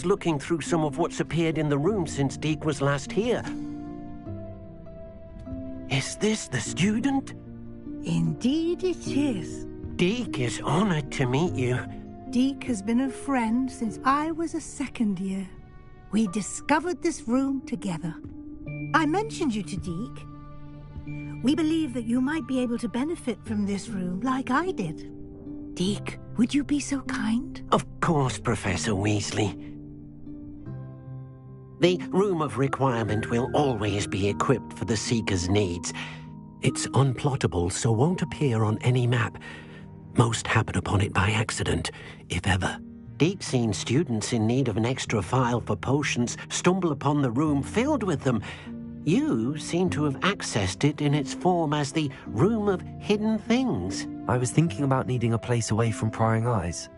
looking through some of what's appeared in the room since Deke was last here. Is this the student? Indeed it is. Deke is honored to meet you. Deke has been a friend since I was a second year. We discovered this room together. I mentioned you to Deke. We believe that you might be able to benefit from this room like I did. Deke, would you be so kind? Of course, Professor Weasley. The Room of Requirement will always be equipped for the Seeker's needs. It's unplottable, so won't appear on any map. Most happen upon it by accident, if ever. Deep-seen students in need of an extra file for potions stumble upon the room filled with them. You seem to have accessed it in its form as the Room of Hidden Things. I was thinking about needing a place away from prying eyes.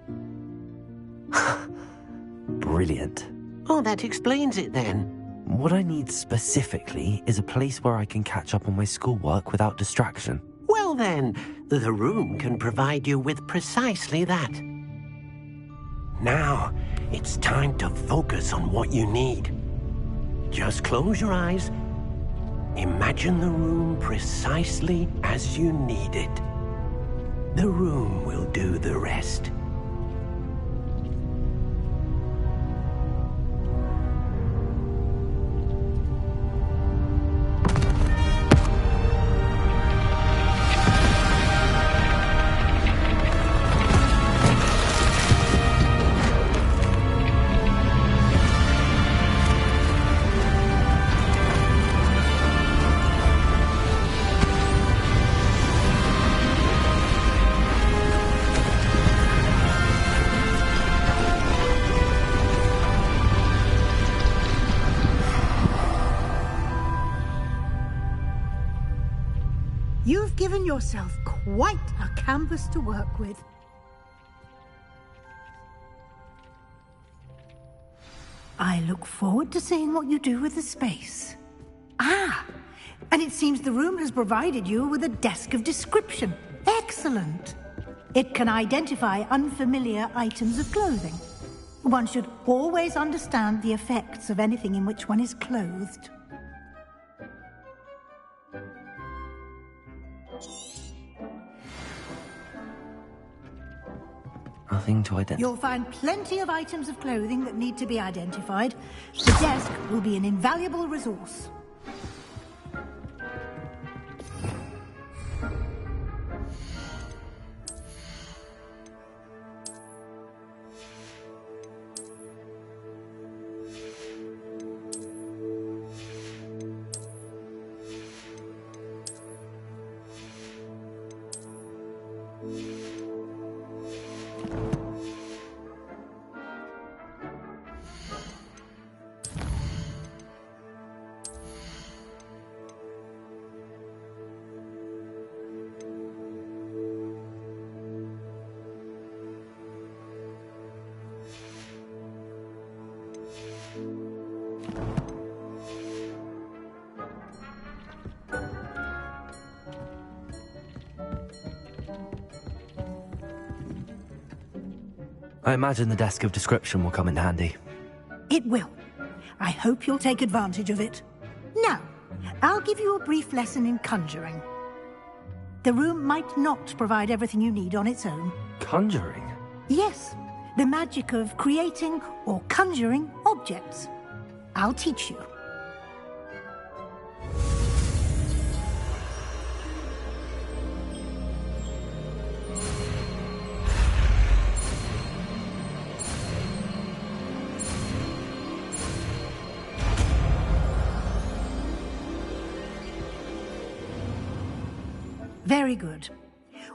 Brilliant. Oh, that explains it then. What I need specifically is a place where I can catch up on my schoolwork without distraction. Well then, the room can provide you with precisely that. Now, it's time to focus on what you need. Just close your eyes. Imagine the room precisely as you need it. The room will do the rest. You've given yourself quite a canvas to work with. I look forward to seeing what you do with the space. Ah, and it seems the room has provided you with a desk of description. Excellent. It can identify unfamiliar items of clothing. One should always understand the effects of anything in which one is clothed. Nothing to identify. You'll find plenty of items of clothing that need to be identified. The desk will be an invaluable resource. I imagine the desk of description will come in handy. It will. I hope you'll take advantage of it. Now, I'll give you a brief lesson in conjuring. The room might not provide everything you need on its own. Conjuring? Yes, the magic of creating or conjuring objects. I'll teach you. Very good.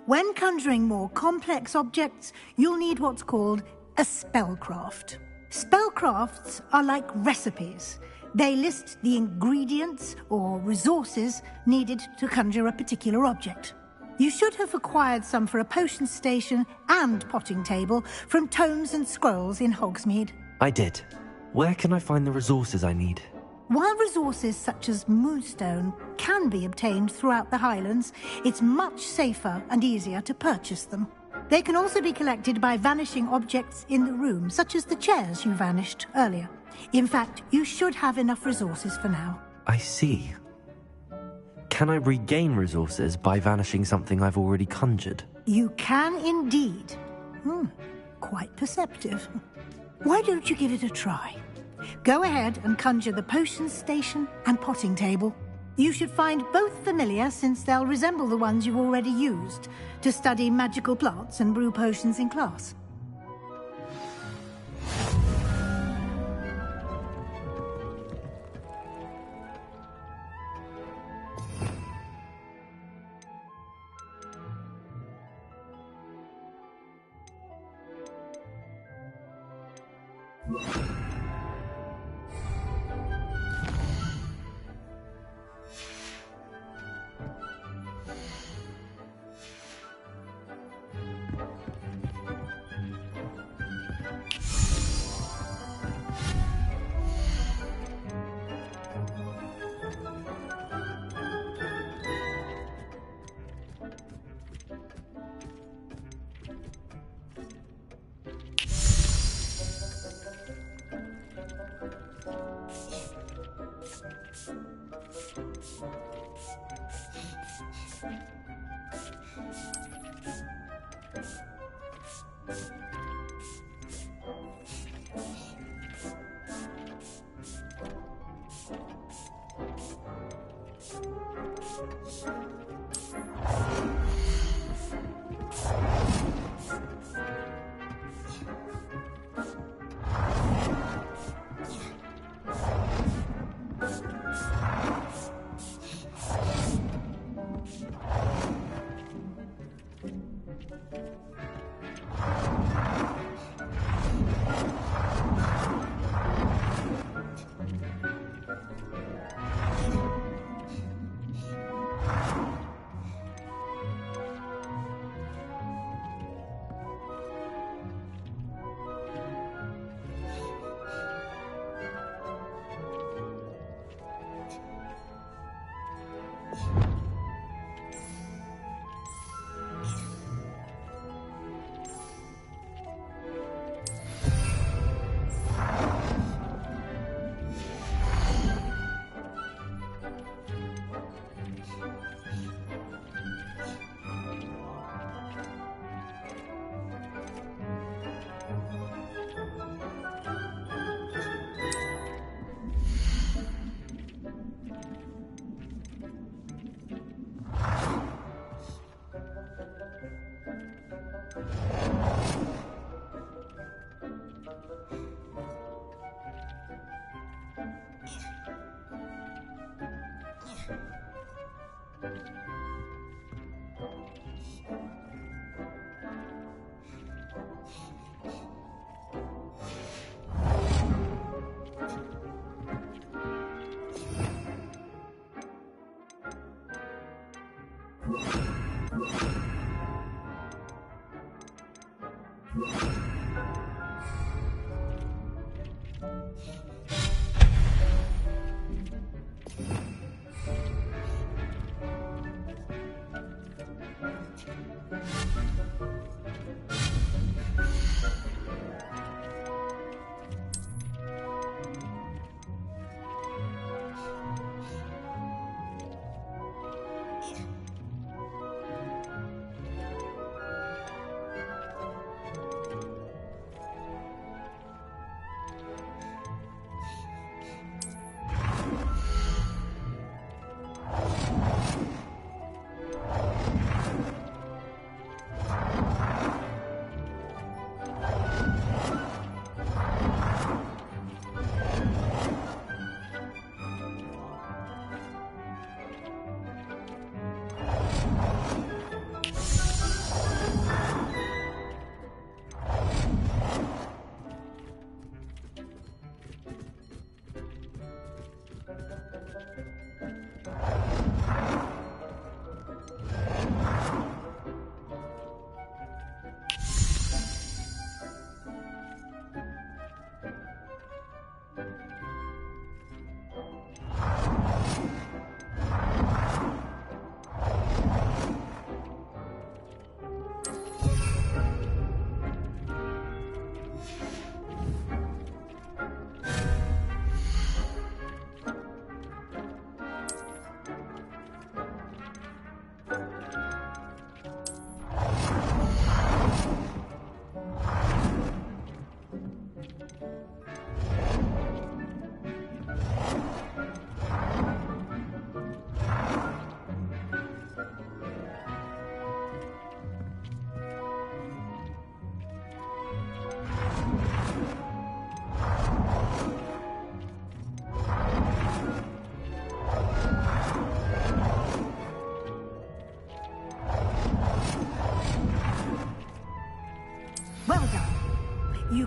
When conjuring more complex objects, you'll need what's called a spellcraft. Spellcrafts are like recipes. They list the ingredients or resources needed to conjure a particular object. You should have acquired some for a potion station and potting table from tomes and scrolls in Hogsmeade. I did. Where can I find the resources I need? While resources such as moonstone can be obtained throughout the Highlands, it's much safer and easier to purchase them. They can also be collected by vanishing objects in the room, such as the chairs you vanished earlier. In fact, you should have enough resources for now. I see. Can I regain resources by vanishing something I've already conjured? You can indeed. Quite perceptive. Why don't you give it a try? Go ahead and conjure the potions station and potting table. You should find both familiar, since they'll resemble the ones you've already used to study magical plants and brew potions in class.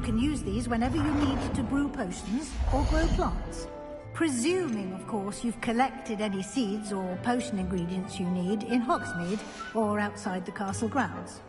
can use these whenever you need to brew potions or grow plants. Presuming, of course, you've collected any seeds or potion ingredients you need in Hogsmeade or outside the castle grounds.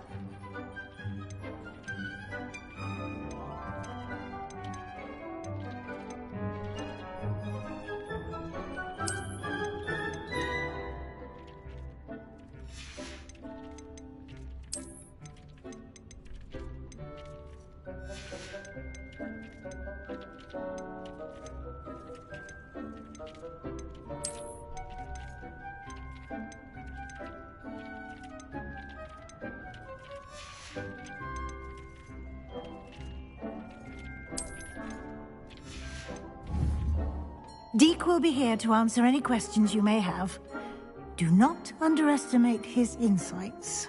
Deek will be here to answer any questions you may have. Do not underestimate his insights.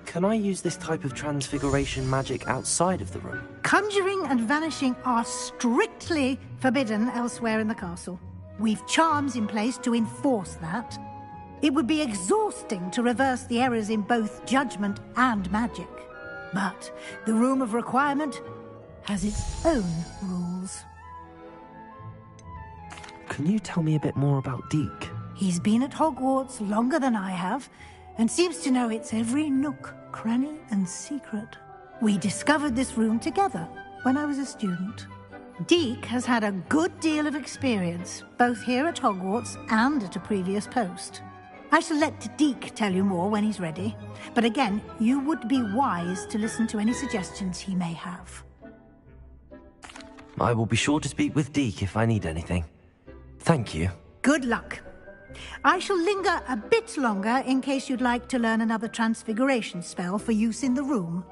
Can I use this type of transfiguration magic outside of the room? Conjuring and vanishing are strictly forbidden elsewhere in the castle. We've charms in place to enforce that. It would be exhausting to reverse the errors in both judgment and magic. But the Room of Requirement has its own rules. Can you tell me a bit more about Deek? He's been at Hogwarts longer than I have, and seems to know its every nook, cranny, and secret. We discovered this room together when I was a student. Deek has had a good deal of experience, both here at Hogwarts and at a previous post. I shall let Deek tell you more when he's ready, but again, you would be wise to listen to any suggestions he may have. I will be sure to speak with Deek if I need anything. Thank you. Good luck. I shall linger a bit longer in case you'd like to learn another transfiguration spell for use in the room.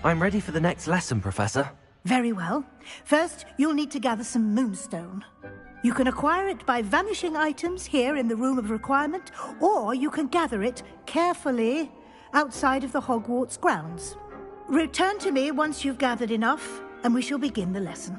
I'm ready for the next lesson, Professor. Very well. First, you'll need to gather some moonstone. You can acquire it by vanishing items here in the Room of Requirement, or you can gather it carefully outside of the Hogwarts grounds. Return to me once you've gathered enough, and we shall begin the lesson.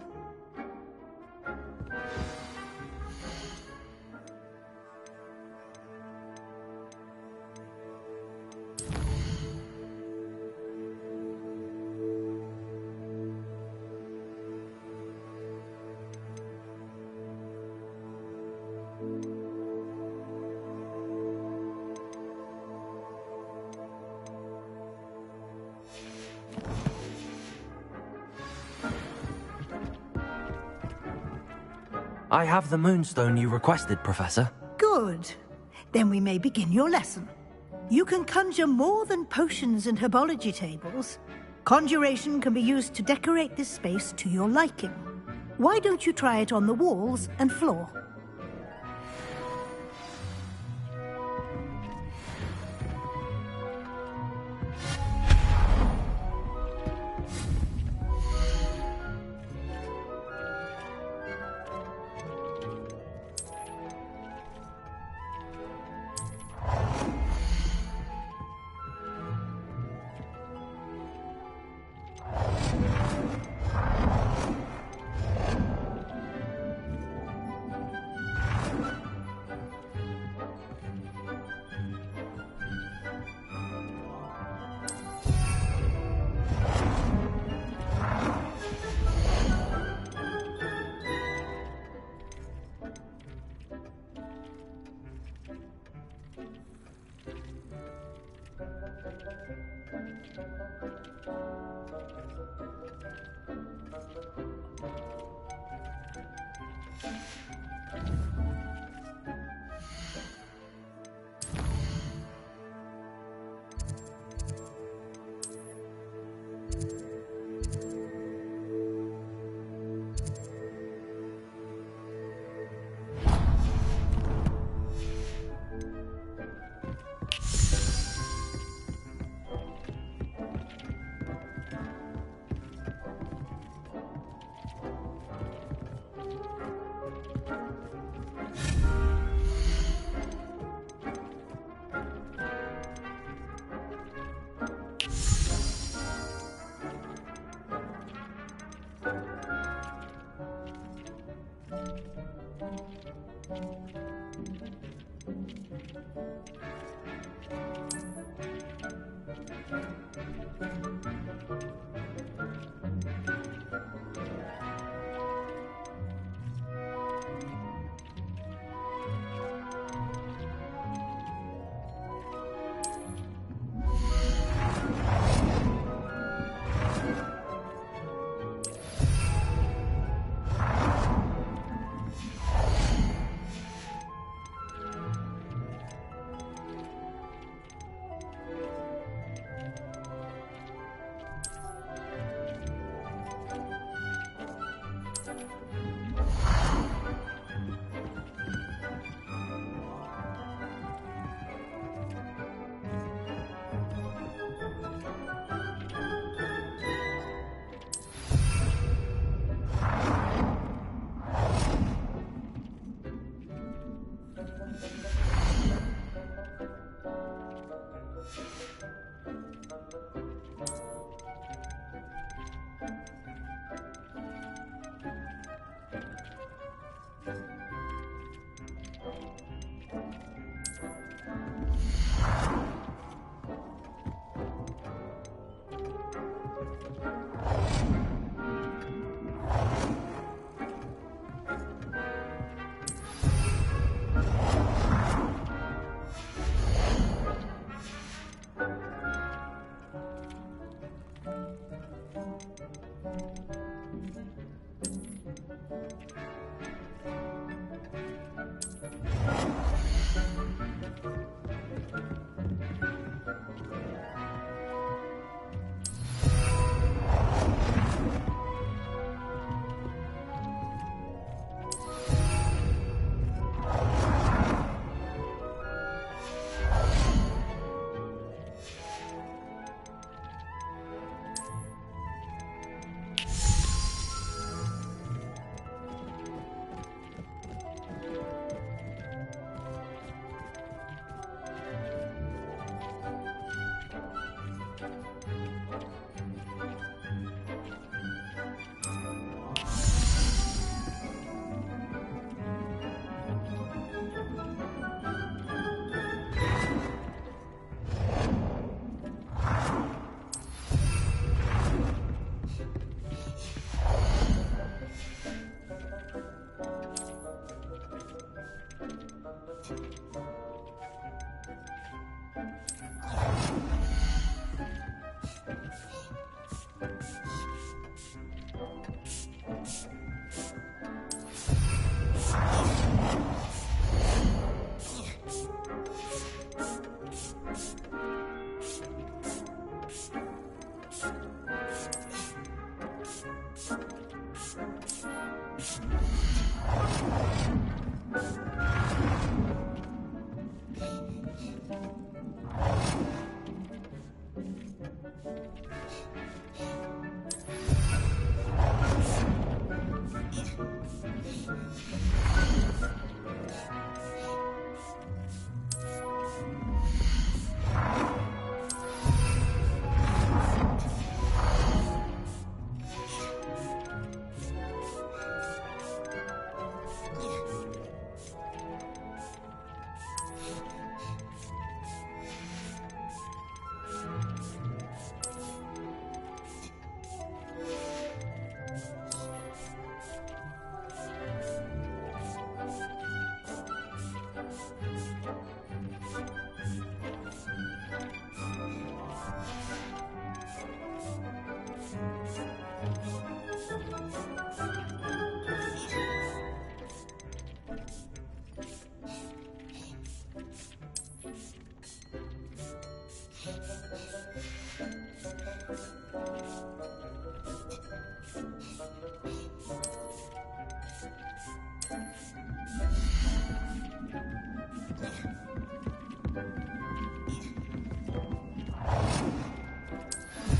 I have the moonstone you requested, Professor. Good. Then we may begin your lesson. You can conjure more than potions and herbology tables. Conjuration can be used to decorate this space to your liking. Why don't you try it on the walls and floor?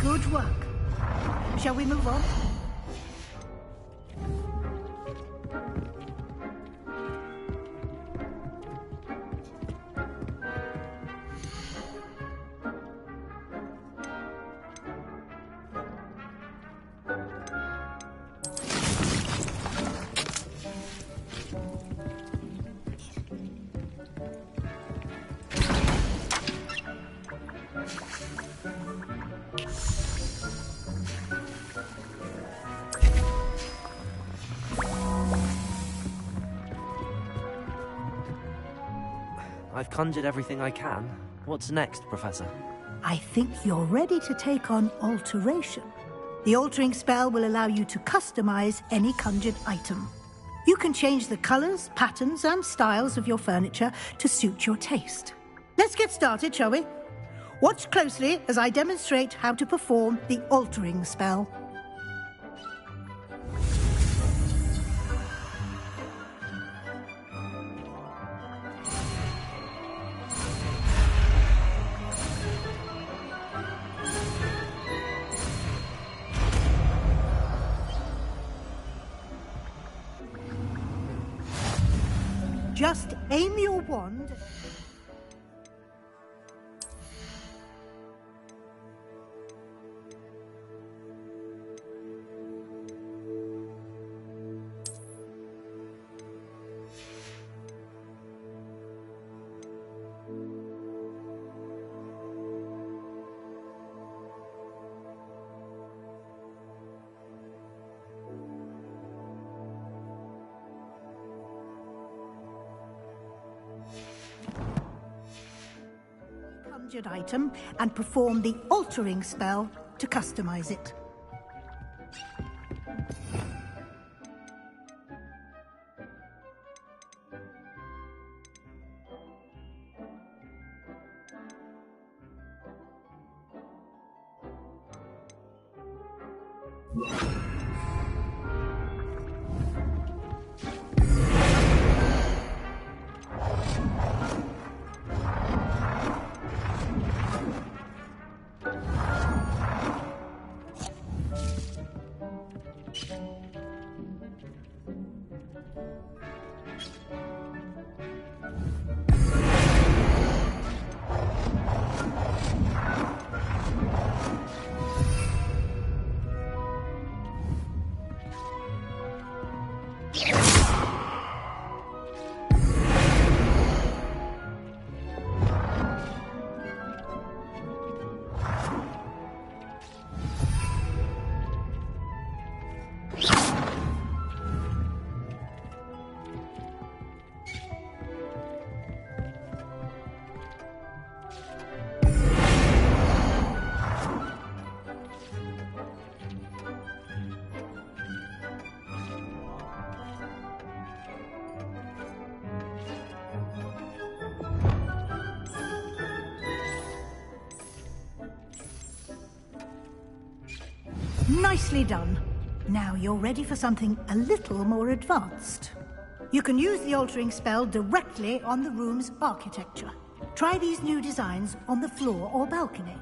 Good work. Shall we move on? I've conjured everything I can. What's next, Professor? I think you're ready to take on alteration. The altering spell will allow you to customize any conjured item. You can change the colors, patterns, and styles of your furniture to suit your taste. Let's get started, shall we? Watch closely as I demonstrate how to perform the altering spell. Just aim your wand. Conjured item and perform the altering spell to customize it. Nicely done. Now you're ready for something a little more advanced. You can use the altering spell directly on the room's architecture. Try these new designs on the floor or balcony.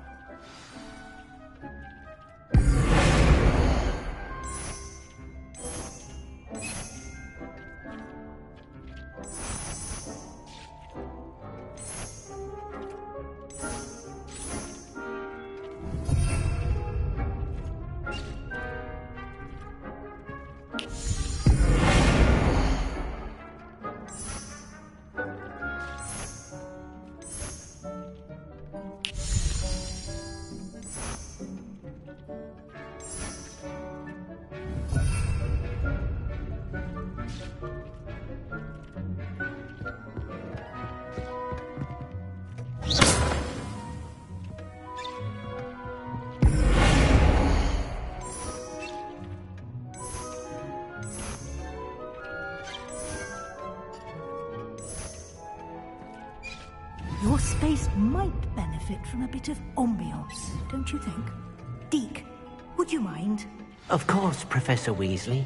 Your space might benefit from a bit of ambiance, don't you think? Deke, would you mind? Of course, Professor Weasley.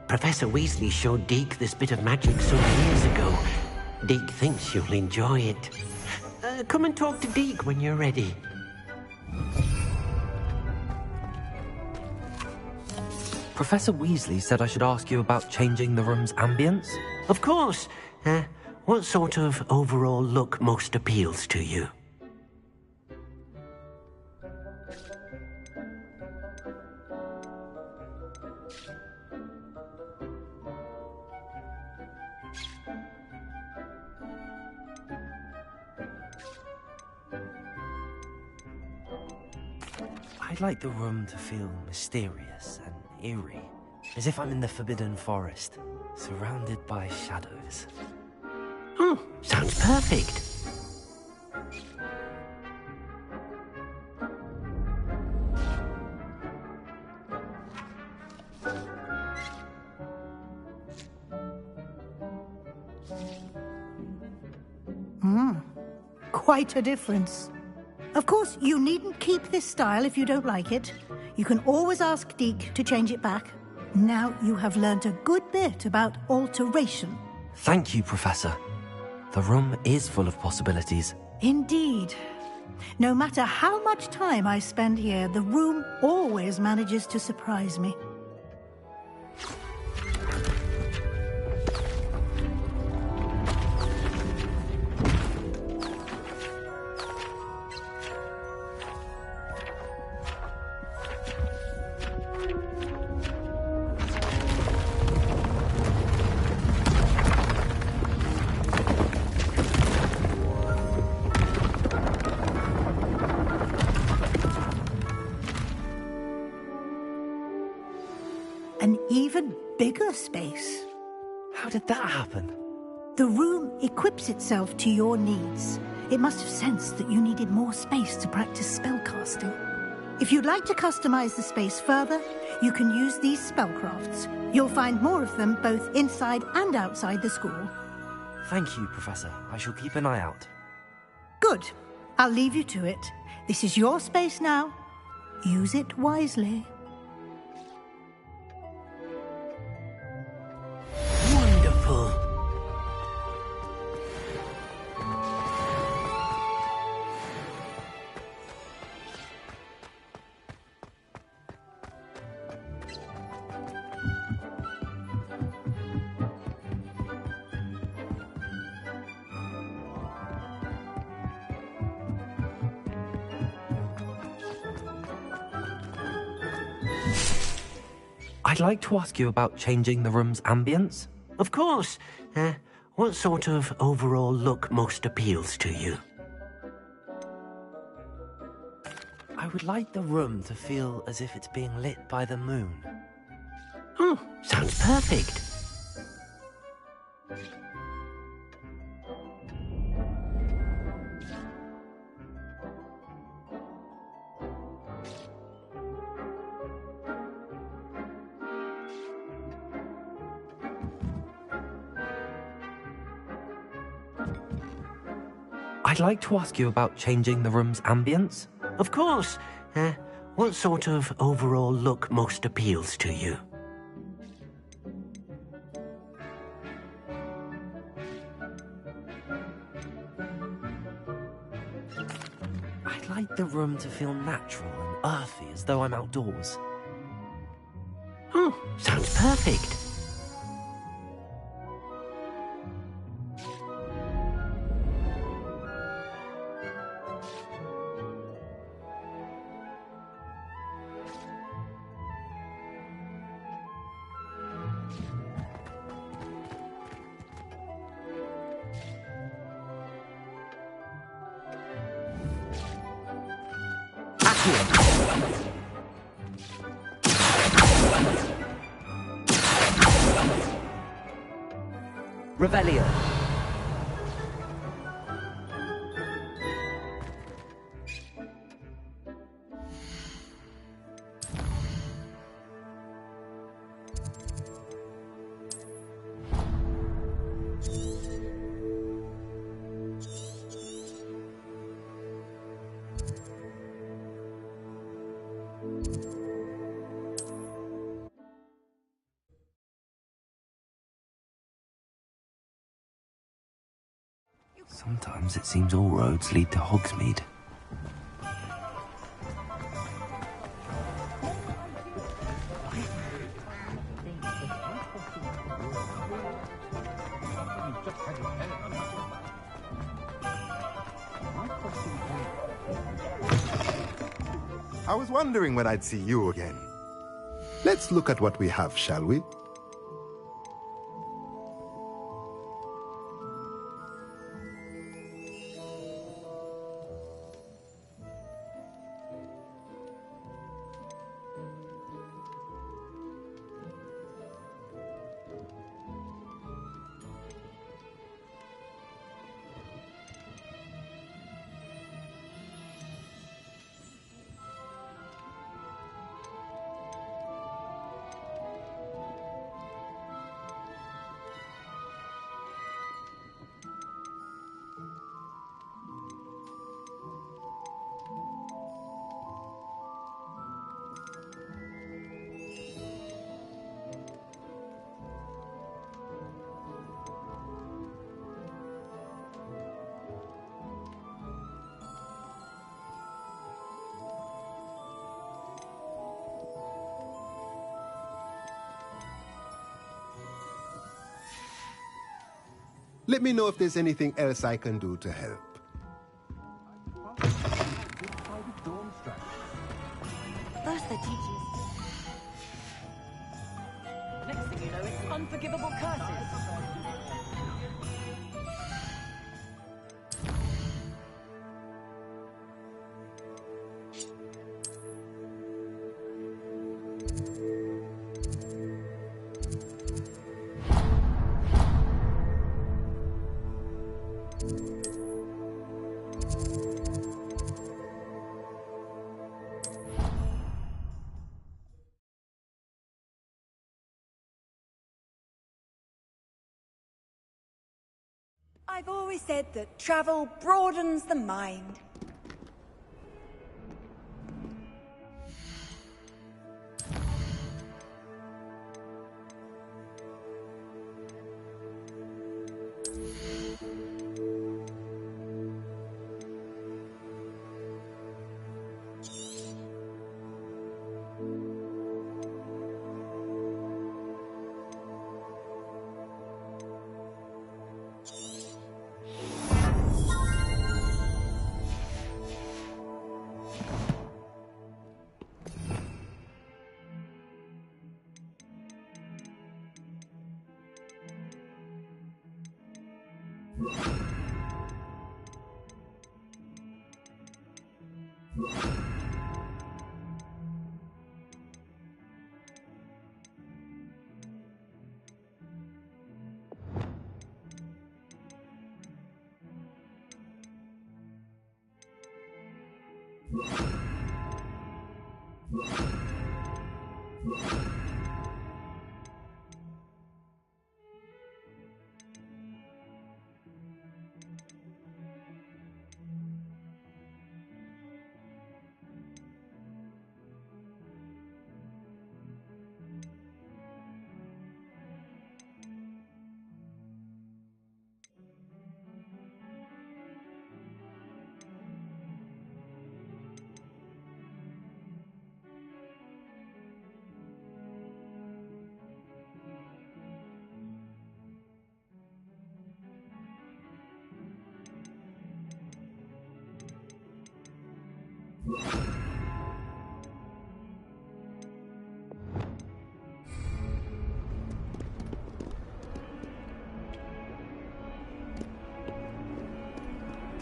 Professor Weasley showed Deke this bit of magic some years ago. Deke thinks you'll enjoy it. Come and talk to Deke when you're ready. Professor Weasley said I should ask you about changing the room's ambience? Of course. What sort of overall look most appeals to you? I'd like the room to feel mysterious and eerie, as if I'm in the Forbidden Forest, surrounded by shadows. Oh, sounds perfect. Quite a difference. Of course, you needn't keep this style if you don't like it. You can always ask Deke to change it back. Now you have learnt a good bit about alteration. Thank you, Professor. The room is full of possibilities. Indeed. No matter how much time I spend here, the room always manages to surprise me. An even bigger space. How did that happen? The room equips itself to your needs. It must have sensed that you needed more space to practice spellcasting. If you'd like to customize the space further, you can use these spellcrafts. You'll find more of them both inside and outside the school. Thank you, Professor. I shall keep an eye out. Good. I'll leave you to it. This is your space now. Use it wisely. Wonderful. I'd like to ask you about changing the room's ambience. Of course. What sort of overall look most appeals to you? I would like the room to feel as if it's being lit by the moon. Oh, sounds perfect. I'd like to ask you about changing the room's ambience. Of course. What sort of overall look most appeals to you? I'd like the room to feel natural and earthy, as though I'm outdoors. Oh, sounds perfect. Revelio. Sometimes it seems all roads lead to Hogsmeade. I was wondering when I'd see you again. Let's look at what we have, shall we? Let me know if there's anything else I can do to help. First they teach you. Next thing you know, it's unforgivable curses. I've always said that travel broadens the mind.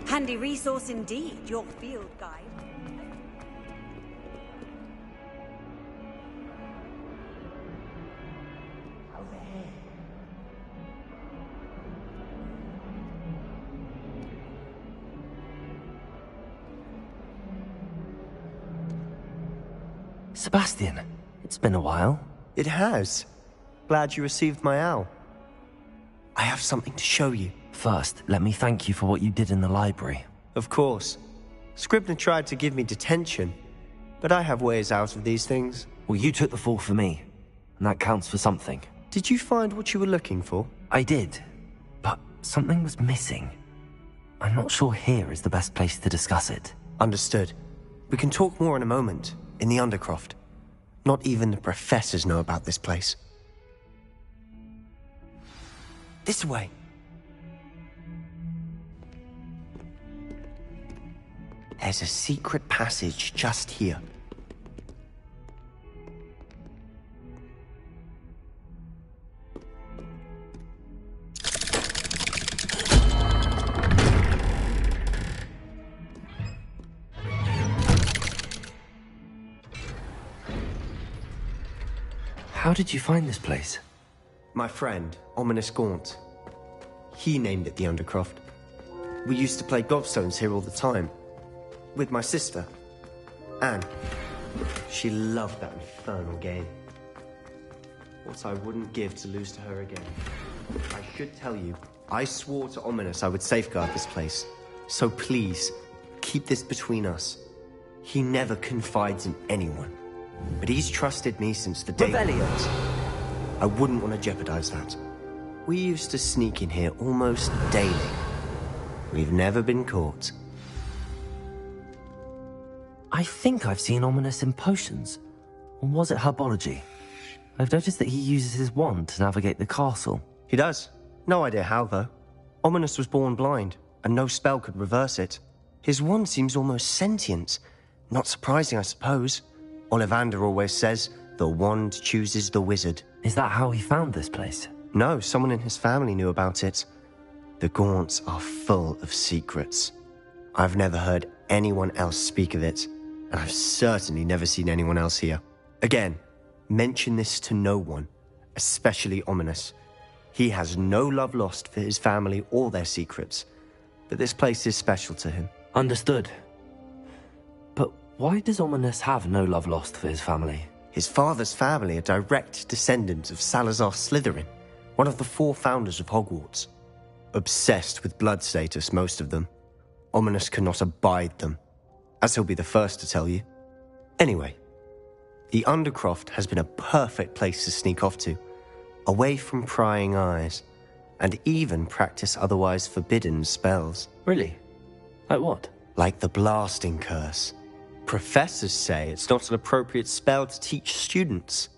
Handy resource indeed, your field guide. Sebastian, it's been a while. It has. Glad you received my owl. I have something to show you. First, let me thank you for what you did in the library. Of course. Scribner tried to give me detention, but I have ways out of these things. Well, you took the fall for me, and that counts for something. Did you find what you were looking for? I did, but something was missing. I'm not sure here is the best place to discuss it. Understood. We can talk more in a moment, in the Undercroft. Not even the professors know about this place. This way. There's a secret passage just here. How did you find this place? My friend, Ominous Gaunt. He named it the Undercroft. We used to play gobstones here all the time. With my sister, Anne. She loved that infernal game. What I wouldn't give to lose to her again. I should tell you, I swore to Ominous I would safeguard this place. So please, keep this between us. He never confides in anyone. But he's trusted me since the day... Rebellions! I wouldn't want to jeopardize that. We used to sneak in here almost daily. We've never been caught. I think I've seen Ominous in potions. Or was it herbology? I've noticed that he uses his wand to navigate the castle. He does. No idea how, though. Ominous was born blind, and no spell could reverse it. His wand seems almost sentient. Not surprising, I suppose. Ollivander always says, the wand chooses the wizard. Is that how he found this place? No, someone in his family knew about it. The Gaunts are full of secrets. I've never heard anyone else speak of it, and I've certainly never seen anyone else here. Again, mention this to no one, especially Ominous. He has no love lost for his family or their secrets, but this place is special to him. Understood. But why does Ominous have no love lost for his family? His father's family are direct descendants of Salazar Slytherin, one of the 4 founders of Hogwarts. Obsessed with blood status, most of them. Ominous cannot abide them, as he'll be the first to tell you. Anyway, the Undercroft has been a perfect place to sneak off to, away from prying eyes, and even practice otherwise forbidden spells. Really? Like what? Like the blasting curse. Professors say it's not an appropriate spell to teach students.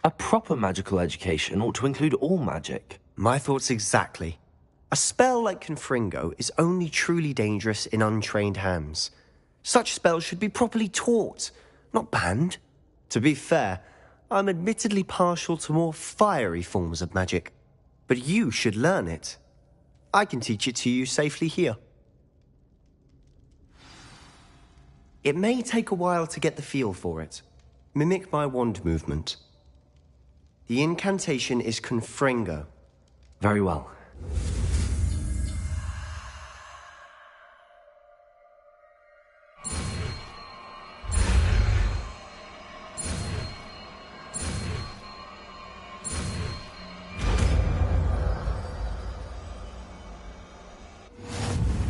A proper magical education ought to include all magic. My thoughts exactly. A spell like Confringo is only truly dangerous in untrained hands. Such spells should be properly taught, not banned. To be fair, I'm admittedly partial to more fiery forms of magic. But you should learn it. I can teach it to you safely here. It may take a while to get the feel for it. Mimic my wand movement. The incantation is Confringo. Very well.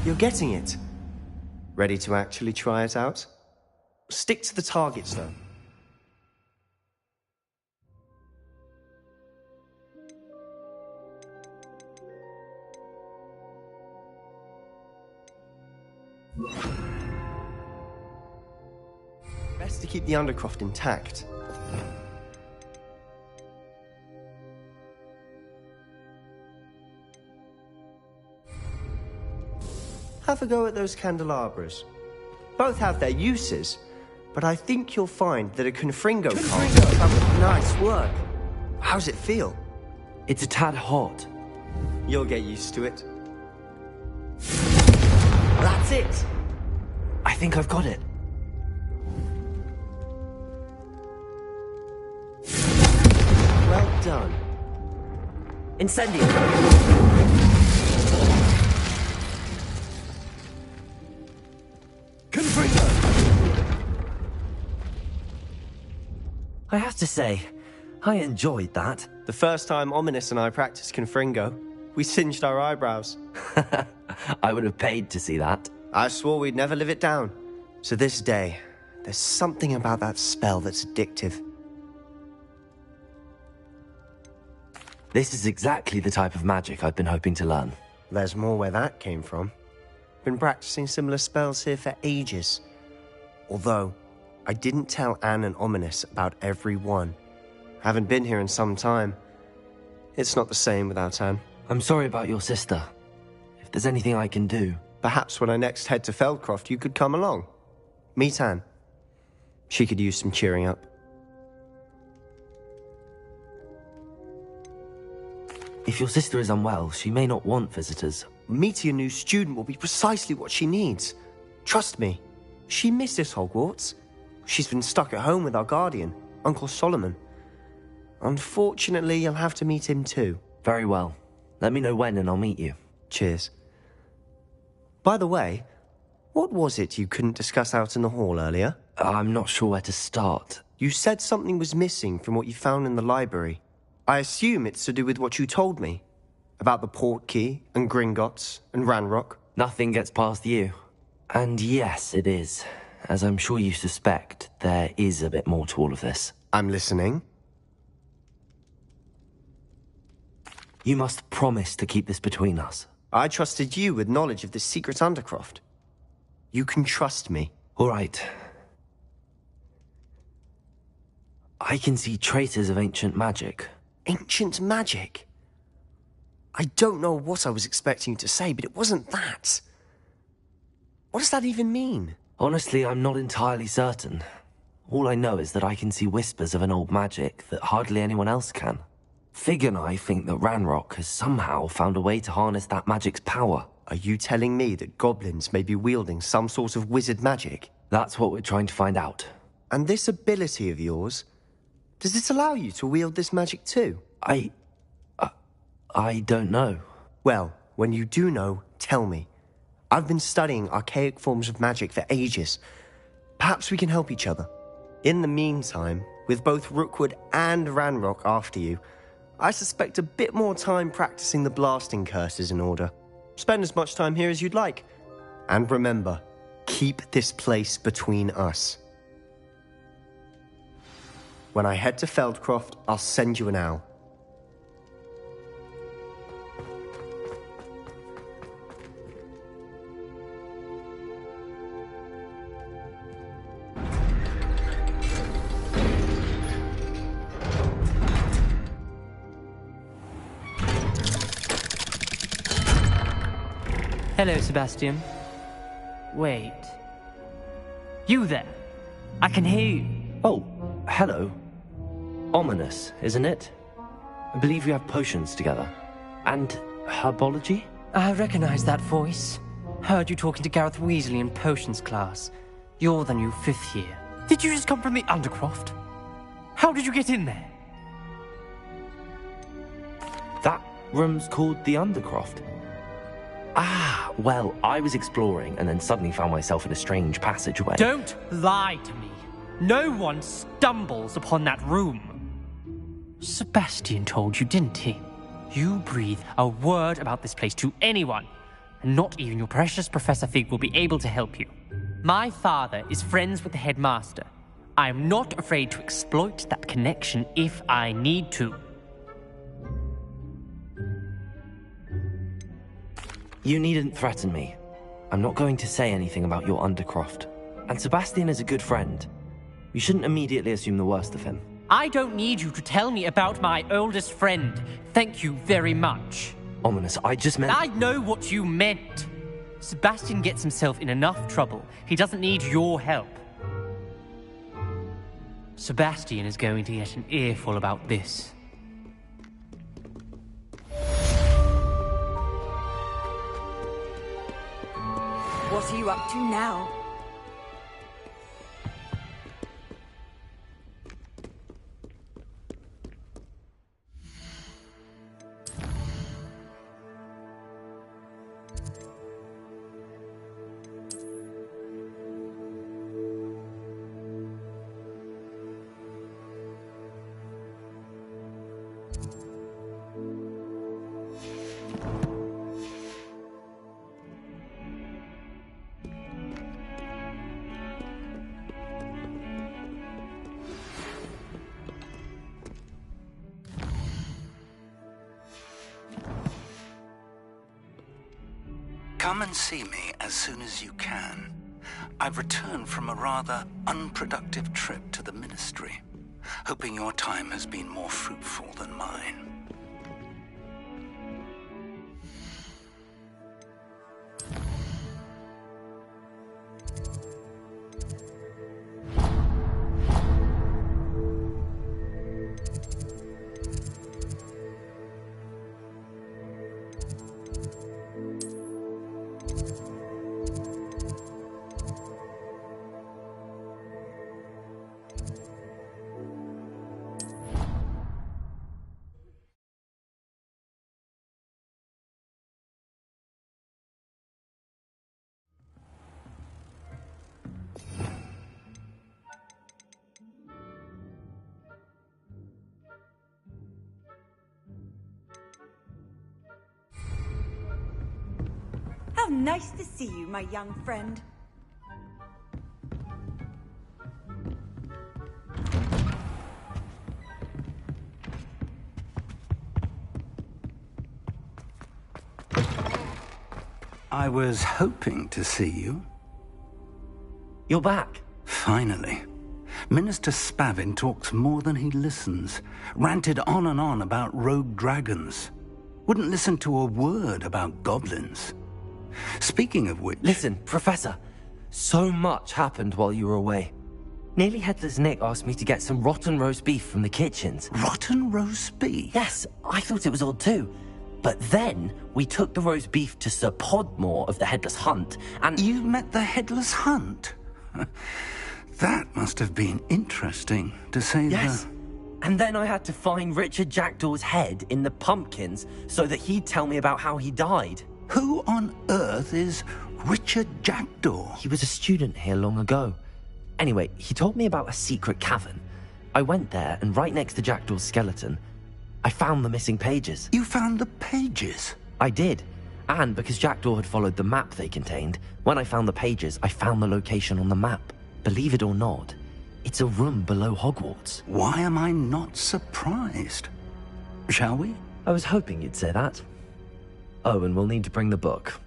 You're getting it. Ready to actually try it out? Stick to the targets, though. Best to keep the Undercroft intact. Have a go at those candelabras. Both have their uses, but I think you'll find that a Confringo card. Nice work. How's it feel? It's a tad hot. You'll get used to it. That's it. I think I've got it. Well done. Incendio! I have to say, I enjoyed that. The first time Ominous and I practiced Confringo, we singed our eyebrows. I would have paid to see that. I swore we'd never live it down. To this day, there's something about that spell that's addictive. This is exactly the type of magic I've been hoping to learn. There's more where that came from. Been practicing similar spells here for ages. Although, I didn't tell Anne and Ominous about every one. Haven't been here in some time. It's not the same without Anne. I'm sorry about your sister. If there's anything I can do... Perhaps when I next head to Feldcroft, you could come along. Meet Anne. She could use some cheering up. If your sister is unwell, she may not want visitors. Meeting a new student will be precisely what she needs. Trust me. She misses Hogwarts. She's been stuck at home with our guardian, Uncle Solomon. Unfortunately, you'll have to meet him too. Very well. Let me know when and I'll meet you. Cheers. By the way, what was it you couldn't discuss out in the hall earlier? I'm not sure where to start. You said something was missing from what you found in the library. I assume it's to do with what you told me. About the Portkey, and Gringotts, and Ranrock. Nothing gets past you. And yes, it is. As I'm sure you suspect, there is a bit more to all of this. I'm listening. You must promise to keep this between us. I trusted you with knowledge of this secret Undercroft. You can trust me. All right. I can see traces of ancient magic. Ancient magic? I don't know what I was expecting you to say, but it wasn't that. What does that even mean? Honestly, I'm not entirely certain. All I know is that I can see whispers of an old magic that hardly anyone else can. Fig and I think that Ranrock has somehow found a way to harness that magic's power. Are you telling me that goblins may be wielding some sort of wizard magic? That's what we're trying to find out. And this ability of yours, does it allow you to wield this magic too? I don't know. Well, when you do know, tell me. I've been studying archaic forms of magic for ages. Perhaps we can help each other. In the meantime, with both Rookwood and Ranrock after you, I suspect a bit more time practicing the blasting curse is in order. Spend as much time here as you'd like. And remember, keep this place between us. When I head to Feldcroft, I'll send you an owl. Hello, Sebastian. Wait. You there? I can hear you. Oh, hello. Ominous, isn't it? I believe we have potions together. And herbology? I recognize that voice. Heard you talking to Gareth Weasley in potions class. You're the new 5th year. Did you just come from the Undercroft? How did you get in there? That room's called the Undercroft. Ah, well, I was exploring and then suddenly found myself in a strange passageway. Don't lie to me. No one stumbles upon that room. Sebastian told you, didn't he? You breathe a word about this place to anyone, and not even your precious Professor Fig will be able to help you. My father is friends with the headmaster. I am not afraid to exploit that connection if I need to. You needn't threaten me. I'm not going to say anything about your Undercroft. And Sebastian is a good friend. You shouldn't immediately assume the worst of him. I don't need you to tell me about my oldest friend. Thank you very much. Ominous, I just meant... I know what you meant. Sebastian gets himself in enough trouble. He doesn't need your help. Sebastian is going to get an earful about this. What are you up to now? Come and see me as soon as you can. I've returned from a rather unproductive trip to the Ministry, hoping your time has been more fruitful than mine. How nice to see you, my young friend. I was hoping to see you. You're back. Finally. Minister Spavin talks more than he listens. Ranted on and on about rogue dragons. Wouldn't listen to a word about goblins. Speaking of which... Listen, Professor. So much happened while you were away. Nearly Headless Nick asked me to get some rotten roast beef from the kitchens. Rotten roast beef? Yes, I thought it was odd too. But then we took the roast beef to Sir Podmore of the Headless Hunt, and... You met the Headless Hunt? That must have been interesting, to say Yes. And then I had to find Richard Jackdaw's head in the pumpkins so that he'd tell me about how he died. Who on earth is Richard Jackdaw? He was a student here long ago. Anyway, he told me about a secret cavern. I went there, and right next to Jackdaw's skeleton, I found the missing pages. You found the pages? I did. And because Jackdaw had followed the map they contained, when I found the pages, I found the location on the map. Believe it or not, it's a room below Hogwarts. Why am I not surprised? Shall we? I was hoping you'd say that. Oh, and we'll need to bring the book.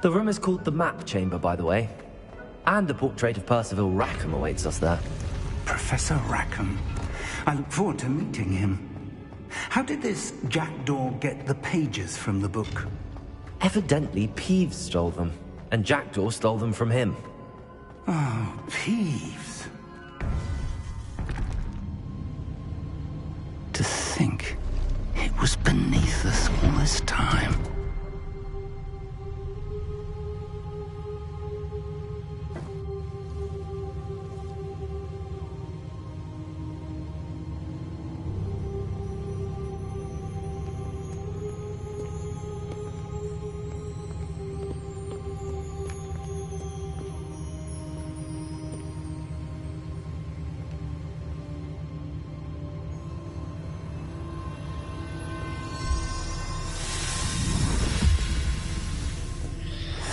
The room is called the Map Chamber, by the way. And the portrait of Percival Rackham awaits us there. Professor Rackham. I look forward to meeting him. How did this Jackdaw get the pages from the book? Evidently, Peeves stole them, and Jackdaw stole them from him. Oh, Peeves. To think it was beneath us all this time.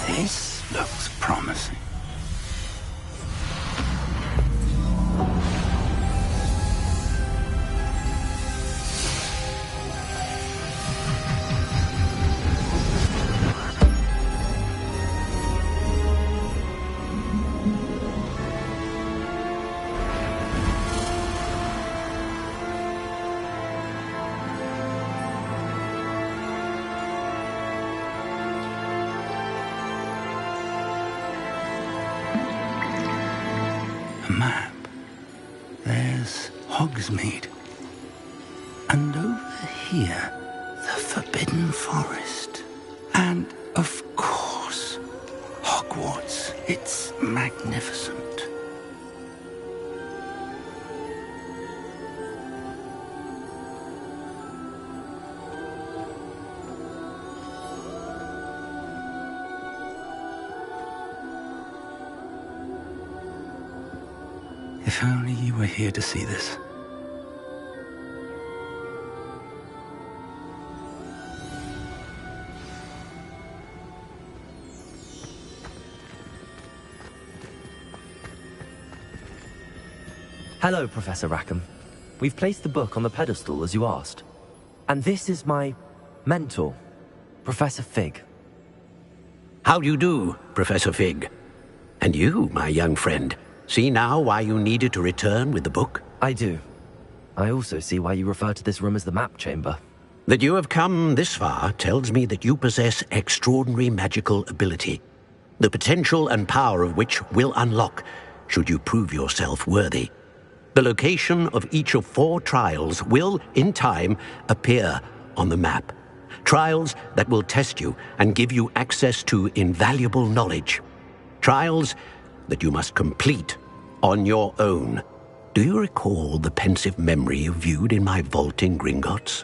This looks promising. Map. There's Hogsmeade. And over here, the Forbidden Forest. And, of course, Hogwarts. It's magnificent. If only you were here to see this. Hello, Professor Rackham. We've placed the book on the pedestal, as you asked. And this is my mentor, Professor Fig. How do you do, Professor Fig? And you, my young friend, see now why you needed to return with the book? I do. I also see why you refer to this room as the Map Chamber. That you have come this far tells me that you possess extraordinary magical ability, the potential and power of which will unlock should you prove yourself worthy. The location of each of 4 trials will, in time, appear on the map. Trials that will test you and give you access to invaluable knowledge. Trials that you must complete on your own. Do you recall the pensive memory you viewed in my vault in Gringotts?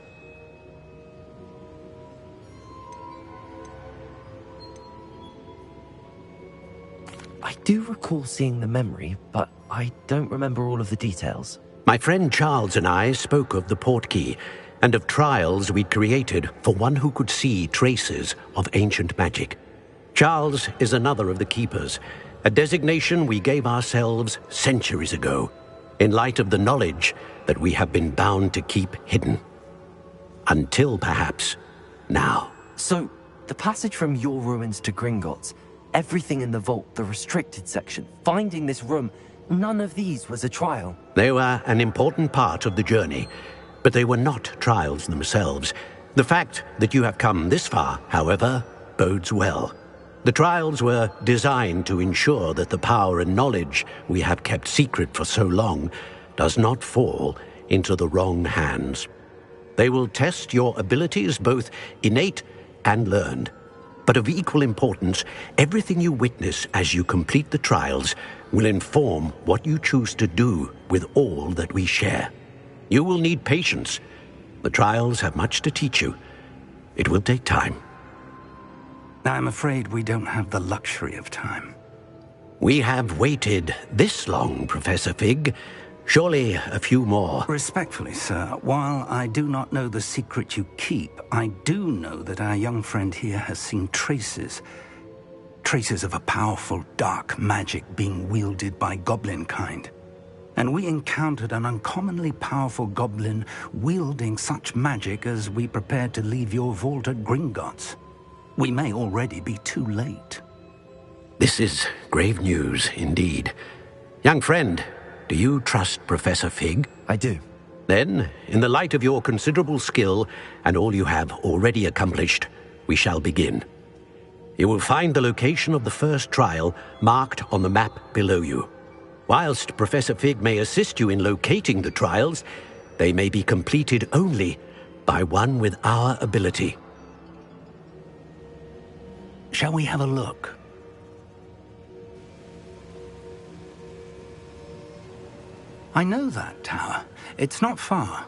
I do recall seeing the memory, but I don't remember all of the details. My friend Charles and I spoke of the portkey and of trials we'd created for one who could see traces of ancient magic. Charles is another of the keepers, a designation we gave ourselves centuries ago. in light of the knowledge that we have been bound to keep hidden. Until perhaps now. So, the passage from your ruins to Gringotts, everything in the vault, the restricted section, finding this room, none of these was a trial. They were an important part of the journey, but they were not trials themselves. The fact that you have come this far, however, bodes well. The trials were designed to ensure that the power and knowledge we have kept secret for so long does not fall into the wrong hands. They will test your abilities, both innate and learned. But of equal importance, everything you witness as you complete the trials will inform what you choose to do with all that we share. You will need patience. The trials have much to teach you. It will take time. I'm afraid we don't have the luxury of time. We have waited this long, Professor Fig. Surely a few more. Respectfully, sir, while I do not know the secret you keep, I do know that our young friend here has seen traces of a powerful dark magic being wielded by goblin kind. And we encountered an uncommonly powerful goblin wielding such magic as we prepared to leave your vault at Gringotts. We may already be too late. This is grave news indeed. Young friend, do you trust Professor Fig? I do. Then, in the light of your considerable skill and all you have already accomplished, we shall begin. You will find the location of the first trial marked on the map below you. Whilst Professor Fig may assist you in locating the trials, they may be completed only by one with our ability. Shall we have a look? I know that tower. It's not far.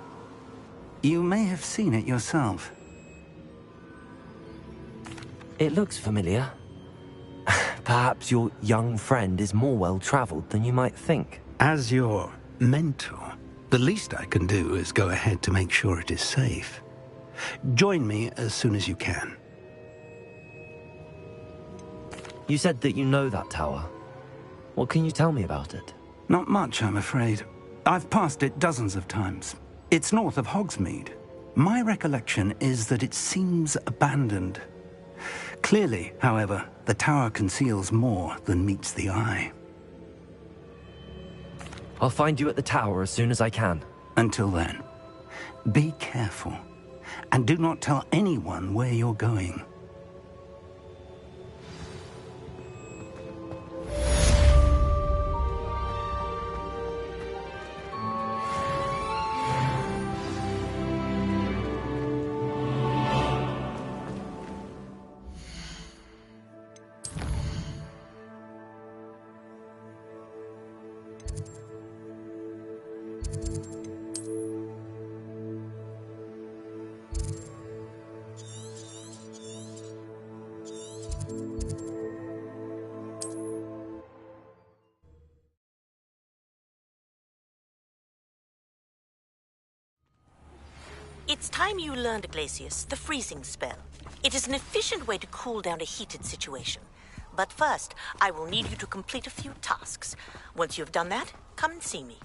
You may have seen it yourself. It looks familiar. Perhaps your young friend is more well-traveled than you might think. As your mentor, the least I can do is go ahead to make sure it is safe. Join me as soon as you can. You said that you know that tower. What can you tell me about it? Not much, I'm afraid. I've passed it dozens of times. It's north of Hogsmeade. My recollection is that it seems abandoned. Clearly, however, the tower conceals more than meets the eye. I'll find you at the tower as soon as I can. Until then, be careful, and do not tell anyone where you're going. It's time you learned, Glacius, the freezing spell. It is an efficient way to cool down a heated situation. But first, I will need you to complete a few tasks. Once you've done that, come and see me.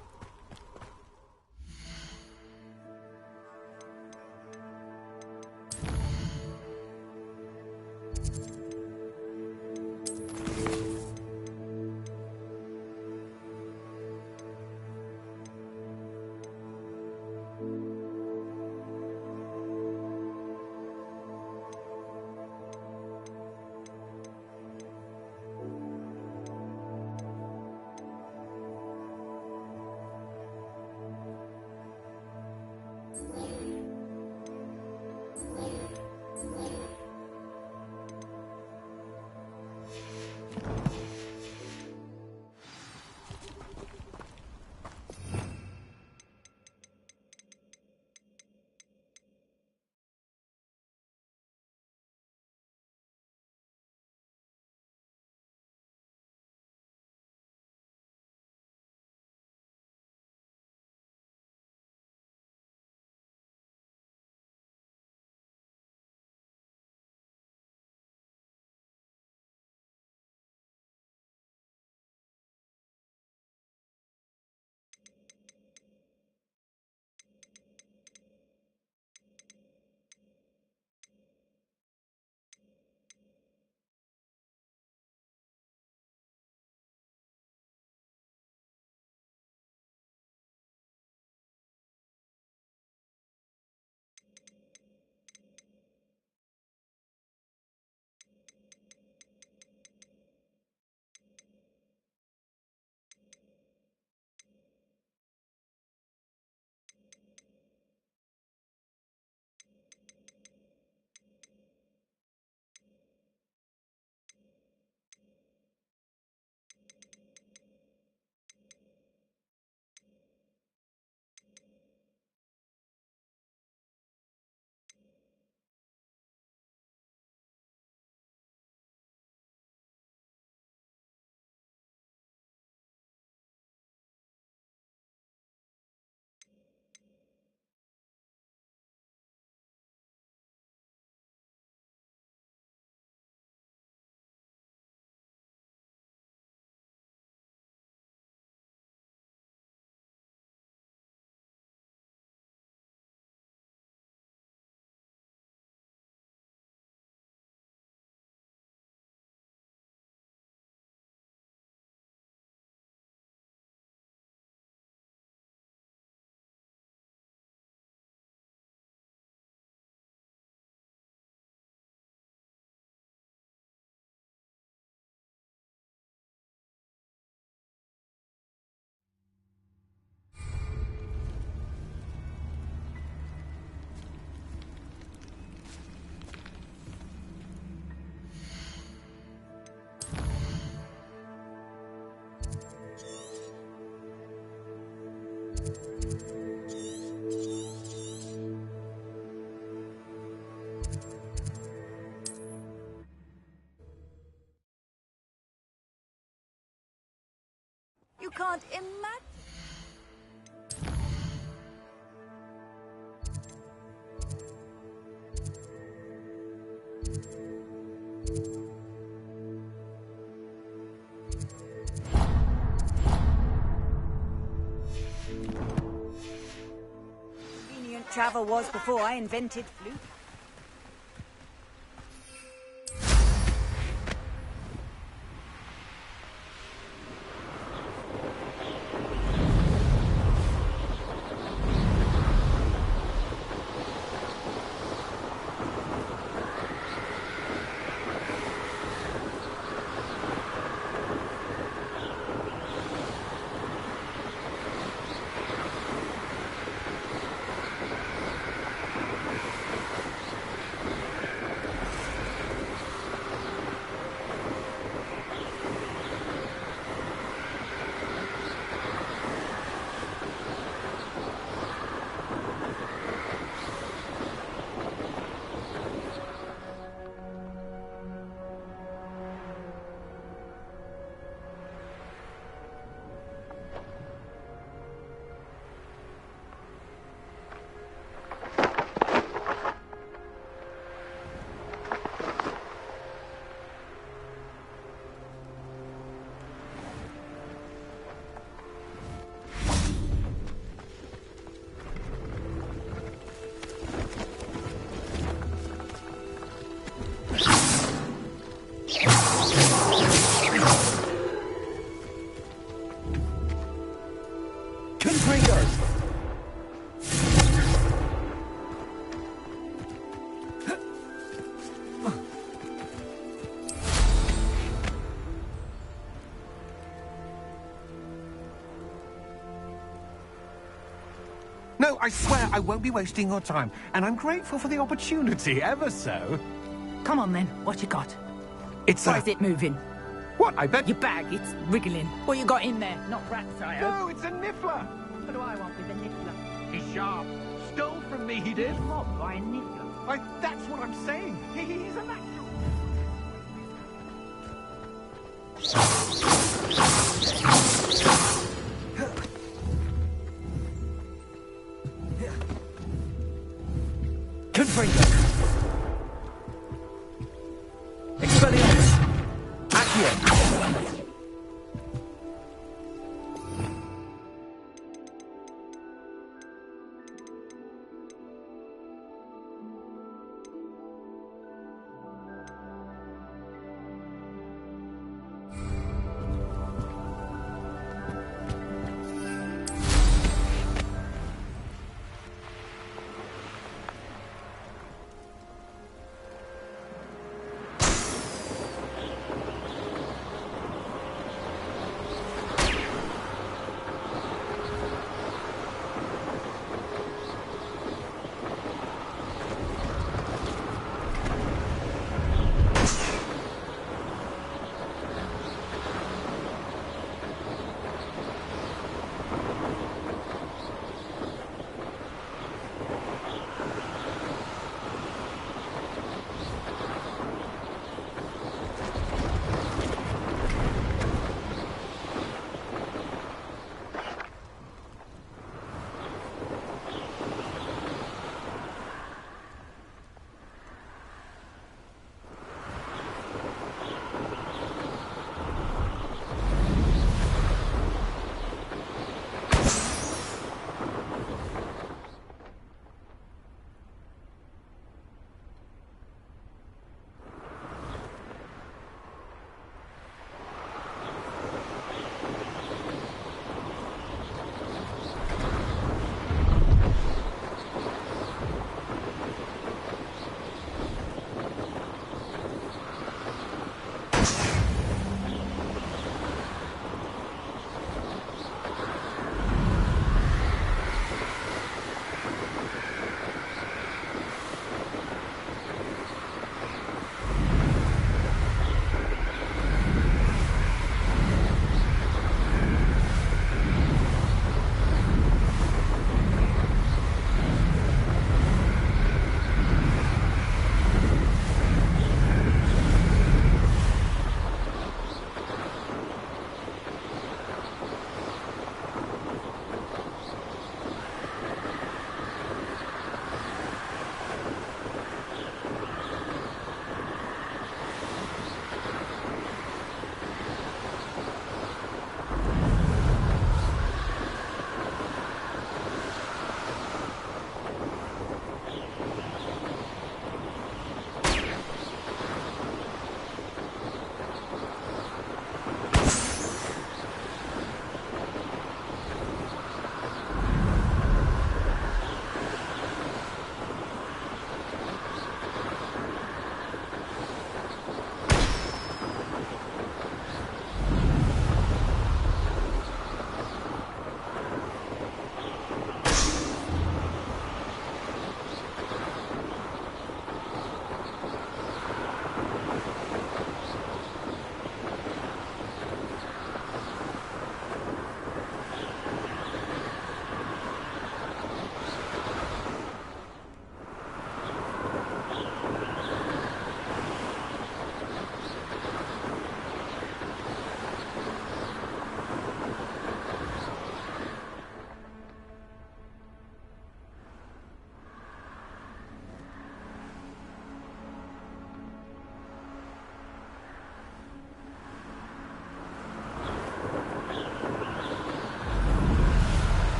You can't imagine. Convenient travel was before I invented flute. No, I swear I won't be wasting your time, and I'm grateful for the opportunity, ever so. Come on then, what you got? It's Why is it moving? What, I bet... Your bag, it's wriggling. What you got in there? Not rats, I hope. No, it's a niffler! What do I want with a niffler? He's sharp. Stole from me, he did. Mobbed by a niffler? That's what I'm saying. He's a natural... Confringo! Expelliarmus! Accio!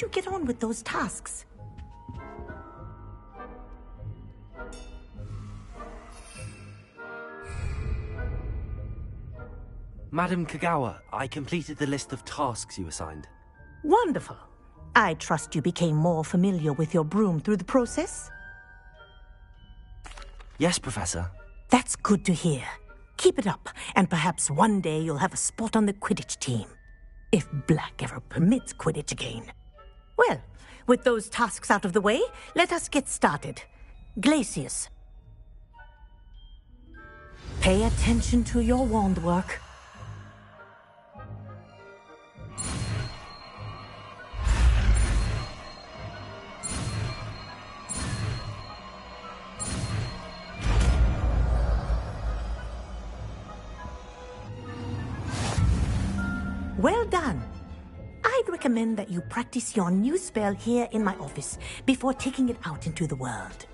you get on with those tasks? Madam Kagawa, I completed the list of tasks you assigned. Wonderful. I trust you became more familiar with your broom through the process? Yes, Professor. That's good to hear. Keep it up, and perhaps one day you'll have a spot on the Quidditch team. If Black ever permits Quidditch again. Well, with those tasks out of the way, let us get started. Glacius. Pay attention to your wand work. Well done. I'd recommend that you practice your new spell here in my office before taking it out into the world.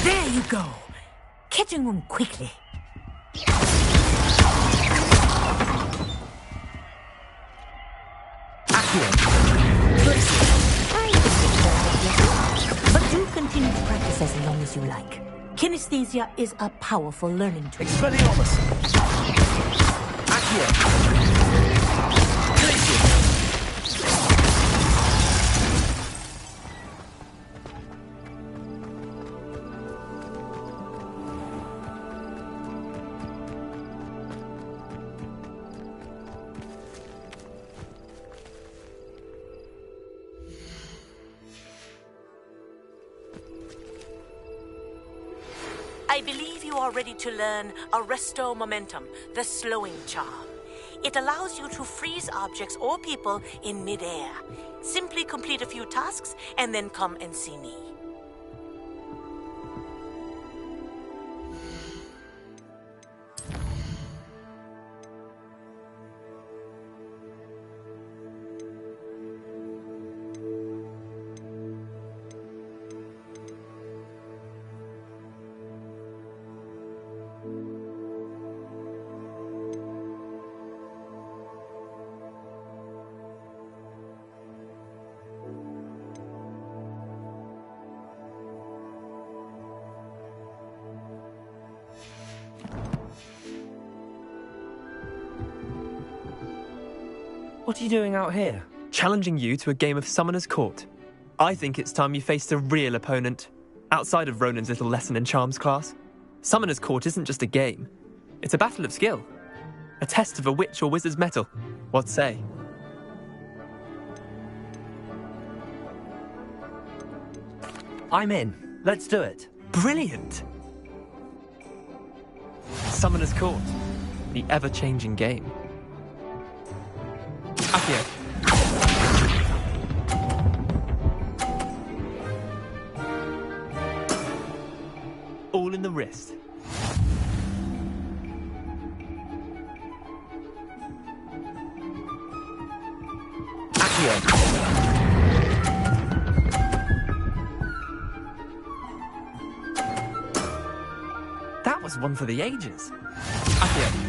There you go. Catching them quickly. But do continue to practice as long as you like. Kinesthesia is a powerful learning tool. Expelliarmus! Accio! I believe you are ready to learn Arresto Momentum, the slowing charm. It allows you to freeze objects or people in midair. Simply complete a few tasks and then come and see me. What are you doing out here? Challenging you to a game of Summoner's Court. I think it's time you faced a real opponent, outside of Ronan's little lesson in charms class. Summoner's Court isn't just a game. It's a battle of skill. A test of a witch or wizard's mettle. What say? I'm in. Let's do it. Brilliant! Summoner's Court. The ever-changing game. Accio. All in the wrist. Accio. That was one for the ages. Accio.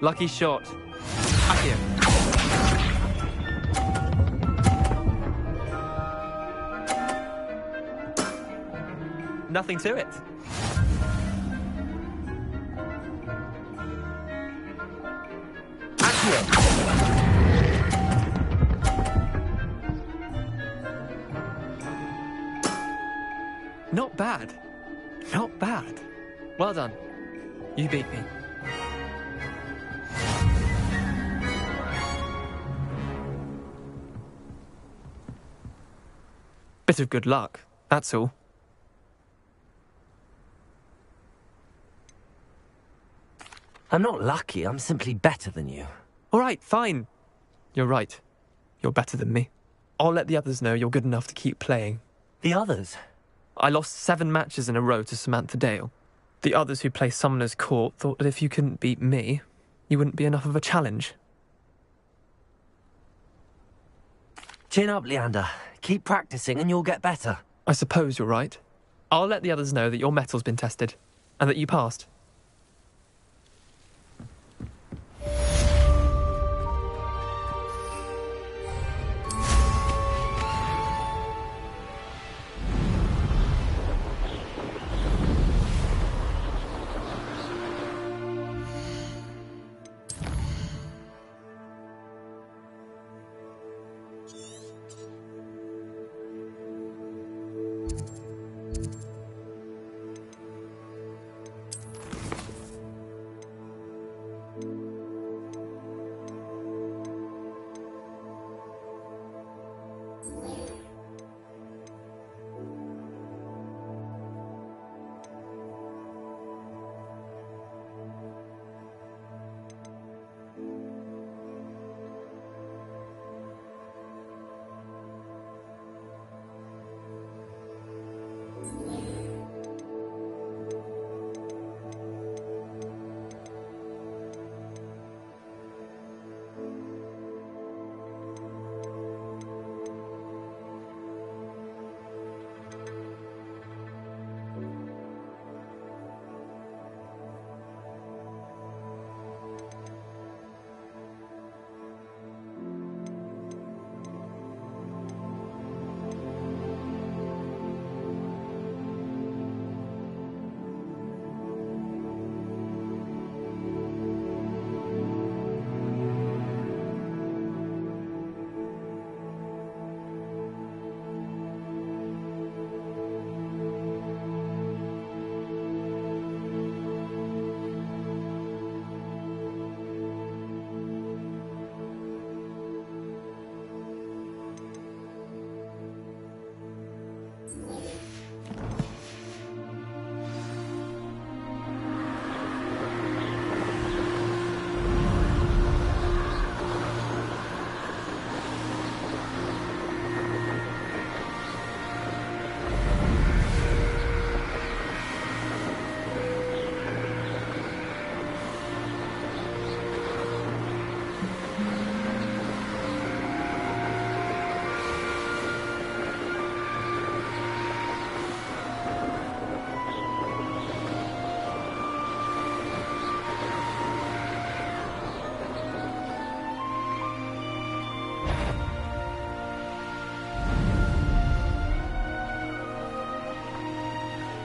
Lucky shot. Accio. Nothing to it. Accio. Not bad. Not bad. Well done. You beat me. Bit of good luck, that's all. I'm not lucky, I'm simply better than you. All right, fine. You're right. You're better than me. I'll let the others know you're good enough to keep playing. The others? I lost 7 matches in a row to Samantha Dale. The others who play Summoner's Court thought that if you couldn't beat me, you wouldn't be enough of a challenge. Chin up, Leander. Keep practicing and you'll get better. I suppose you're right. I'll let the others know that your metal's been tested, and that you passed.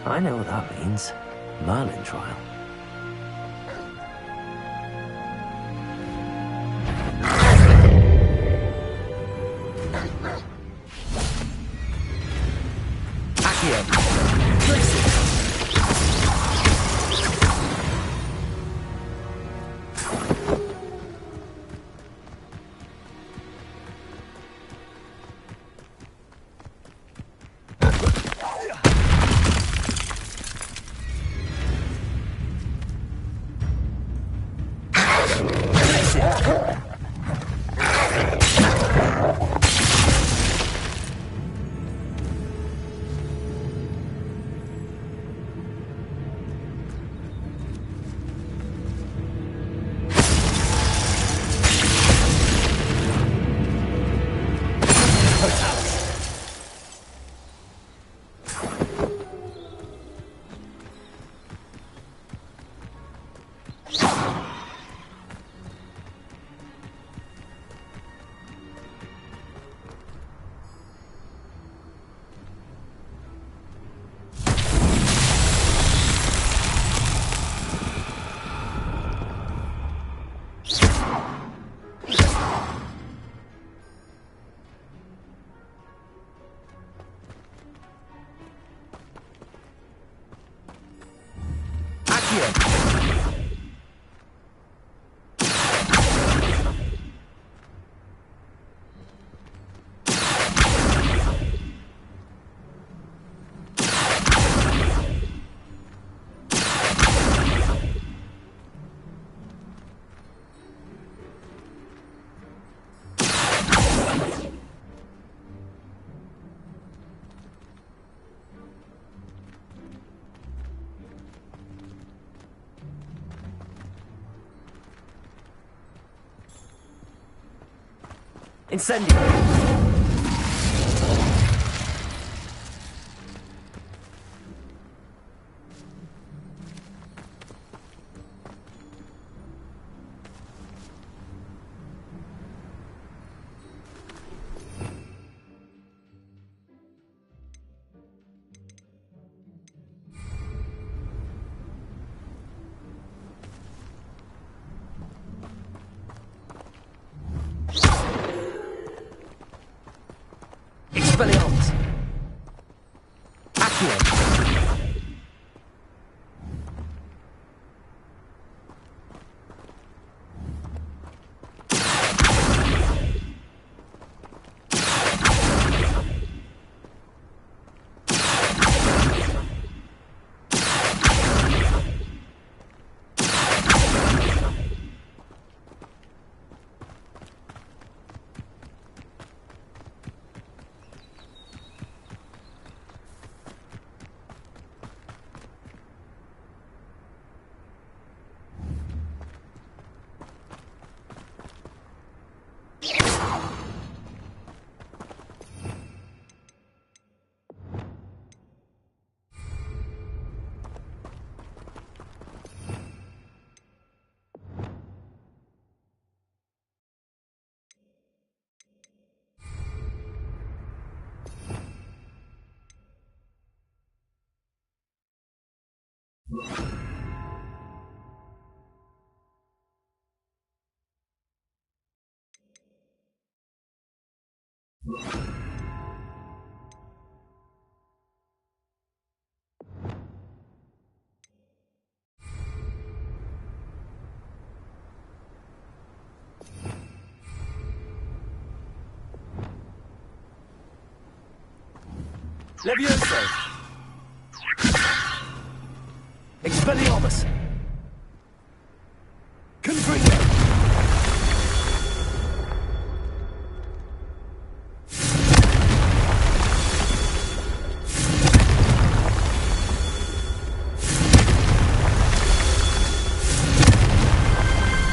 I know what that means. Merlin trial. Incendio! Expelliarmus! Accio! Levioso! Expelliarmus! Confringo!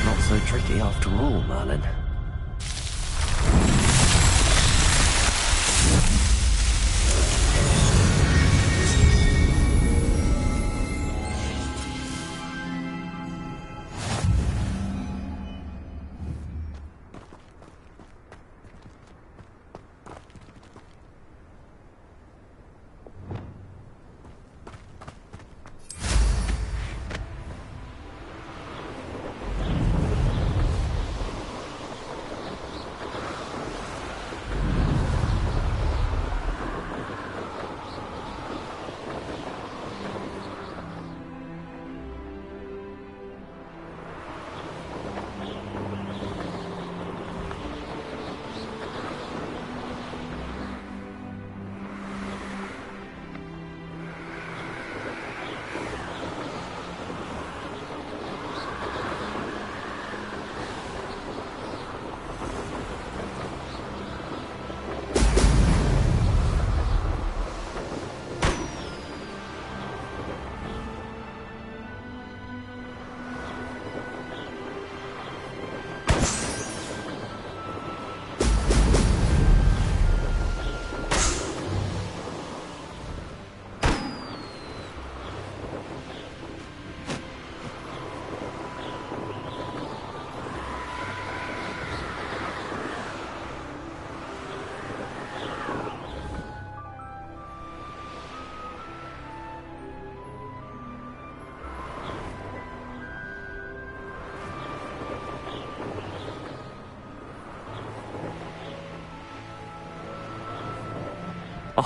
Not so tricky after all, Merlin.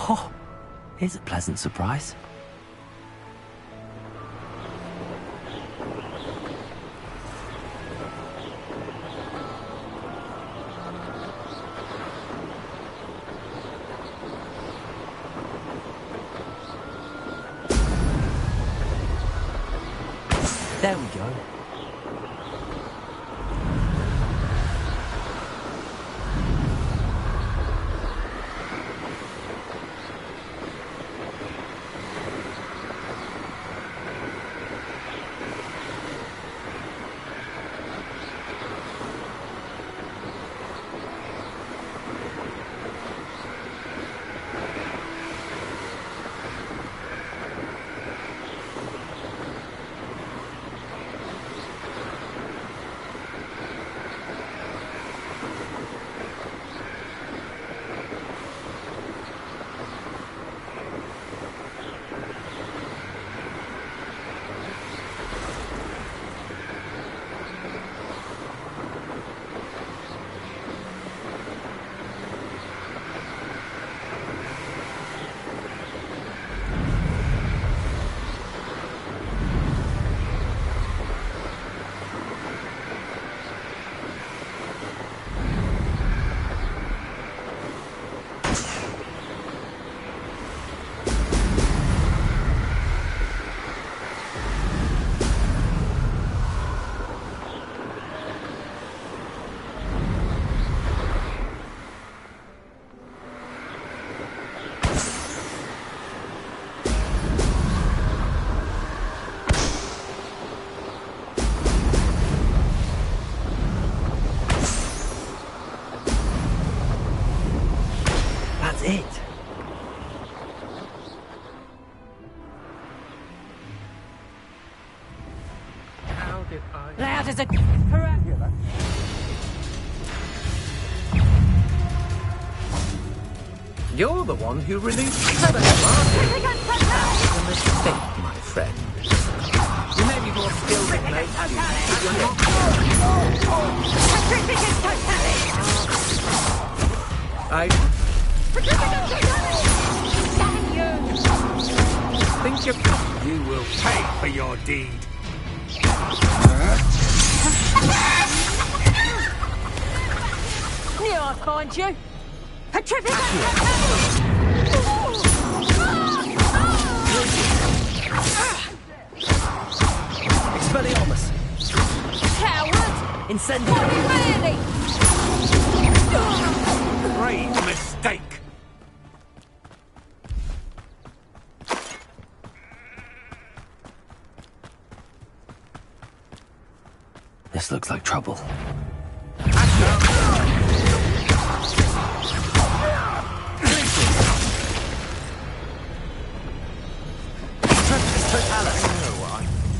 Oh, here's a pleasant surprise. There we go. Loud as a parrot. You're the one who released Seven, aren't you? That's a mistake, my friend. You may be more skilled than most students, but you're not... I... think you will pay for your deed. Knew I'd find you. Expelliarmus! Coward! Incendiary! Great mistake! This looks like trouble.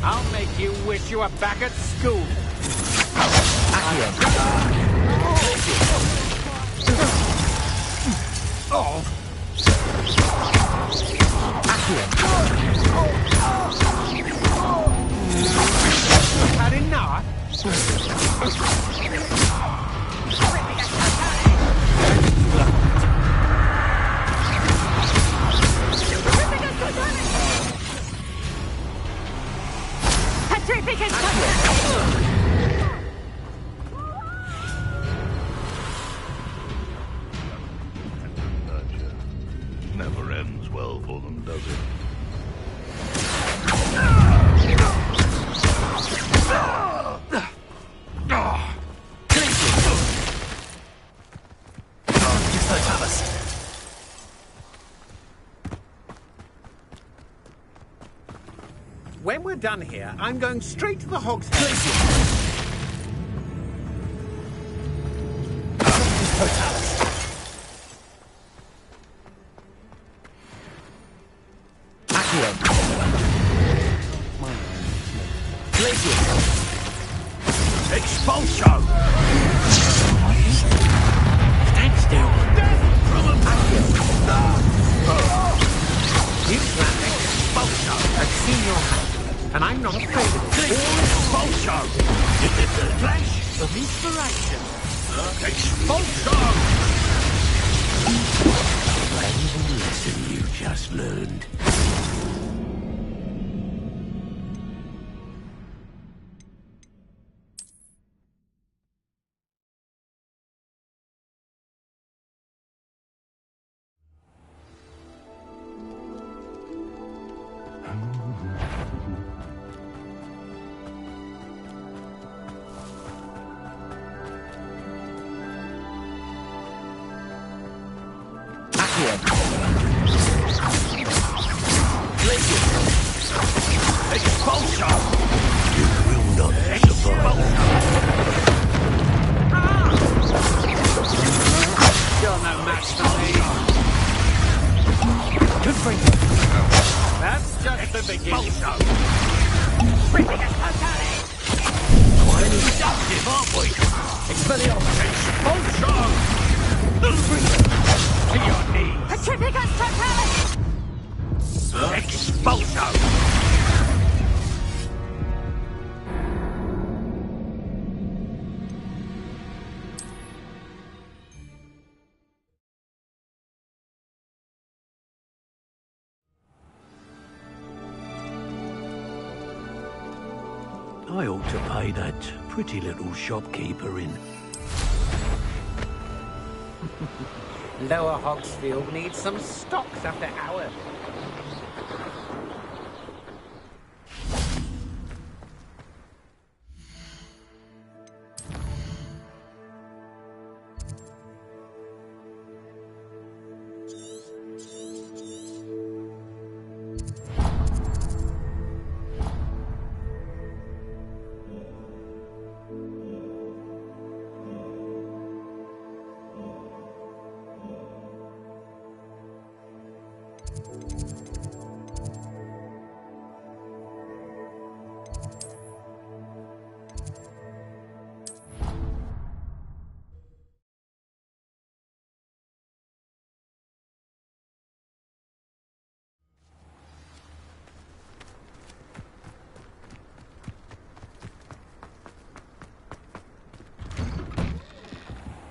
I'll make you wish you were back at school. Had enough? Never ends well for them, does it? When we're done here, I'm going straight to the Hog's Head. Expulso! Stand still. You planned Expulso. I've seen your hand, and I'm not afraid of it. Expulso! Flash of inspiration. Expulso! Brave lesson you just learned. Expulso! You will not survive. You're no match for me. Good for you. That's just the beginning. Quite seductive, aren't we? Expelliarmus! Expulso! To your knees! Expulso! I ought to pay that pretty little shopkeeper in. Lower Hogsfield needs some stocks after hours.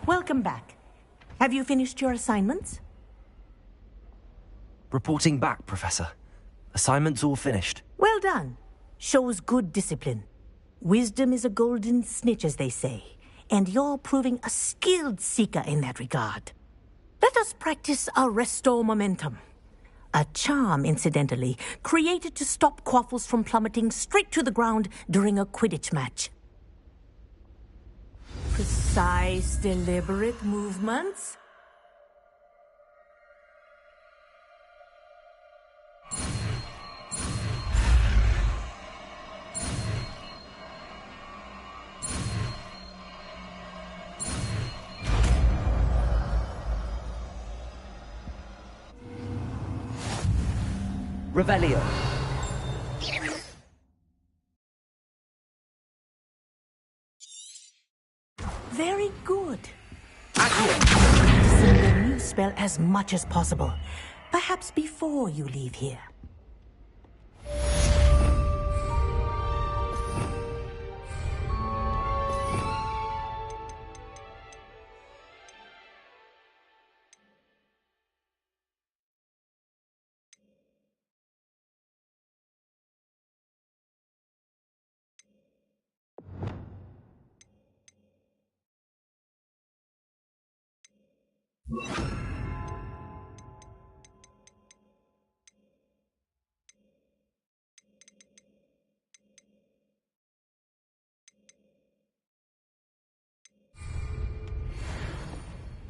Welcome back. Have you finished your assignments? Reporting back, Professor. Assignment's all finished. Well done. Shows good discipline. Wisdom is a golden snitch, as they say, and you're proving a skilled seeker in that regard. Let us practice our Restore Momentum. A charm, incidentally, created to stop Quaffles from plummeting straight to the ground during a Quidditch match. Precise, deliberate movements. Revelio. Very good. Practicing the new spell as much as possible. Perhaps before you leave here.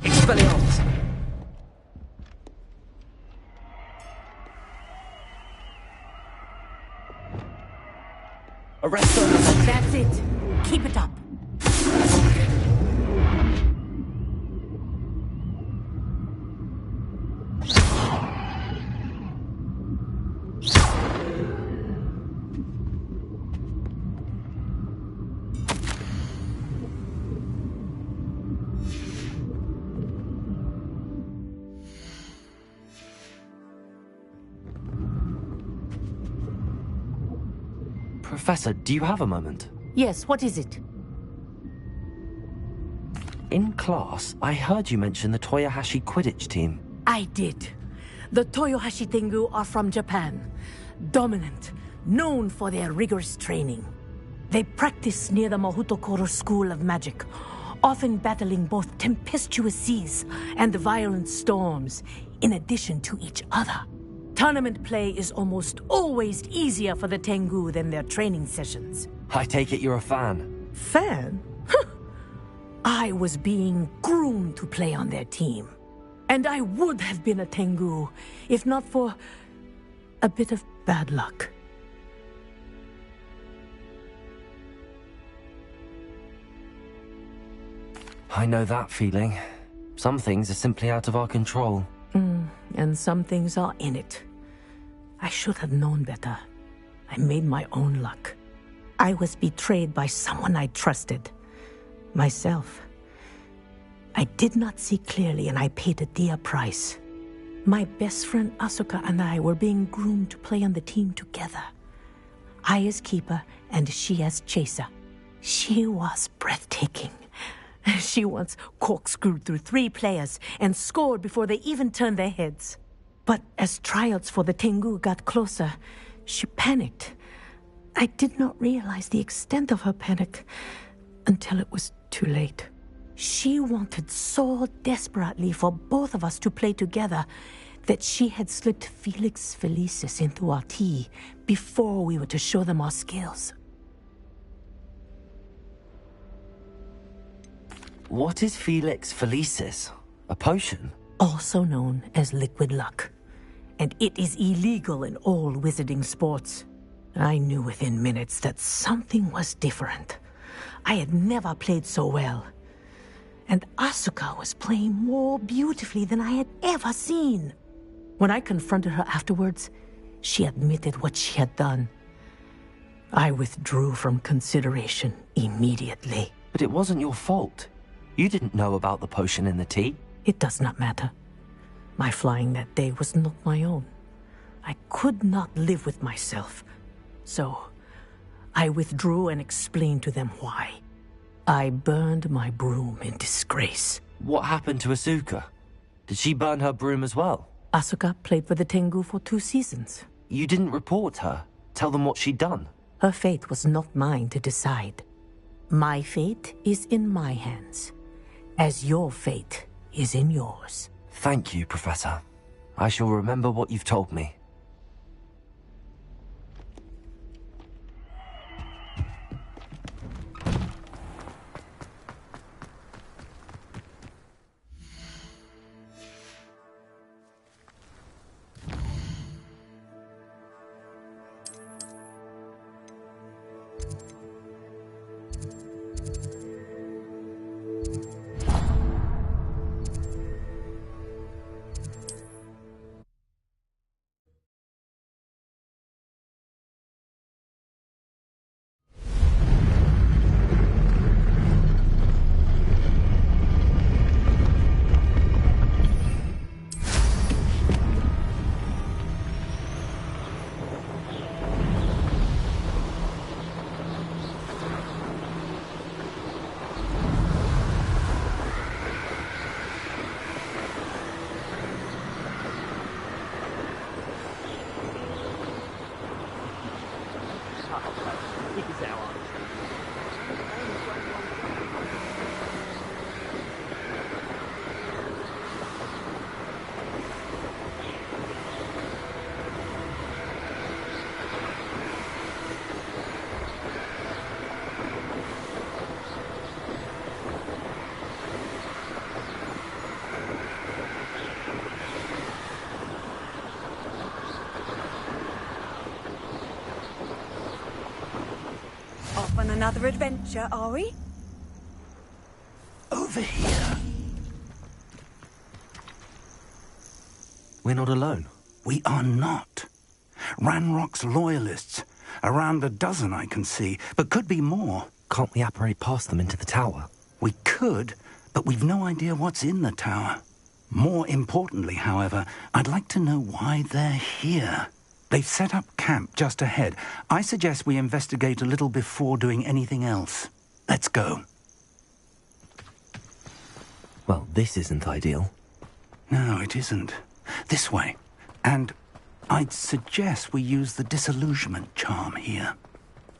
Expelliarmus! Arresto! That's it. Keep it up. Professor, do you have a moment? Yes, what is it? In class, I heard you mention the Toyohashi Quidditch team. I did. The Toyohashi Tengu are from Japan. Dominant, known for their rigorous training. They practice near the Mahutokoro School of Magic, often battling both tempestuous seas and violent storms, in addition to each other. Tournament play is almost always easier for the Tengu than their training sessions. I take it you're a fan. Fan? I was being groomed to play on their team. And I would have been a Tengu, if not for a bit of bad luck. I know that feeling. Some things are simply out of our control. And some things are in it. I should have known better. I made my own luck. I was betrayed by someone I trusted. Myself. I did not see clearly, and I paid a dear price. My best friend Asuka and I were being groomed to play on the team together. I as keeper, and she as chaser. She was breathtaking. She once corkscrewed through 3 players and scored before they even turned their heads. But as tryouts for the Tengu got closer, she panicked. I did not realize the extent of her panic until it was too late. She wanted so desperately for both of us to play together that she had slipped Felix Felicis into our tea before we were to show them our skills. What is Felix Felicis? A potion? Also known as liquid luck. And it is illegal in all wizarding sports. I knew within minutes that something was different. I had never played so well. And Asuka was playing more beautifully than I had ever seen. When I confronted her afterwards, she admitted what she had done. I withdrew from consideration immediately. But it wasn't your fault. You didn't know about the potion in the tea. It does not matter. My flying that day was not my own. I could not live with myself. So, I withdrew and explained to them why. I burned my broom in disgrace. What happened to Asuka? Did she burn her broom as well? Asuka played for the Tengu for 2 seasons. You didn't report her. Tell them what she'd done. Her fate was not mine to decide. My fate is in my hands, as your fate is in yours. Thank you, Professor. I shall remember what you've told me. Off on another adventure, are we? Over here. We're not alone. We are not. Ranrock's loyalists. Around a dozen I can see, but could be more. Can't we apparate past them into the tower? We could, but we've no idea what's in the tower. More importantly, however, I'd like to know why they're here. They've set up camp just ahead. I suggest we investigate a little before doing anything else. Let's go. Well, this isn't ideal. No, it isn't. This way. And I'd suggest we use the disillusionment charm here.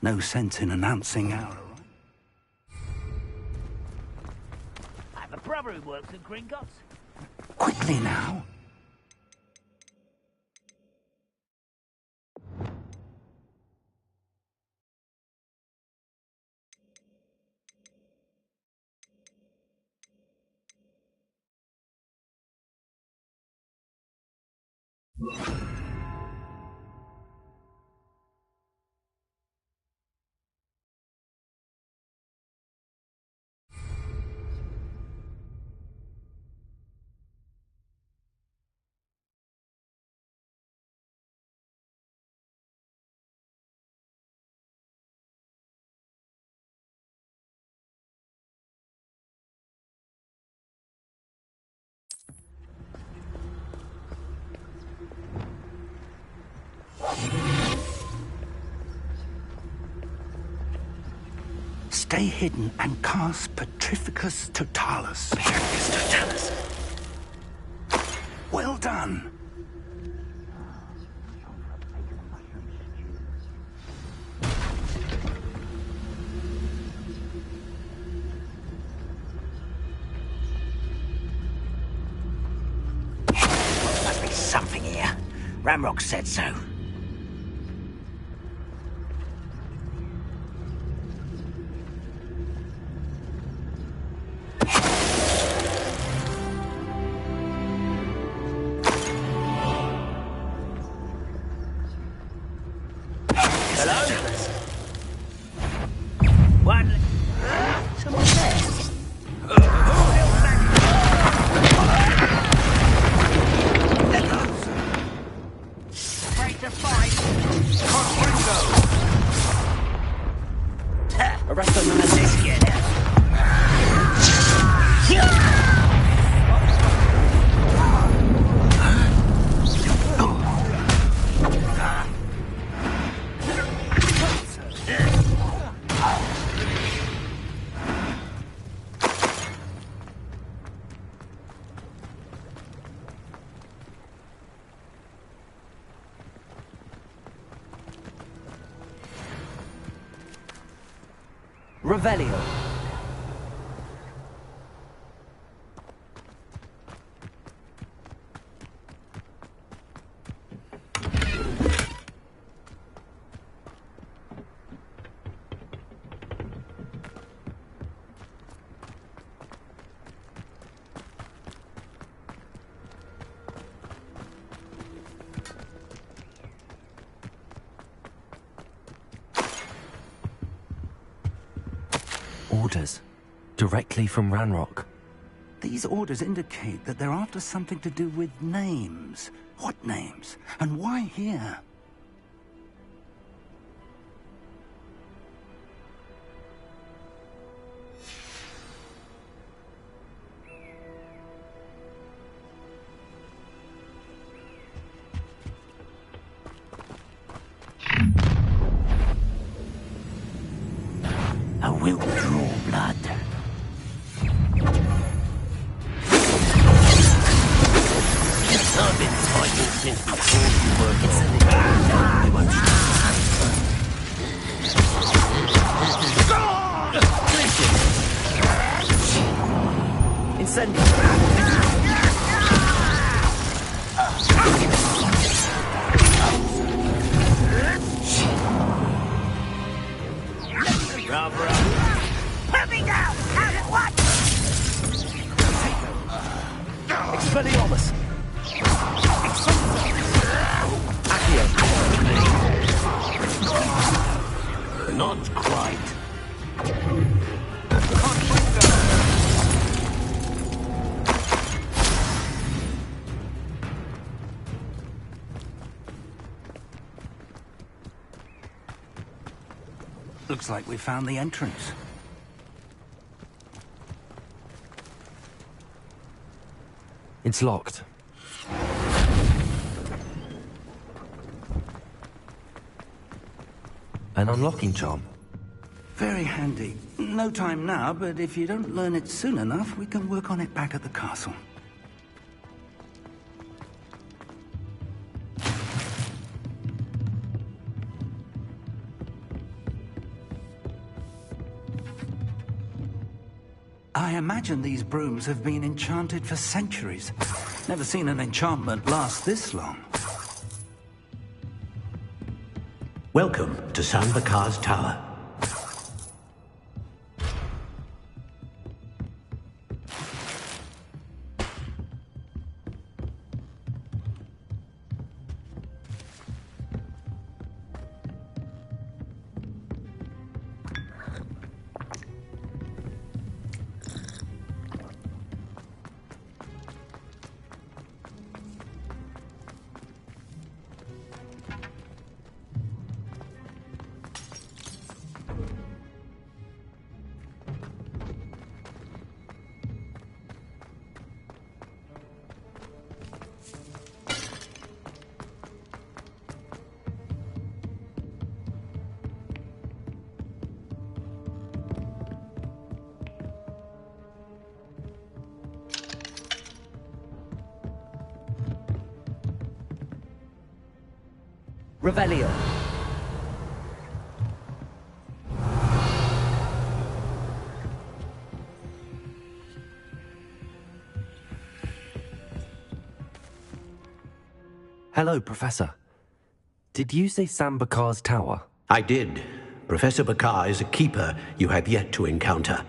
No sense in announcing our... I have a brother who works at Gringotts. Quickly now. Stay hidden and cast Petrificus Totalis. Petrificus Totalis. Well done. Must be something here. Ramrock said so. Revelio. Orders. Directly from Ranrock. These orders indicate that they're after something to do with names. What names? And why here? I will draw blood. I've been fighting since before you were born. Incendio. Put me down! Out at once! Expelliarmus. Accio. Not quite. Looks like we found the entrance. It's locked. An unlocking charm. Very handy. No time now, but if you don't learn it soon enough, we can work on it back at the castle. I imagine these brooms have been enchanted for centuries. Never seen an enchantment last this long. Welcome to Sambakar's Tower. Revelio. Hello, Professor. Did you say Sambakar's Tower? I did. Professor Bakar is a keeper you have yet to encounter.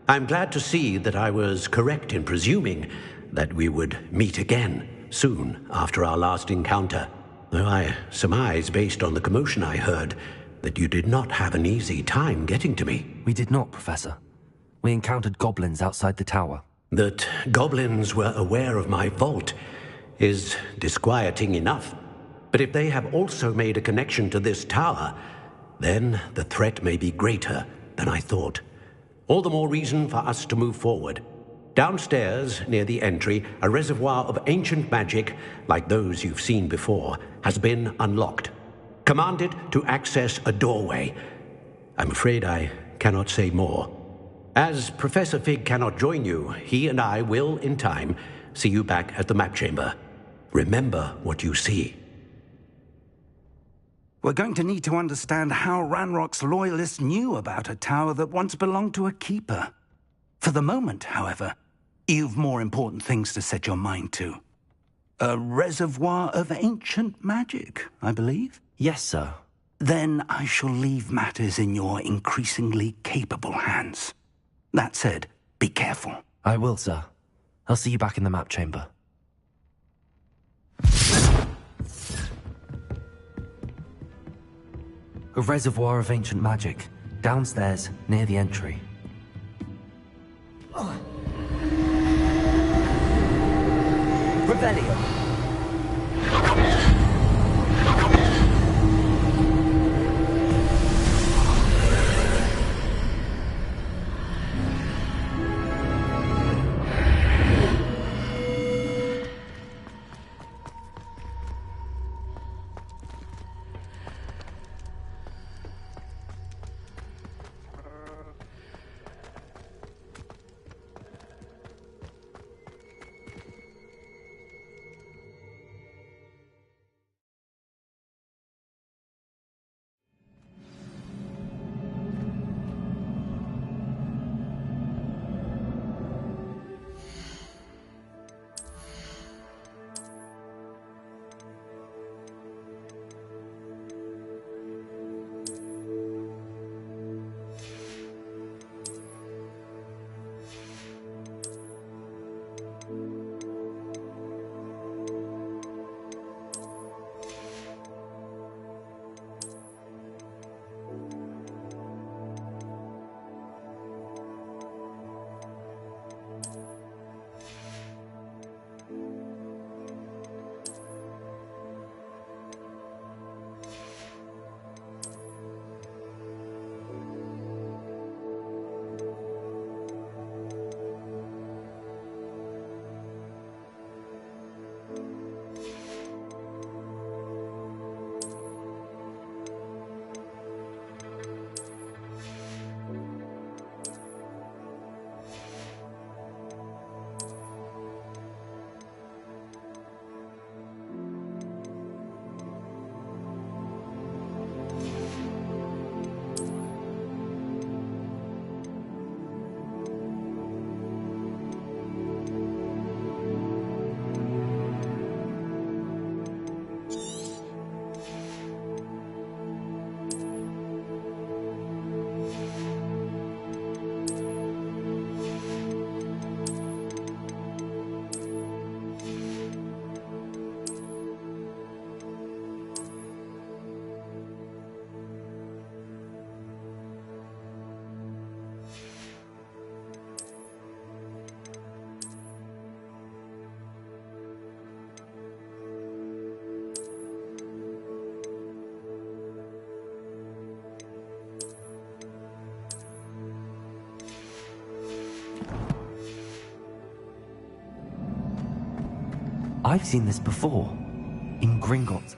I'm glad to see that I was correct in presuming that we would meet again soon after our last encounter. Though I surmise, based on the commotion I heard, that you did not have an easy time getting to me. We did not, Professor. We encountered goblins outside the tower. That goblins were aware of my vault is disquieting enough. But if they have also made a connection to this tower, then the threat may be greater than I thought. All the more reason for us to move forward. Downstairs, near the entry, a reservoir of ancient magic, like those you've seen before, has been unlocked. Commanded to access a doorway. I'm afraid I cannot say more. As Professor Fig cannot join you, he and I will, in time, see you back at the map chamber. Remember what you see. We're going to need to understand how Ranrock's loyalists knew about a tower that once belonged to a keeper. For the moment, however, you've more important things to set your mind to. A reservoir of ancient magic, I believe? Yes, sir. Then I shall leave matters in your increasingly capable hands. That said, be careful. I will, sir. I'll see you back in the map chamber. A reservoir of ancient magic, downstairs, near the entry. Revelio. I've seen this before, in Gringotts.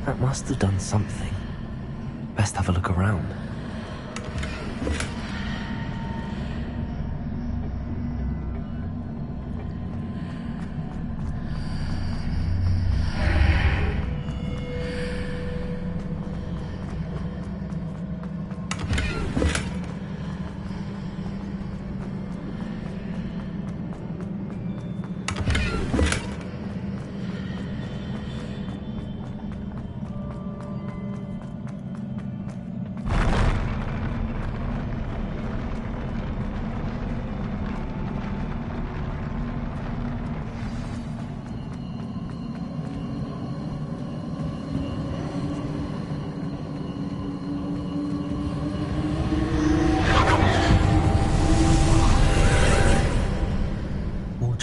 That must have done something. Best have a look around.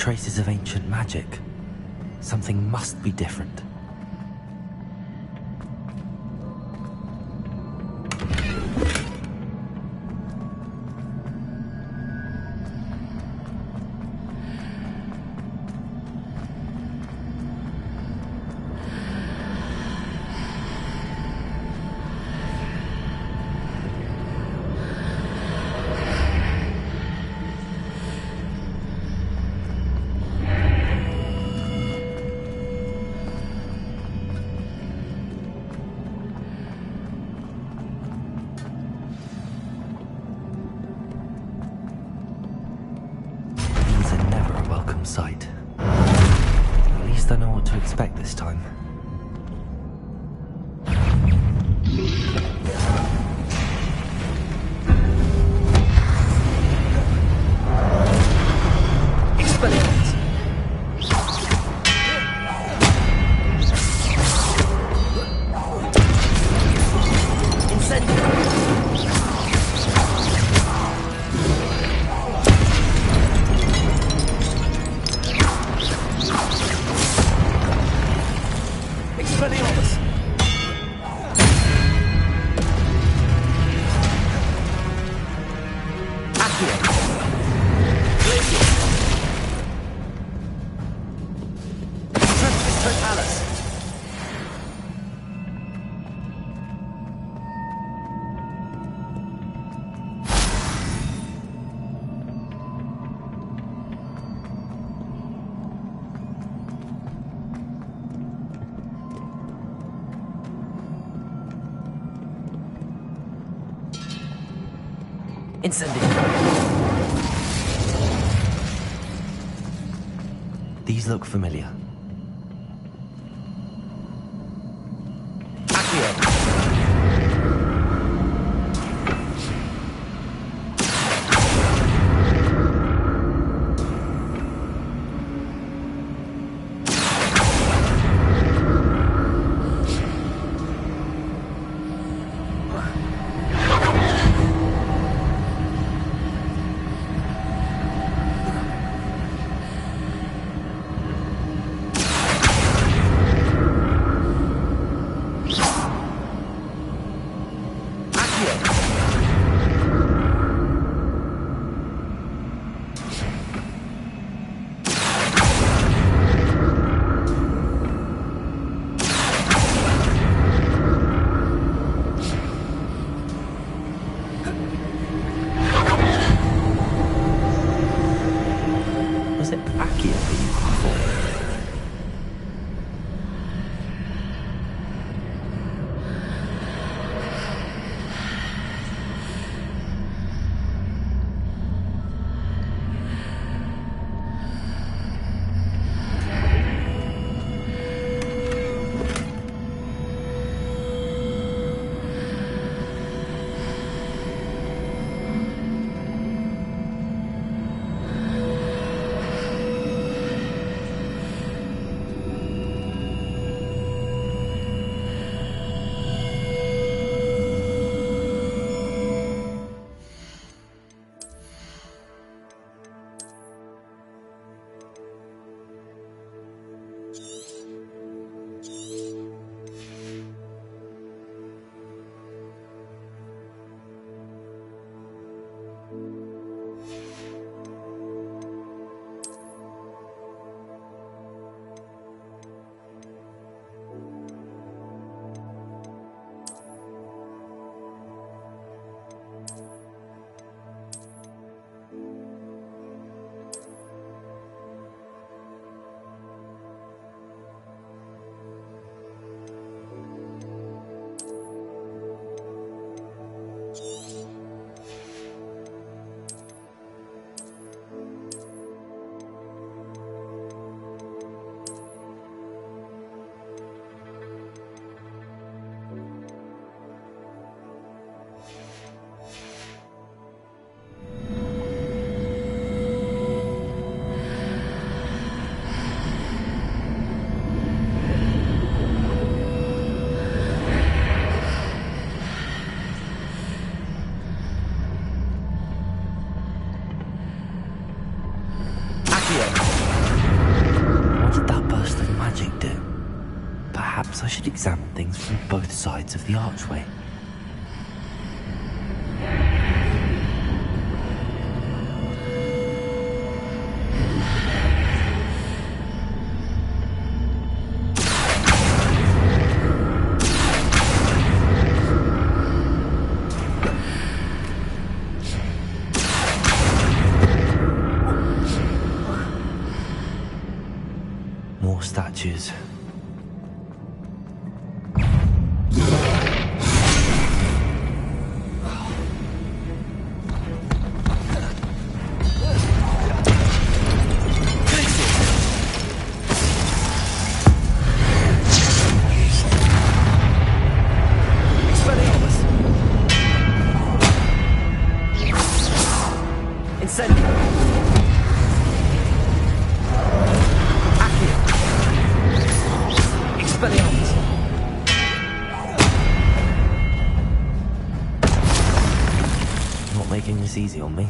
traces of ancient magic. Something must be different. Sight. At least I know what to expect this time. These look familiar. Perhaps I should examine things from both sides of the archway. More statues. Not making this easy on me.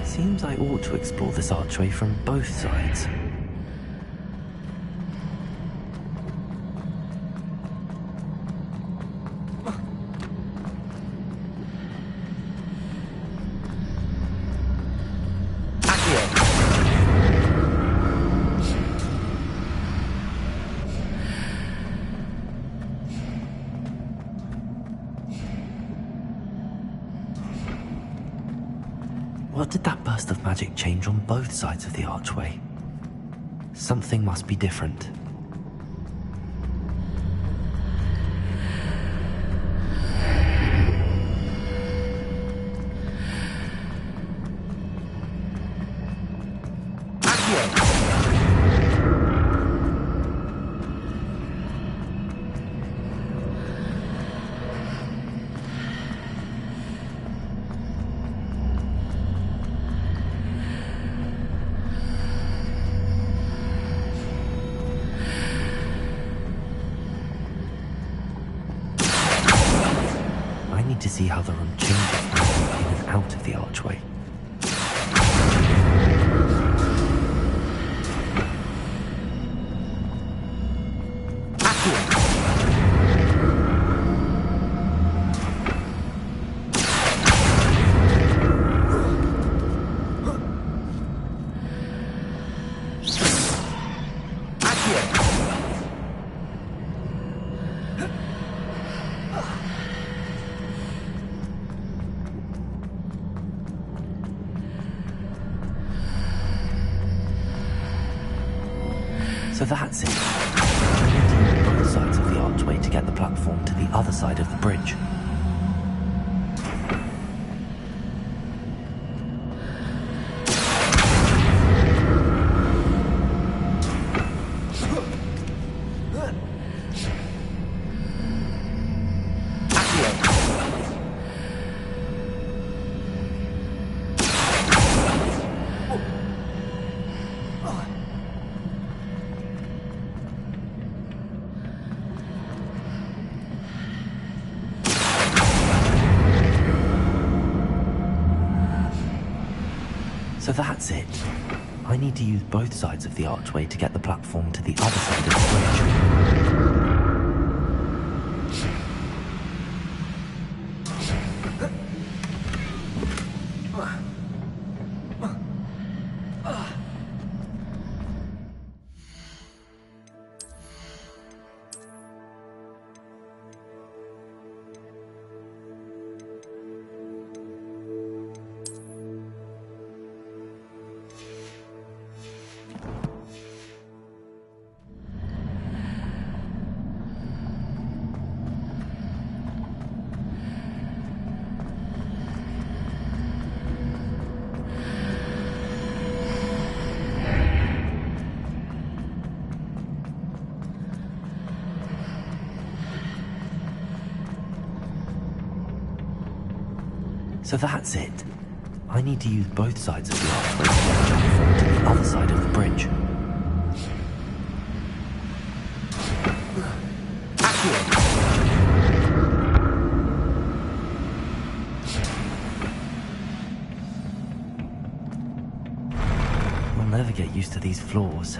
Seems I ought to explore this archway from both sides. What did that burst of magic change on both sides of the archway? Something must be different. To see how the room changes in and out of the archway. So that's it. I need to use both sides of the archway to get the platform to the other side of the bridge. So that's it. I need to use both sides of the archway to get the platform to the other side of the bridge. So that's it. I need to use both sides of the archway to get the platform to the other side of the bridge. We'll never get used to these floors.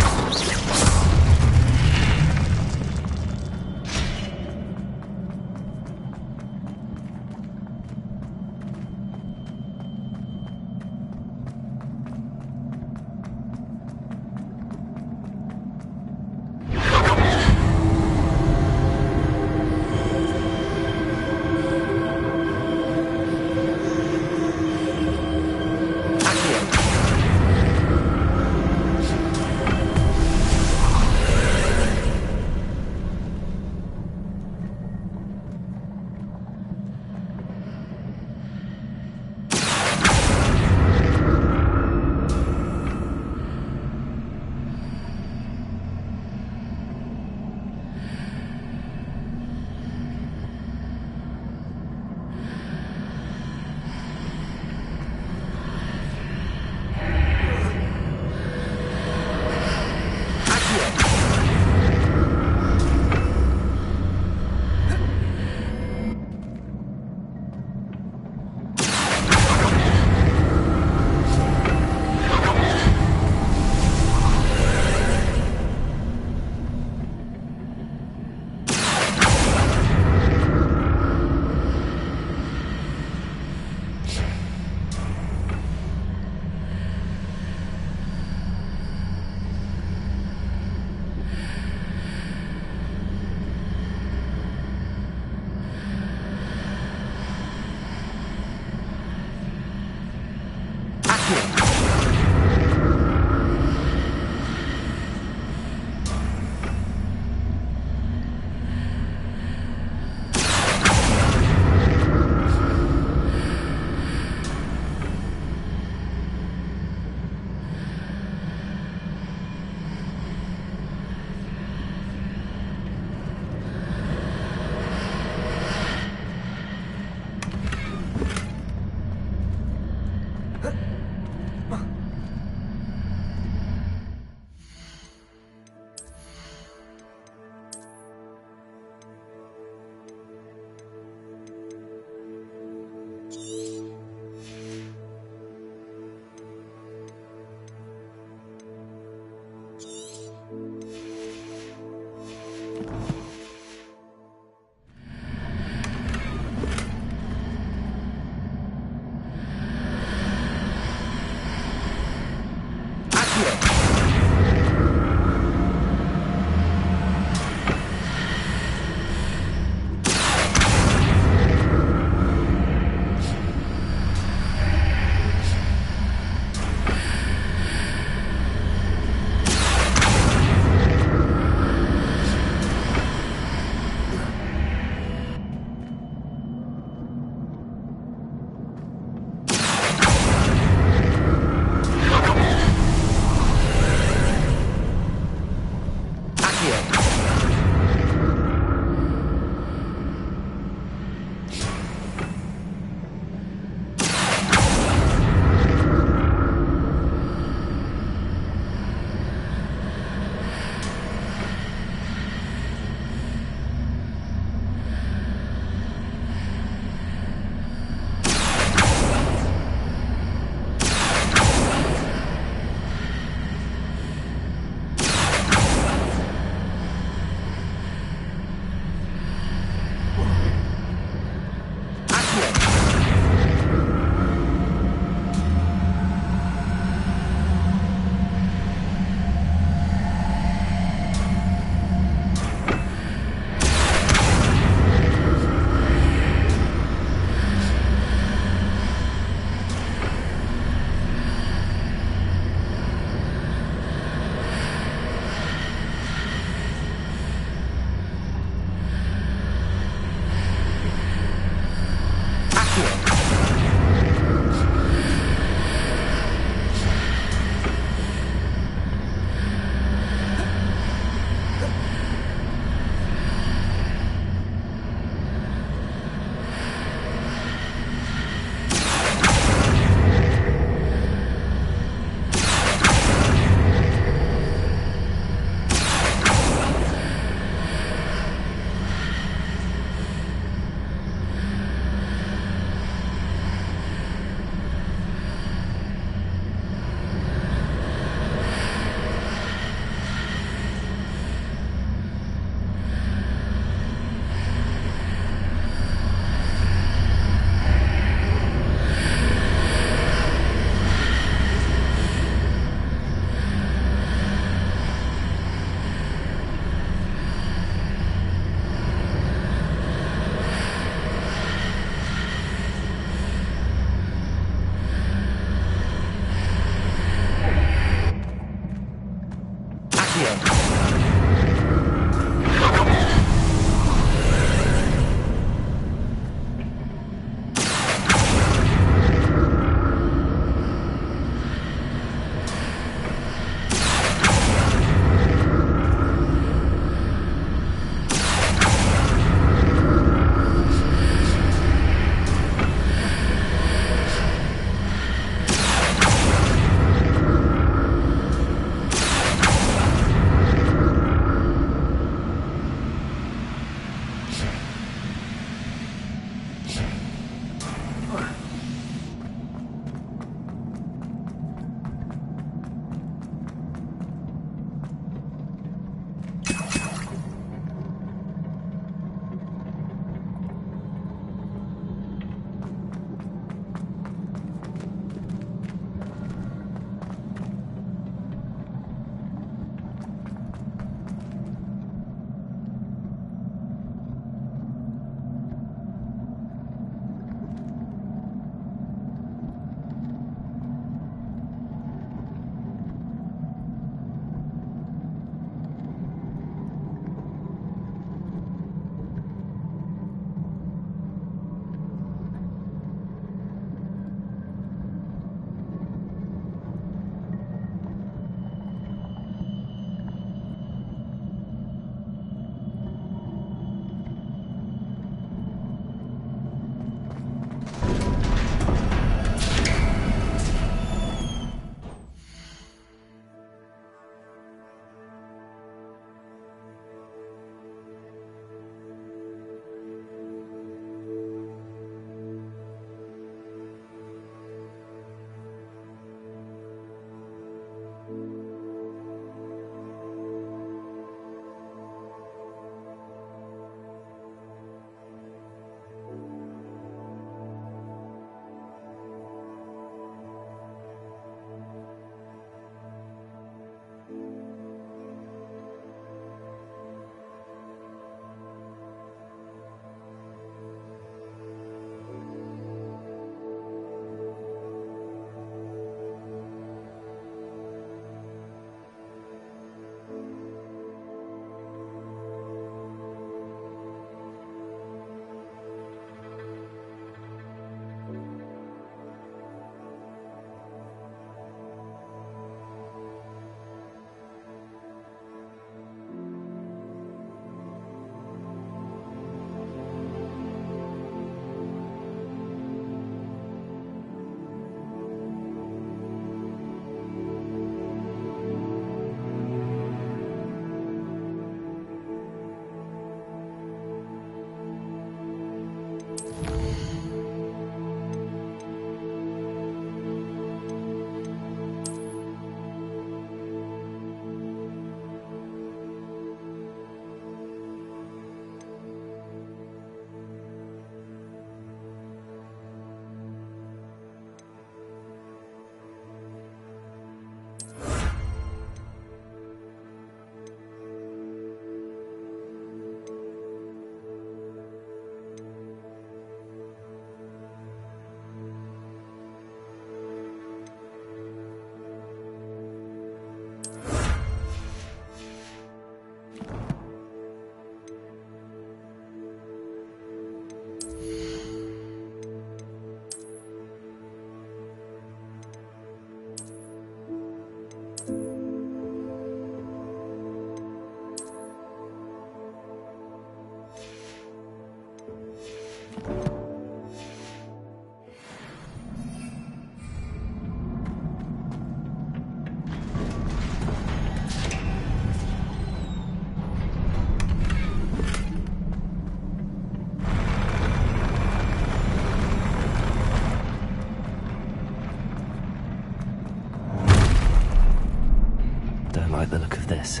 like the look of this.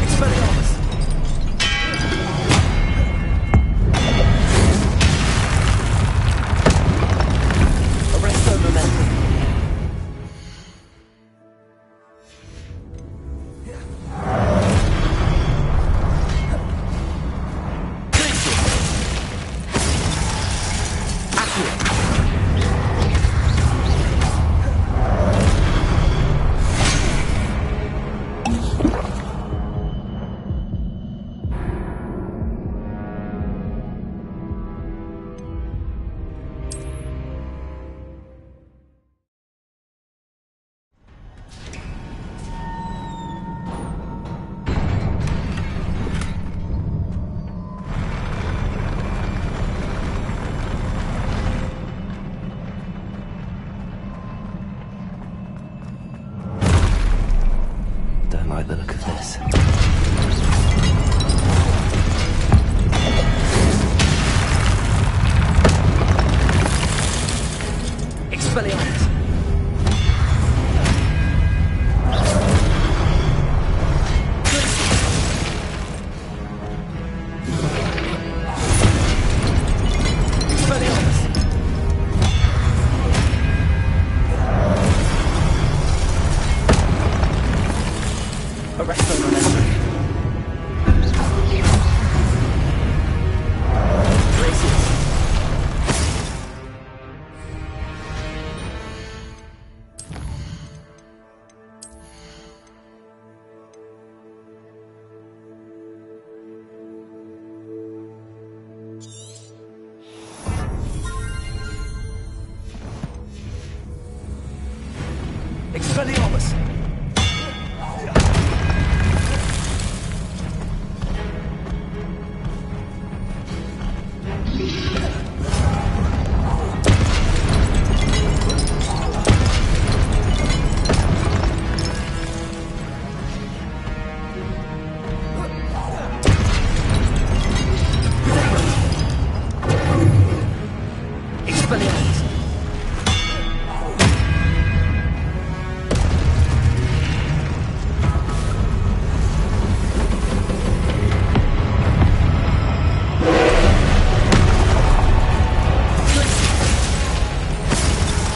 Expelliarmus! Arresto momentum. Don't like the look of this. Expelliarmus! Expelliarmus! Arresto momentum. Glacius! Expelliarmus! Expelliarmus!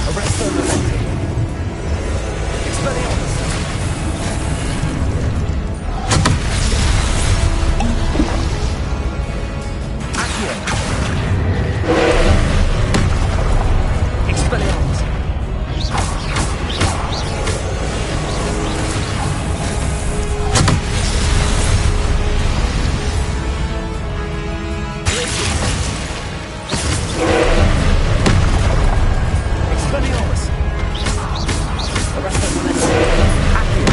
Arresto momentum. Expelliarmus! Accio! Expelliarmus! Expelliarmus! Arresto momentum. Accio!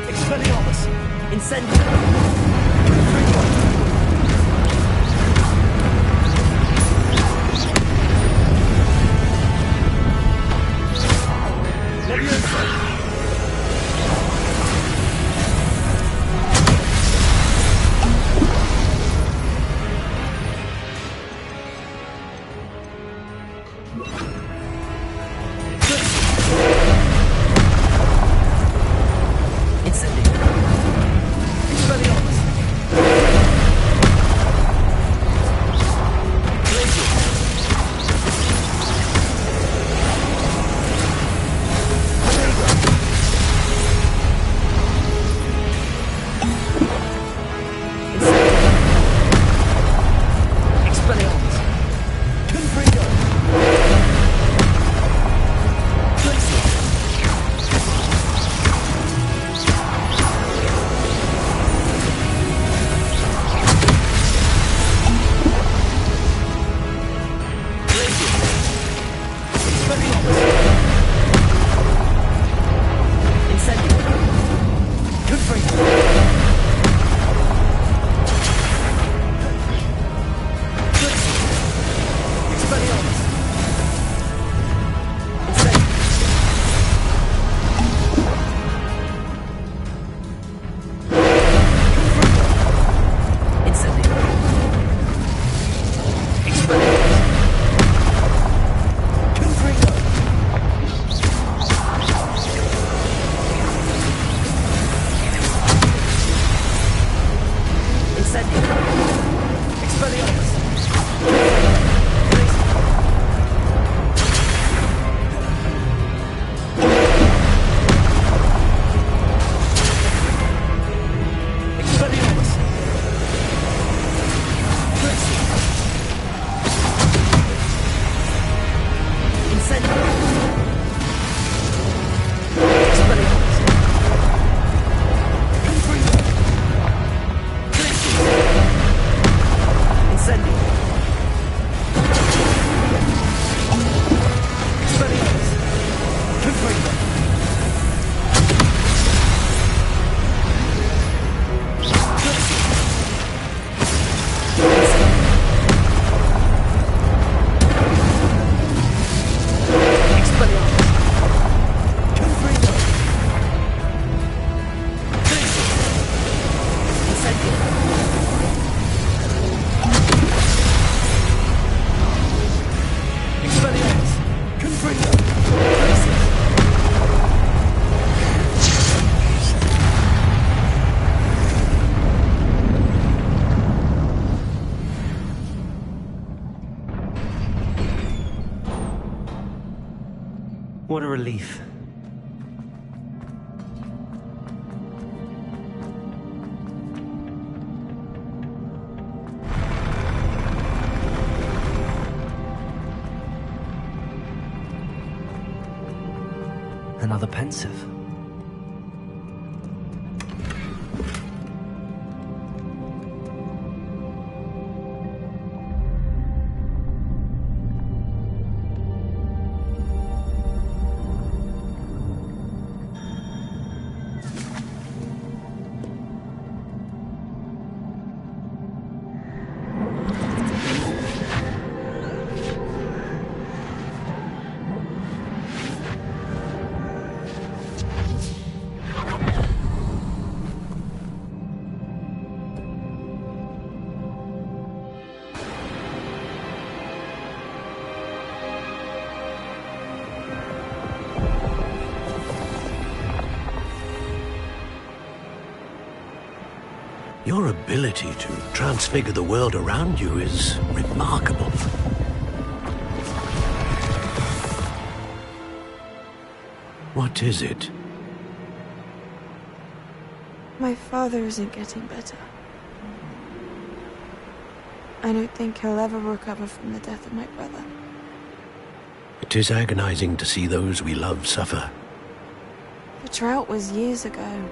Expelliarmus! Incendio! Leviosa! What a relief. Another pensive. Your ability to transfigure the world around you is remarkable. What is it? My father isn't getting better. I don't think he'll ever recover from the death of my brother. It is agonizing to see those we love suffer. The drought was years ago.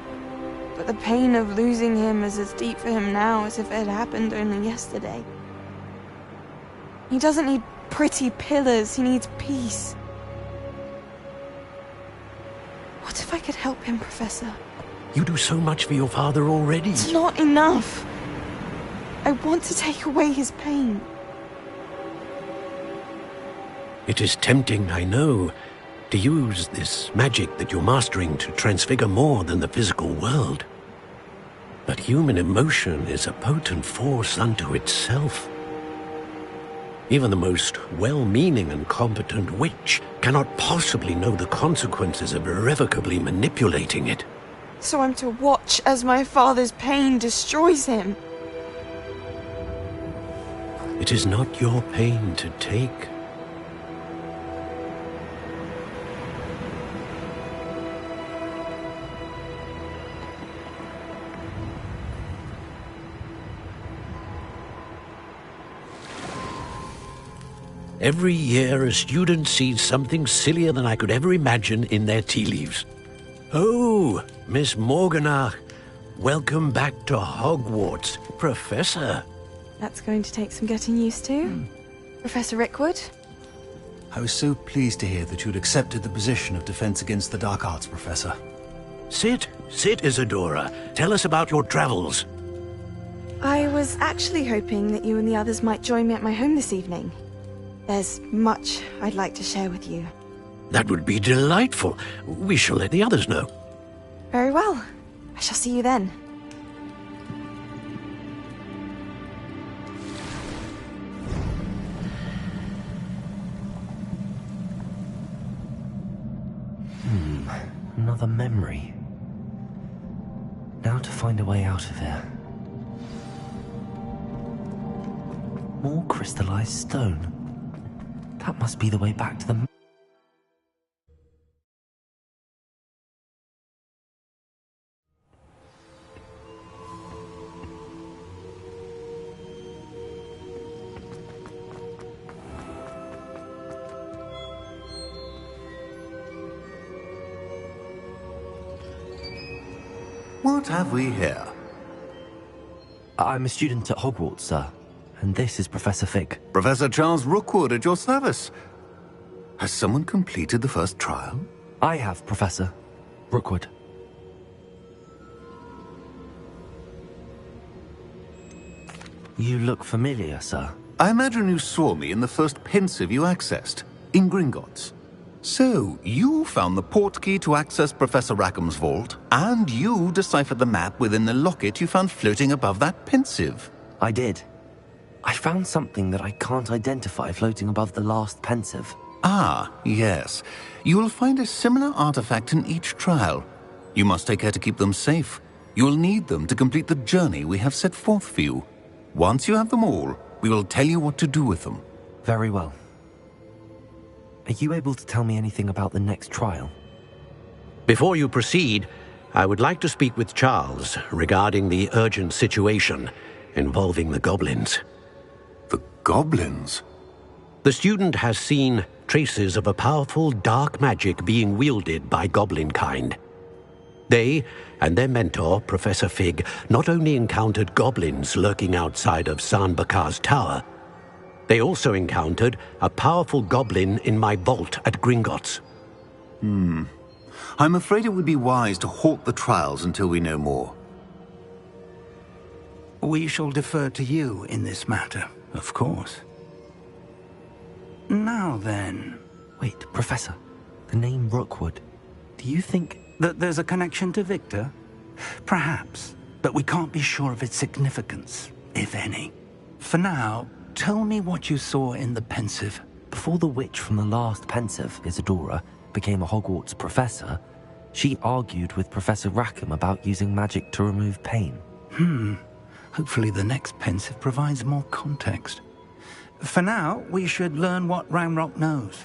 But the pain of losing him is as deep for him now as if it had happened only yesterday. He doesn't need pretty pillars, he needs peace. What if I could help him, Professor? You do so much for your father already. It's not enough. I want to take away his pain. It is tempting, I know, to use this magic that you're mastering to transfigure more than the physical world. But human emotion is a potent force unto itself. Even the most well-meaning and competent witch cannot possibly know the consequences of irrevocably manipulating it. So I'm to watch as my father's pain destroys him. It is not your pain to take. Every year, a student sees something sillier than I could ever imagine in their tea leaves. Oh, Miss Morganach, welcome back to Hogwarts, Professor. That's going to take some getting used to. Professor Rickwood? I was so pleased to hear that you'd accepted the position of Defense Against the Dark Arts, Professor. Sit, Isadora. Tell us about your travels. I was actually hoping that you and the others might join me at my home this evening. There's much I'd like to share with you. That would be delightful. We shall let the others know. Very well. I shall see you then. Another memory. Now to find a way out of here. More crystallized stone. That must be the way back to the... What have we here? I'm a student at Hogwarts, sir. And this is Professor Fig. Professor Charles Rookwood at your service. Has someone completed the first trial? I have, Professor Rookwood. You look familiar, sir. I imagine you saw me in the first pensive you accessed, in Gringotts. So, you found the portkey to access Professor Rackham's vault, and you deciphered the map within the locket you found floating above that pensive. I did. I found something that I can't identify floating above the last pensive. Ah, yes. You will find a similar artifact in each trial. You must take care to keep them safe. You will need them to complete the journey we have set forth for you. Once you have them all, we will tell you what to do with them. Very well. Are you able to tell me anything about the next trial? Before you proceed, I would like to speak with Charles regarding the urgent situation involving the goblins. The goblins? The student has seen traces of a powerful dark magic being wielded by goblin kind. They and their mentor, Professor Fig, not only encountered goblins lurking outside of San Bakar's tower, they also encountered a powerful goblin in my vault at Gringotts. I'm afraid it would be wise to halt the trials until we know more. We shall defer to you in this matter, of course. Now then... Wait, Professor. The name Rookwood. Do you think... that there's a connection to Victor? Perhaps, but we can't be sure of its significance, if any. For now, tell me what you saw in the Pensive. Before the witch from the last Pensive, Isadora, became a Hogwarts professor, she argued with Professor Rackham about using magic to remove pain. Hopefully the next Pensive provides more context. For now, we should learn what Ranrock knows.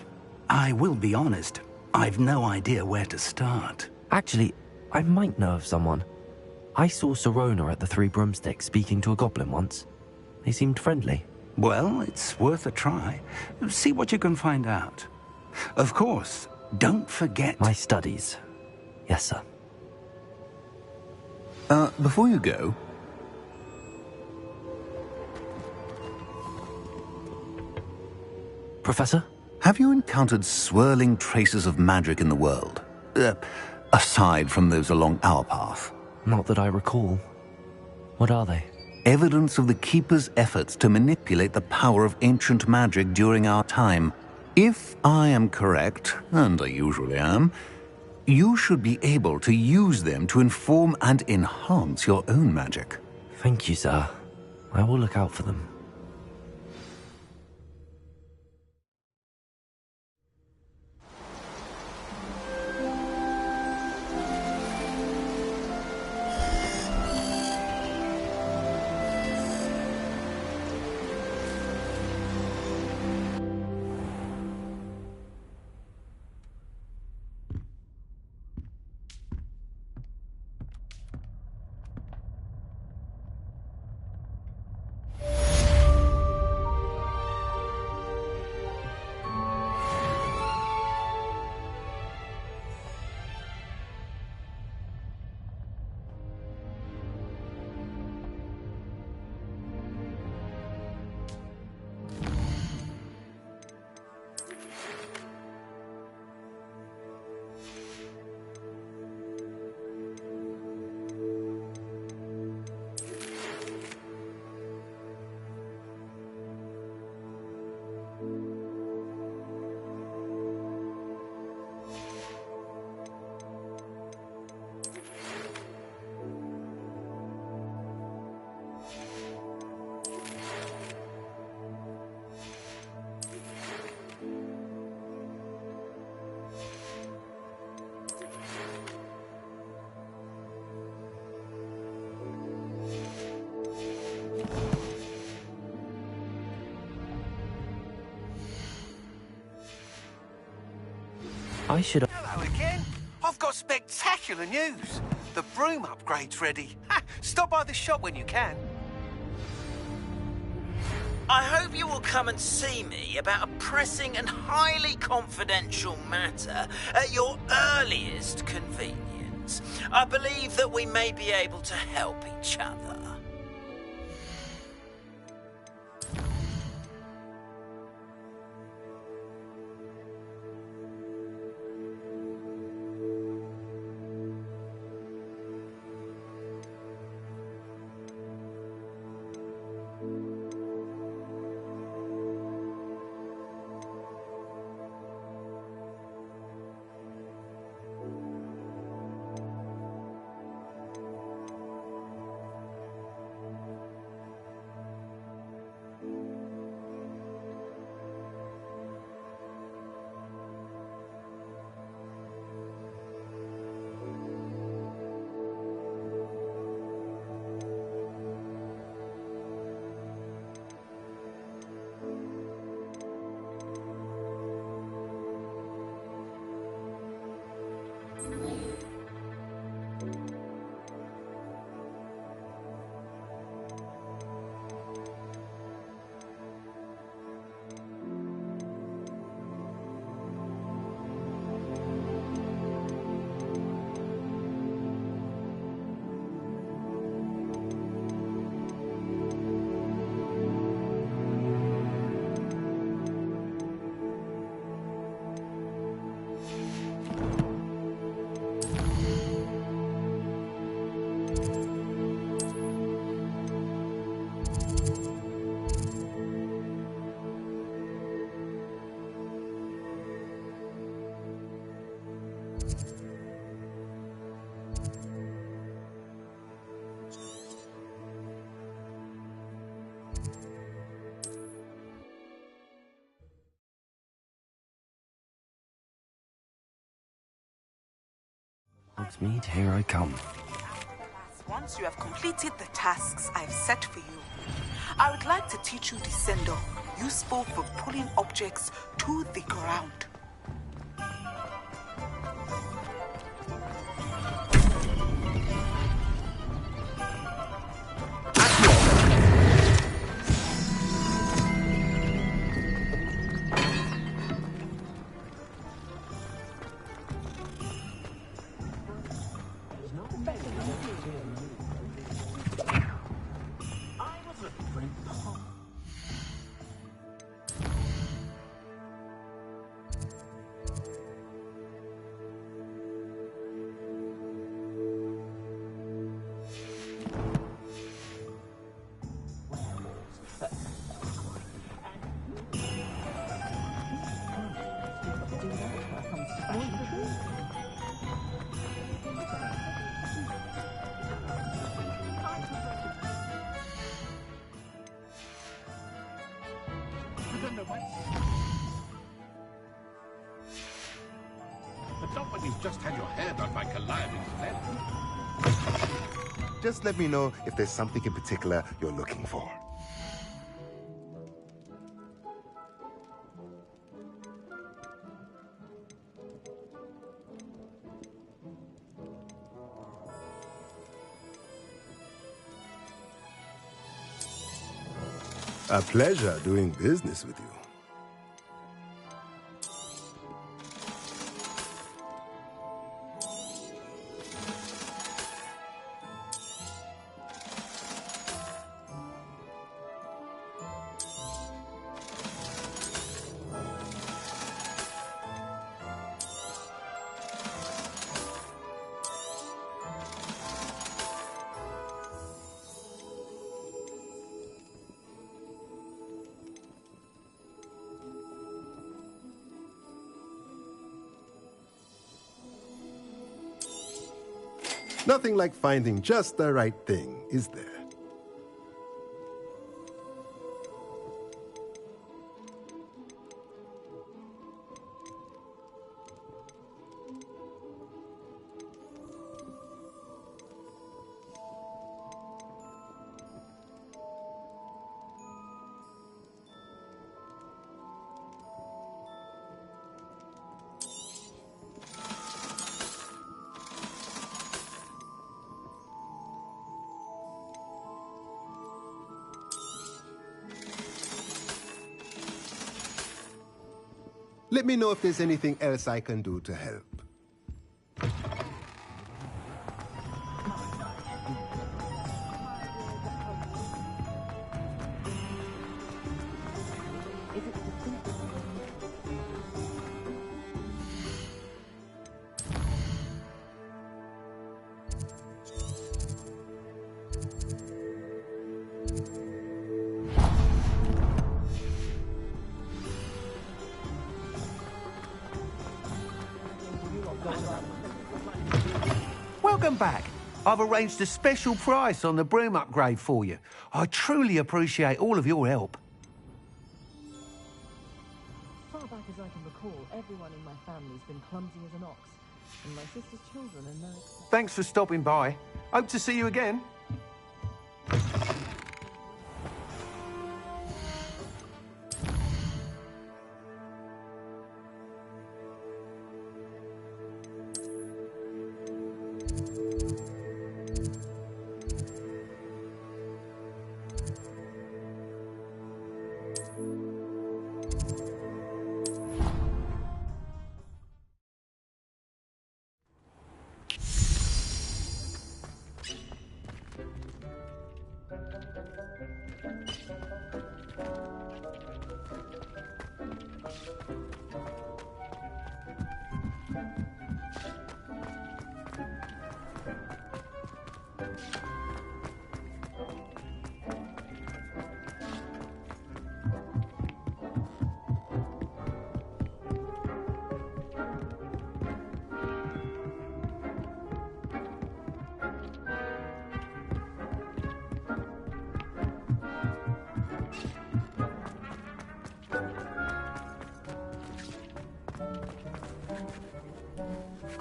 I will be honest, I've no idea where to start. Actually, I might know of someone. I saw Sirona at the Three Broomsticks speaking to a goblin once. They seemed friendly. Well, it's worth a try. See what you can find out. Of course, don't forget... My studies. Yes, sir. Before you go... Professor? Have you encountered swirling traces of magic in the world? Aside from those along our path? Not that I recall. What are they? Evidence of the Keeper's efforts to manipulate the power of ancient magic during our time. If I am correct, and I usually am, you should be able to use them to inform and enhance your own magic. Thank you, sir. I will look out for them. I should... Hello again. I've got spectacular news. The broom upgrade's ready. Ha! Stop by the shop when you can. I hope you will come and see me about a pressing and highly confidential matter at your earliest convenience. I believe that we may be able to help each other. Hogsmeade, here I come. Once you have completed the tasks I've set for you, I would like to teach you Descendo, useful for pulling objects to the ground. But not when you've just had your hair done by Calliope's friend. Just let me know if there's something in particular you're looking for. A pleasure doing business with you. Nothing like finding just the right thing, is there? Let me know if there's anything else I can do to help. Welcome back. I've arranged a special price on the broom upgrade for you. I truly appreciate all of your help. Far back as I can recall, everyone in my family's been clumsy as an ox, and my sister's children are no... Thanks for stopping by. Hope to see you again.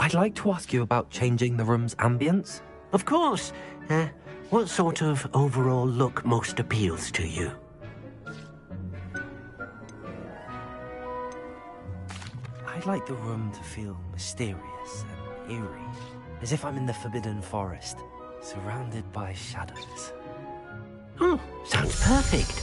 I'd like to ask you about changing the room's ambience. Of course. What sort of overall look most appeals to you? I'd like the room to feel mysterious and eerie, as if I'm in the Forbidden Forest, surrounded by shadows. Oh, sounds perfect.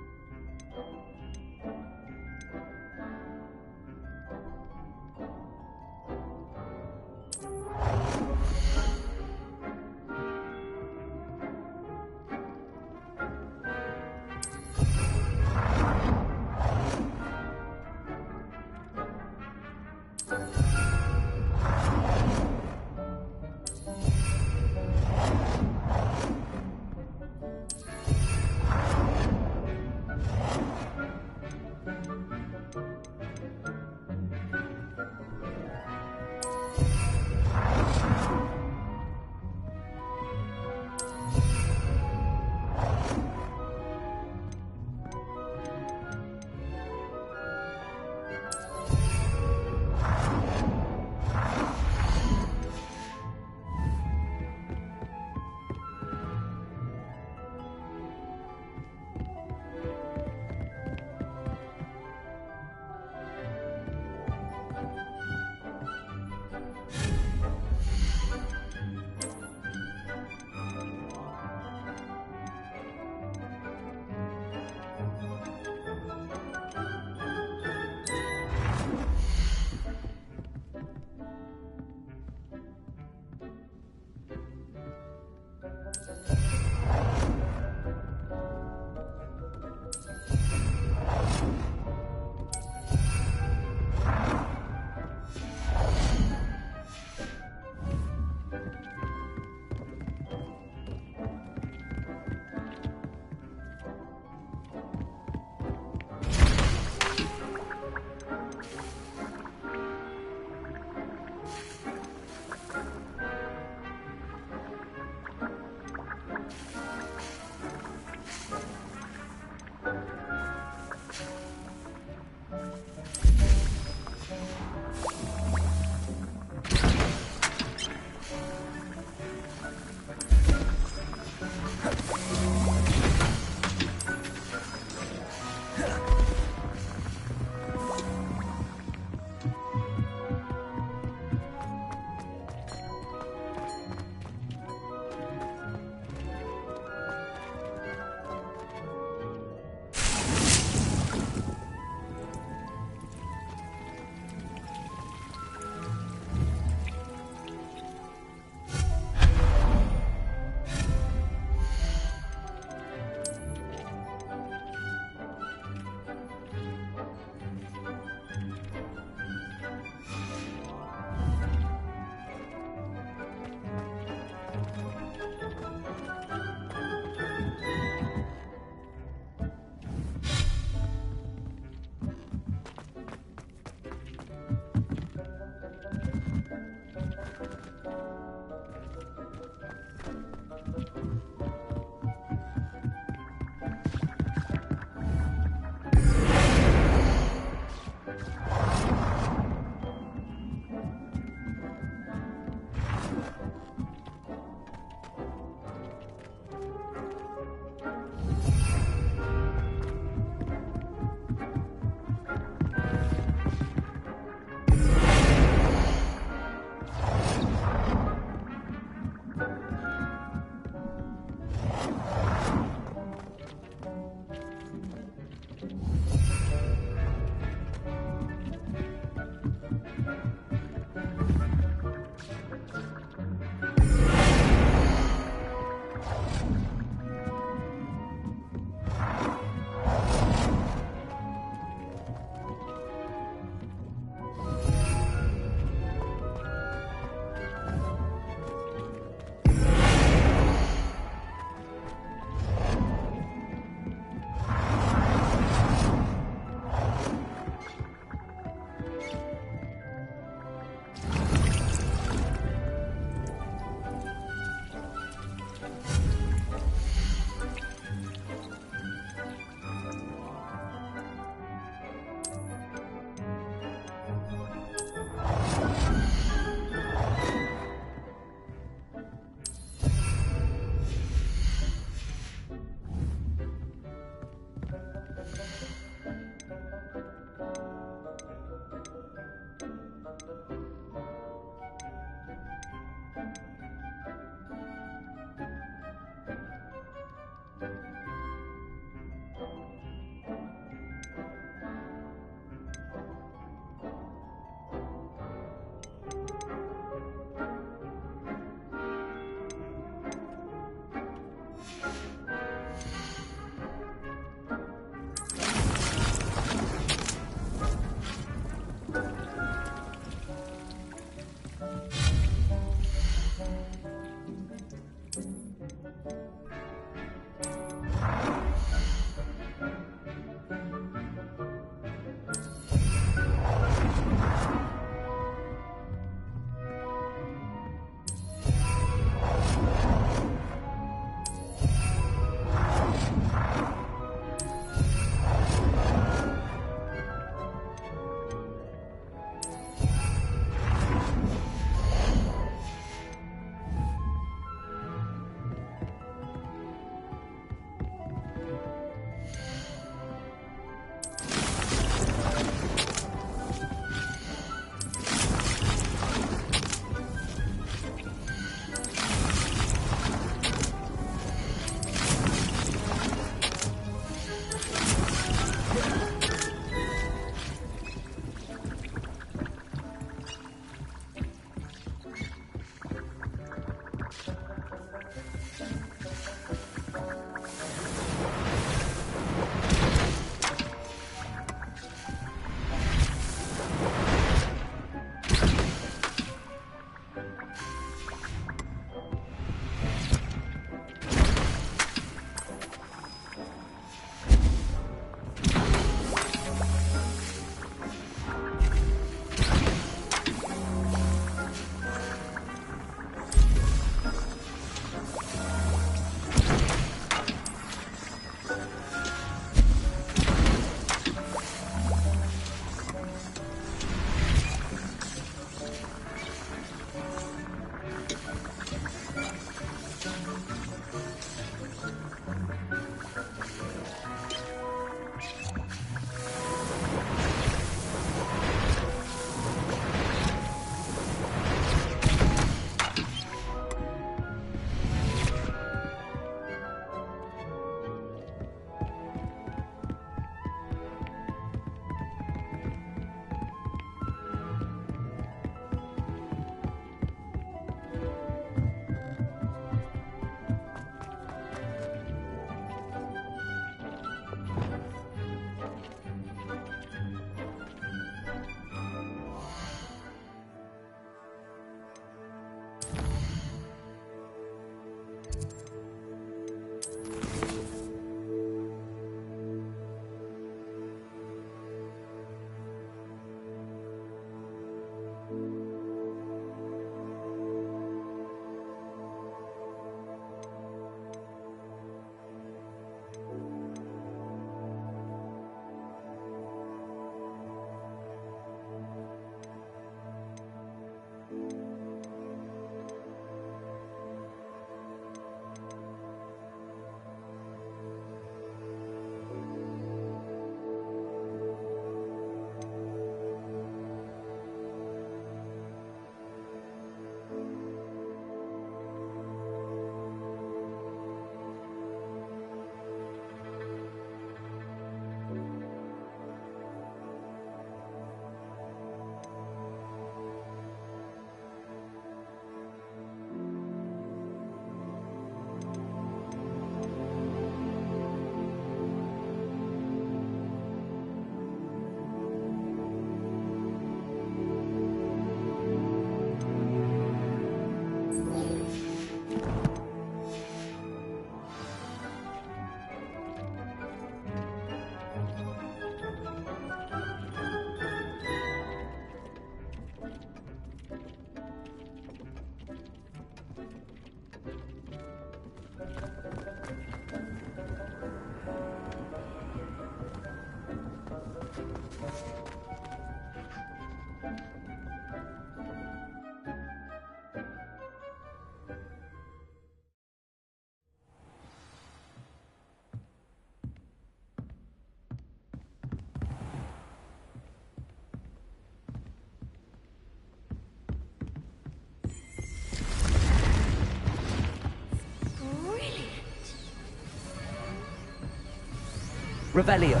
Revelio.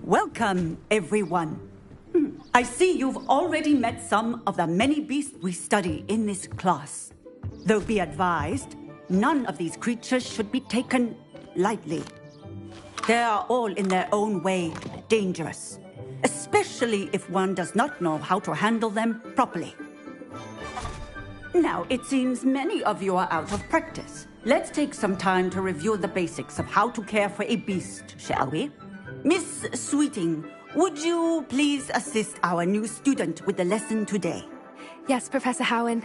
Welcome, everyone. I see you've already met some of the many beasts we study in this class. Though be advised, none of these creatures should be taken lightly. They are all in their own way dangerous, especially if one does not know how to handle them properly. Now, it seems many of you are out of practice. Let's take some time to review the basics of how to care for a beast, shall we? Miss Sweeting, would you please assist our new student with the lesson today? Yes, Professor Howen.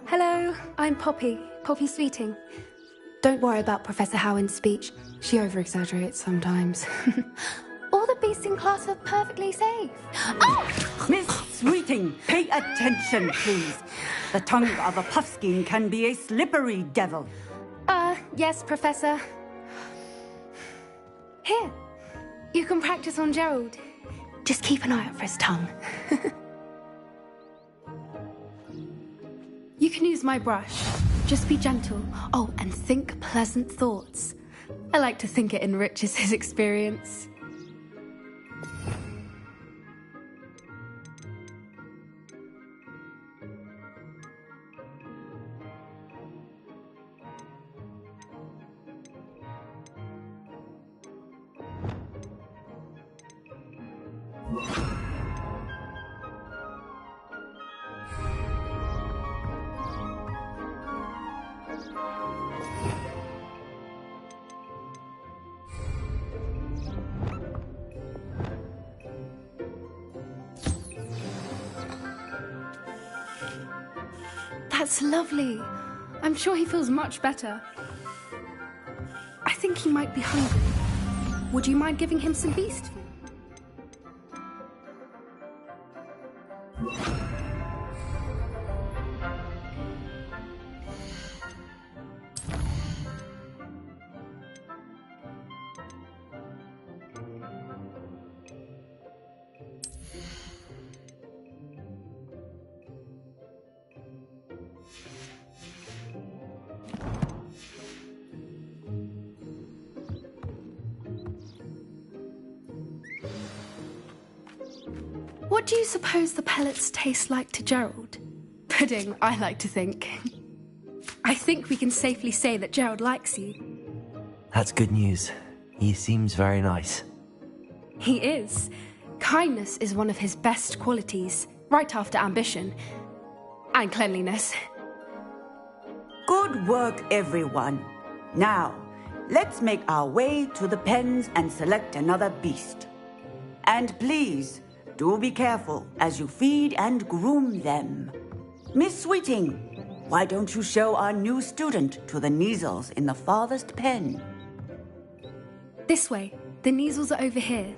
Hello, I'm Poppy Sweeting. Don't worry about Professor Howen's speech. She over-exaggerates sometimes. All the beasts in class are perfectly safe. Oh! Miss Sweeting, pay attention, please. The tongue of a puffskein can be a slippery devil. Yes, Professor. Here. You can practice on Gerald. Just keep an eye out for his tongue. You can use my brush. Just be gentle. Oh, and think pleasant thoughts. I like to think it enriches his experience. That's lovely. I'm sure he feels much better. I think he might be hungry. Would you mind giving him some beast food? What do you suppose the pellets taste like to Gerald? Pudding, I like to think. I think we can safely say that Gerald likes you. That's good news. He seems very nice. He is. Kindness is one of his best qualities, right after ambition. And cleanliness. Good work, everyone. Now, let's make our way to the pens and select another beast. And please, do be careful as you feed and groom them. Miss Sweeting, why don't you show our new student to the Neasels in the farthest pen? This way. The Neasels are over here.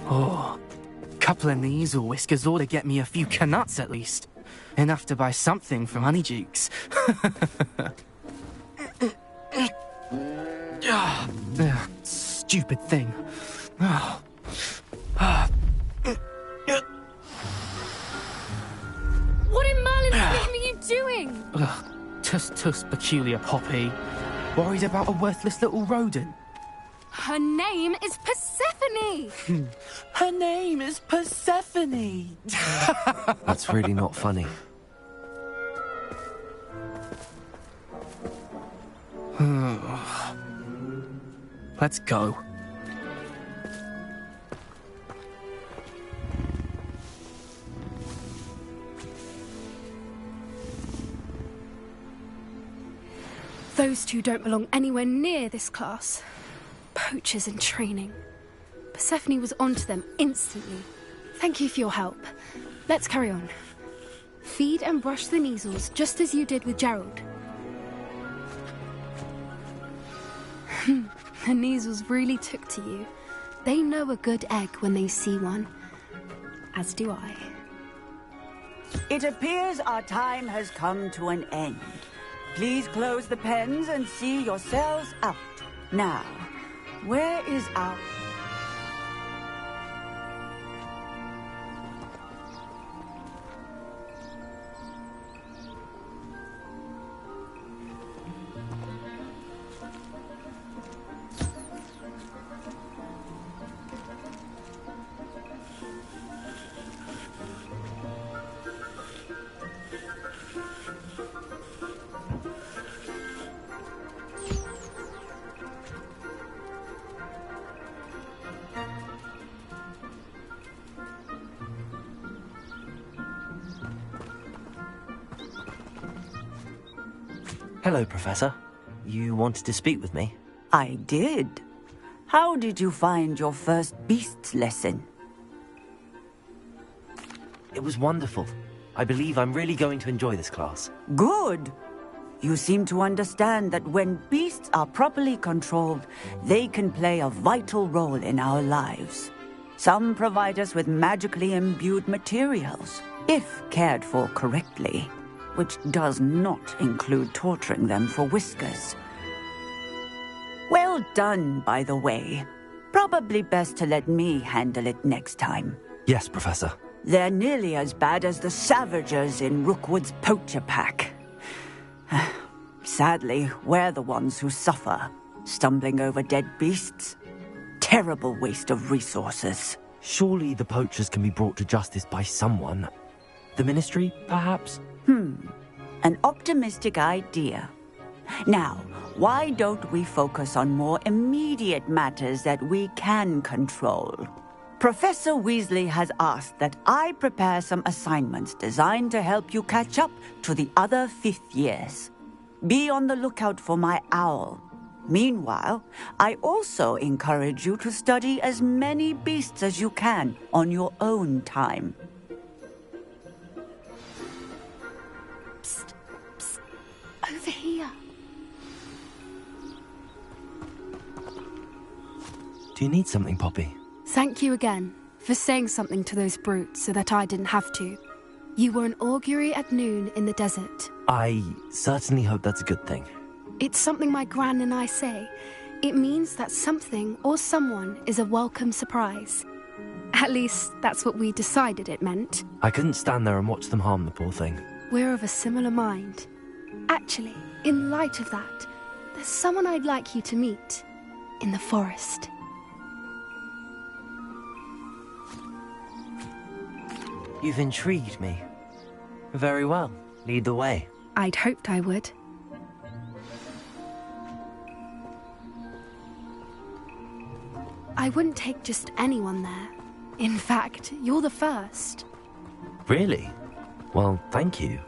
Oh, couple of Neasel whiskers ought to get me a few canuts at least. Enough to buy something from Honeydukes. Stupid thing. Oh. Tuss, peculiar Poppy. Worried about a worthless little rodent? Her name is Persephone! Her name is Persephone! That's really not funny. Let's go. Those two don't belong anywhere near this class. Poachers in training. Persephone was onto them instantly. Thank you for your help. Let's carry on. Feed and brush the measles, just as you did with Gerald. The measles really took to you. They know a good egg when they see one. As do I. It appears our time has come to an end. Please close the pens and see yourselves out. Now, where is our... Hello, Professor. You wanted to speak with me? I did. How did you find your first beasts lesson? It was wonderful. I believe I'm really going to enjoy this class. Good. You seem to understand that when beasts are properly controlled, they can play a vital role in our lives. Some provide us with magically imbued materials, if cared for correctly, which does not include torturing them for whiskers. Well done, by the way. Probably best to let me handle it next time. Yes, Professor. They're nearly as bad as the Savagers in Rookwood's poacher pack. Sadly, we're the ones who suffer, stumbling over dead beasts. Terrible waste of resources. Surely the poachers can be brought to justice by someone. The Ministry, perhaps? An optimistic idea. Now, why don't we focus on more immediate matters that we can control? Professor Weasley has asked that I prepare some assignments designed to help you catch up to the other fifth years. Be on the lookout for my owl. Meanwhile, I also encourage you to study as many beasts as you can on your own time. Psst, psst. Over here. Do you need something, Poppy? Thank you again for saying something to those brutes so that I didn't have to. You were an augury at noon in the desert. I certainly hope that's a good thing. It's something my gran and I say. It means that something or someone is a welcome surprise. At least, that's what we decided it meant. I couldn't stand there and watch them harm the poor thing. We're of a similar mind. Actually, in light of that, there's someone I'd like you to meet. In the forest. You've intrigued me. Very well. Lead the way. I'd hoped I would. I wouldn't take just anyone there. In fact, you're the first. Really? Well, thank you.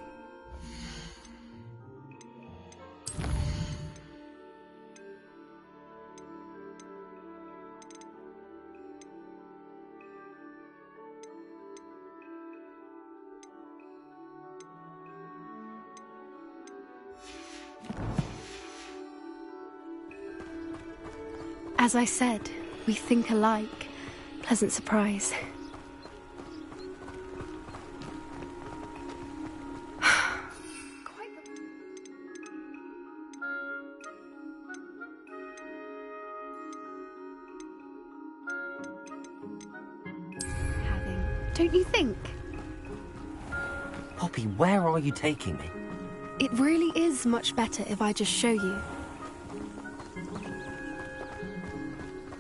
As I said, we think alike. Pleasant surprise. Don't you think? Poppy, where are you taking me? It really is much better if I just show you.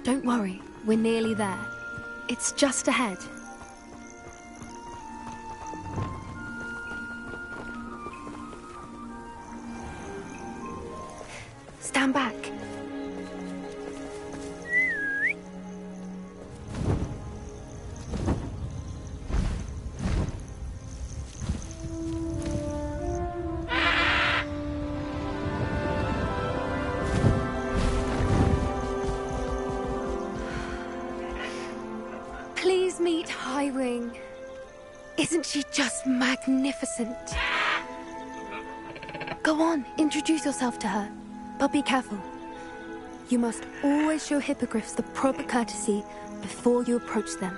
Don't worry, we're nearly there. It's just ahead. Stand back. Please meet Highwing. Isn't she just magnificent? Go on, introduce yourself to her. But be careful. You must always show hippogriffs the proper courtesy before you approach them.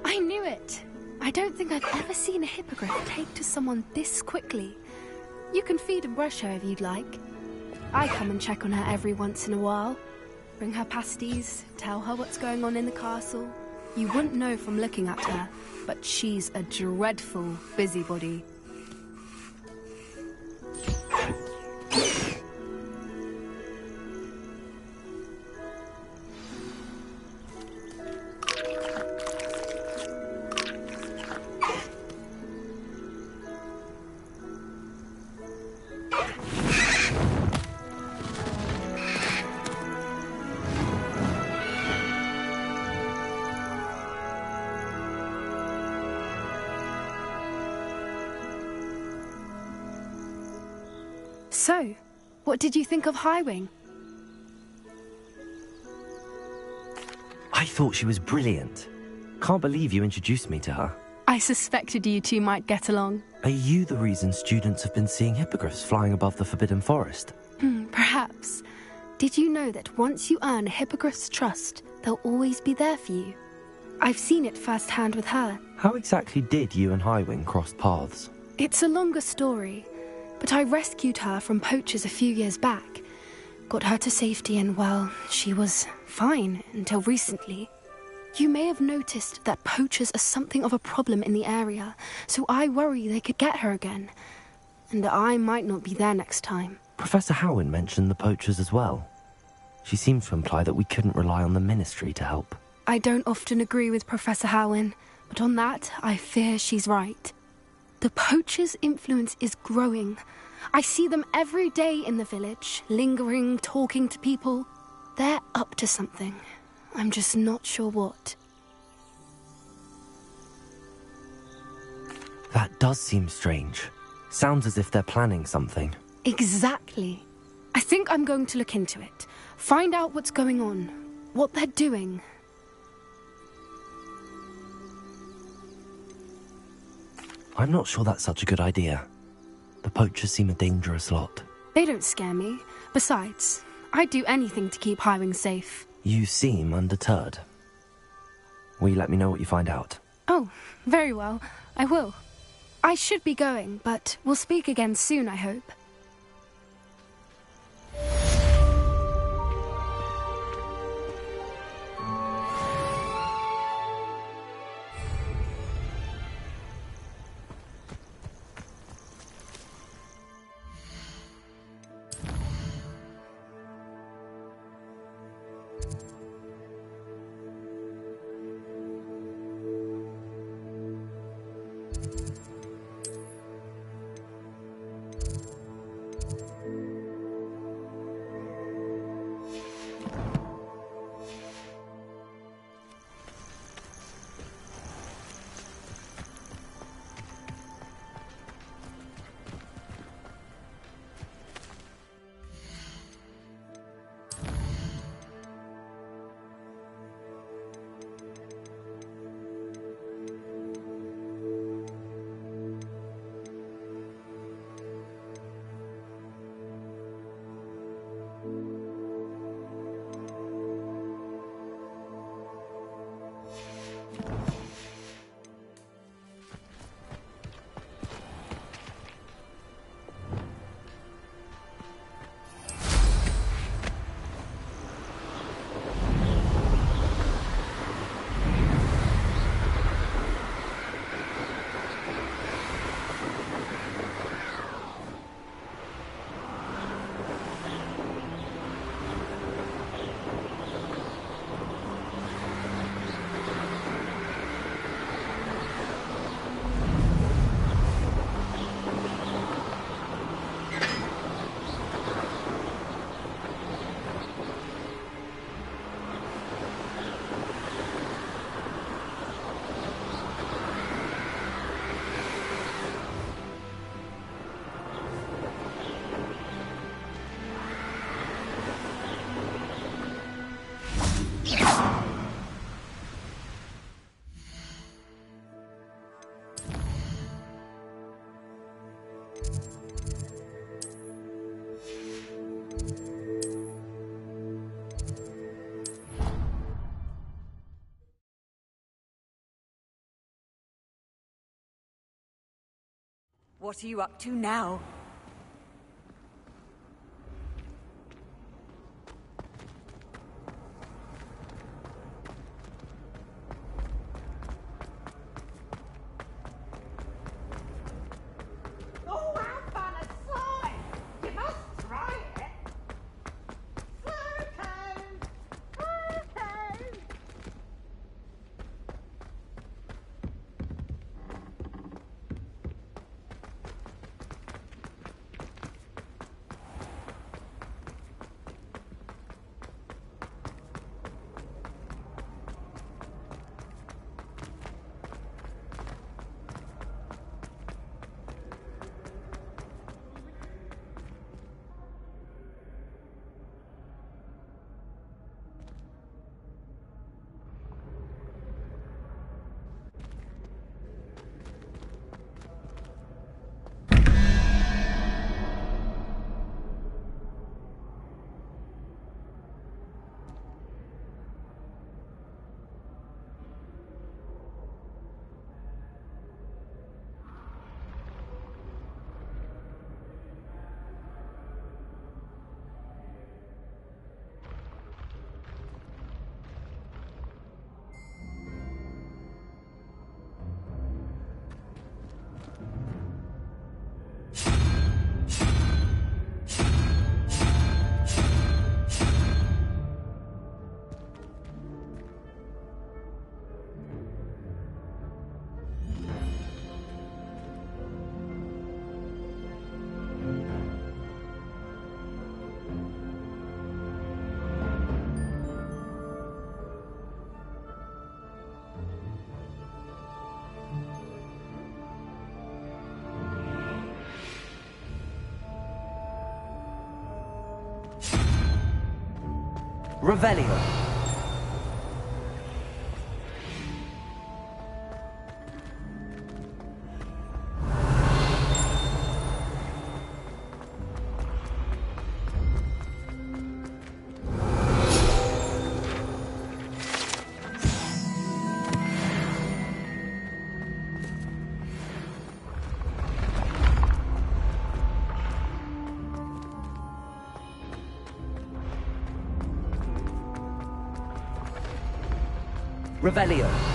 I knew it! I don't think I've ever seen a hippogriff take to someone this quickly. You can feed and brush her if you'd like. I come and check on her every once in a while. Bring her pasties, tell her what's going on in the castle. You wouldn't know from looking at her, but she's a dreadful busybody. So, what did you think of Highwing? I thought she was brilliant. Can't believe you introduced me to her. I suspected you two might get along. Are you the reason students have been seeing hippogriffs flying above the Forbidden Forest? Perhaps. Did you know that once you earn a hippogriff's trust, they'll always be there for you? I've seen it firsthand with her. How exactly did you and Highwing cross paths? It's a longer story, but I rescued her from poachers a few years back. Got her to safety and, well, she was fine until recently. You may have noticed that poachers are something of a problem in the area, so I worry they could get her again. And I might not be there next time. Professor Howin mentioned the poachers as well. She seemed to imply that we couldn't rely on the Ministry to help. I don't often agree with Professor Howin, but on that, I fear she's right. The poachers' influence is growing. I see them every day in the village, lingering, talking to people. They're up to something. I'm just not sure what. That does seem strange. Sounds as if they're planning something. Exactly. I think I'm going to look into it. Find out what's going on, what they're doing. I'm not sure that's such a good idea. The poachers seem a dangerous lot. They don't scare me. Besides, I'd do anything to keep Highwing safe. You seem undeterred. Will you let me know what you find out? Oh, very well. I will. I should be going, but we'll speak again soon, I hope. What are you up to now? Oh, how fun a sight! You must try it! Revelio. Revelio.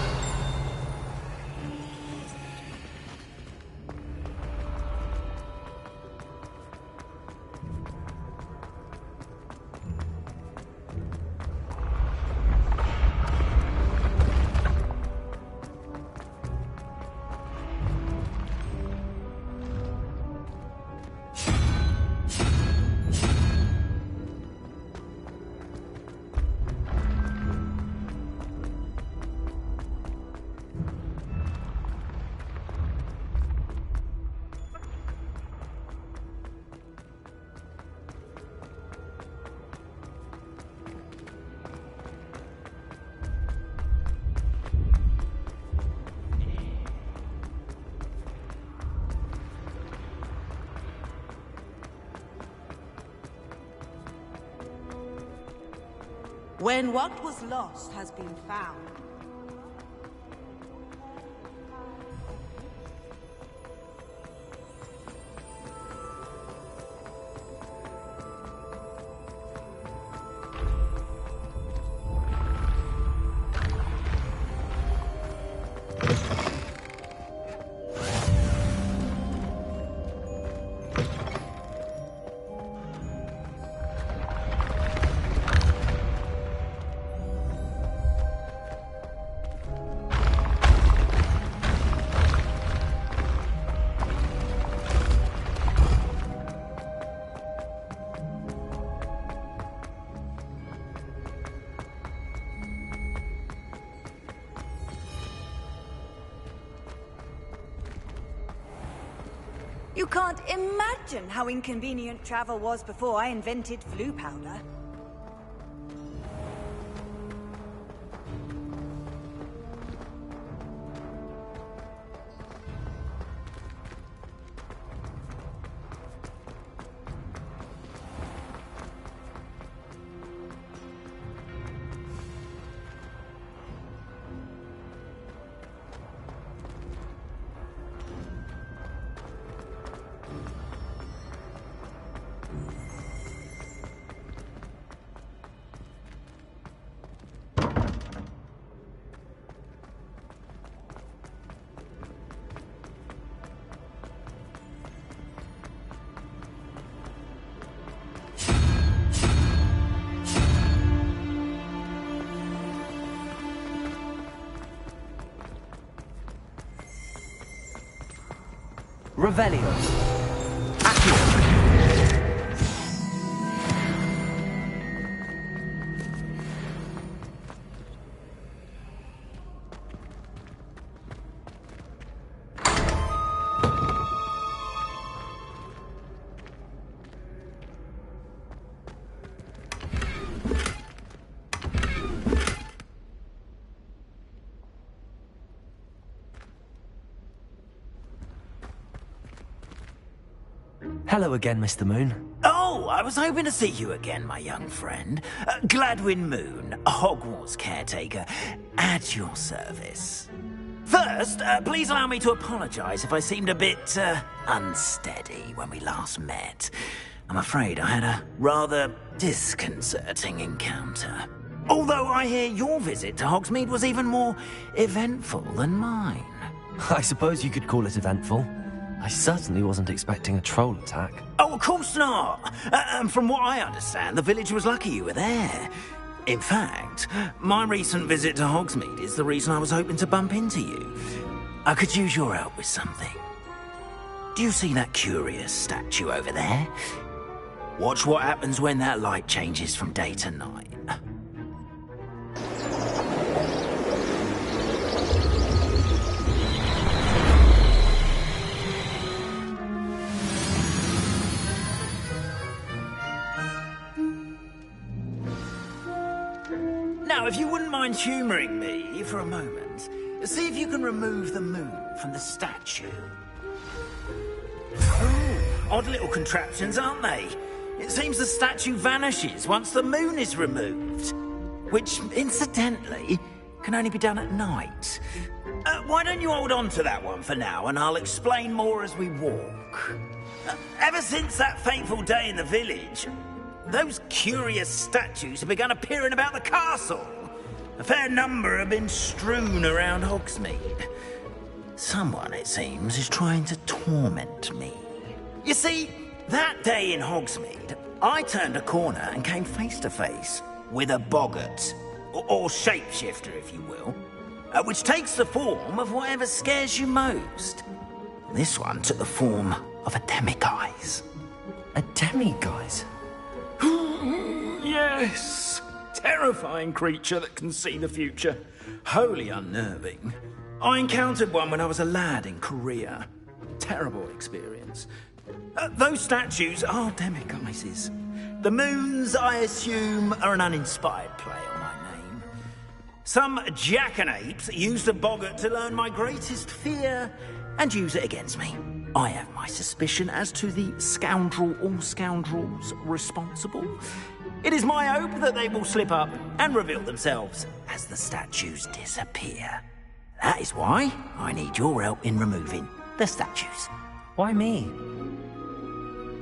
When what was lost has been found, You can't imagine how inconvenient travel was before I invented flu powder. Revelio. Hello again, Mr. Moon. Oh, I was hoping to see you again, my young friend. Gladwin Moon, Hogwarts caretaker, at your service. First, please allow me to apologise if I seemed a bit, unsteady when we last met. I'm afraid I had a rather disconcerting encounter. Although I hear your visit to Hogsmeade was even more eventful than mine. I suppose you could call it eventful. I certainly wasn't expecting a troll attack. Oh, of course not. And from what I understand, the village was lucky you were there. In fact, my recent visit to Hogsmeade is the reason I was hoping to bump into you. I could use your help with something. Do you see that curious statue over there? Watch what happens when that light changes from day to night. Now, if you wouldn't mind humouring me for a moment, see if you can remove the moon from the statue. Oh, odd little contraptions, aren't they? It seems the statue vanishes once the moon is removed. Which, incidentally, can only be done at night. Why don't you hold on to that one for now, and I'll explain more as we walk. Ever since that fateful day in the village, those curious statues have begun appearing about the castle. A fair number have been strewn around Hogsmeade. Someone, it seems, is trying to torment me. You see, that day in Hogsmeade, I turned a corner and came face to face with a boggart, or shapeshifter, if you will, which takes the form of whatever scares you most. This one took the form of a demiguise. A demiguise? Yes! Terrifying creature that can see the future. Wholly unnerving. I encountered one when I was a lad in Korea. Terrible experience. Those statues are demiguises. The moons, I assume, are an uninspired play on my name. Some jackanapes used a boggart to learn my greatest fear and use it against me. I have my suspicion as to the scoundrel or scoundrels responsible. It is my hope that they will slip up and reveal themselves as the statues disappear. That is why I need your help in removing the statues. Why me?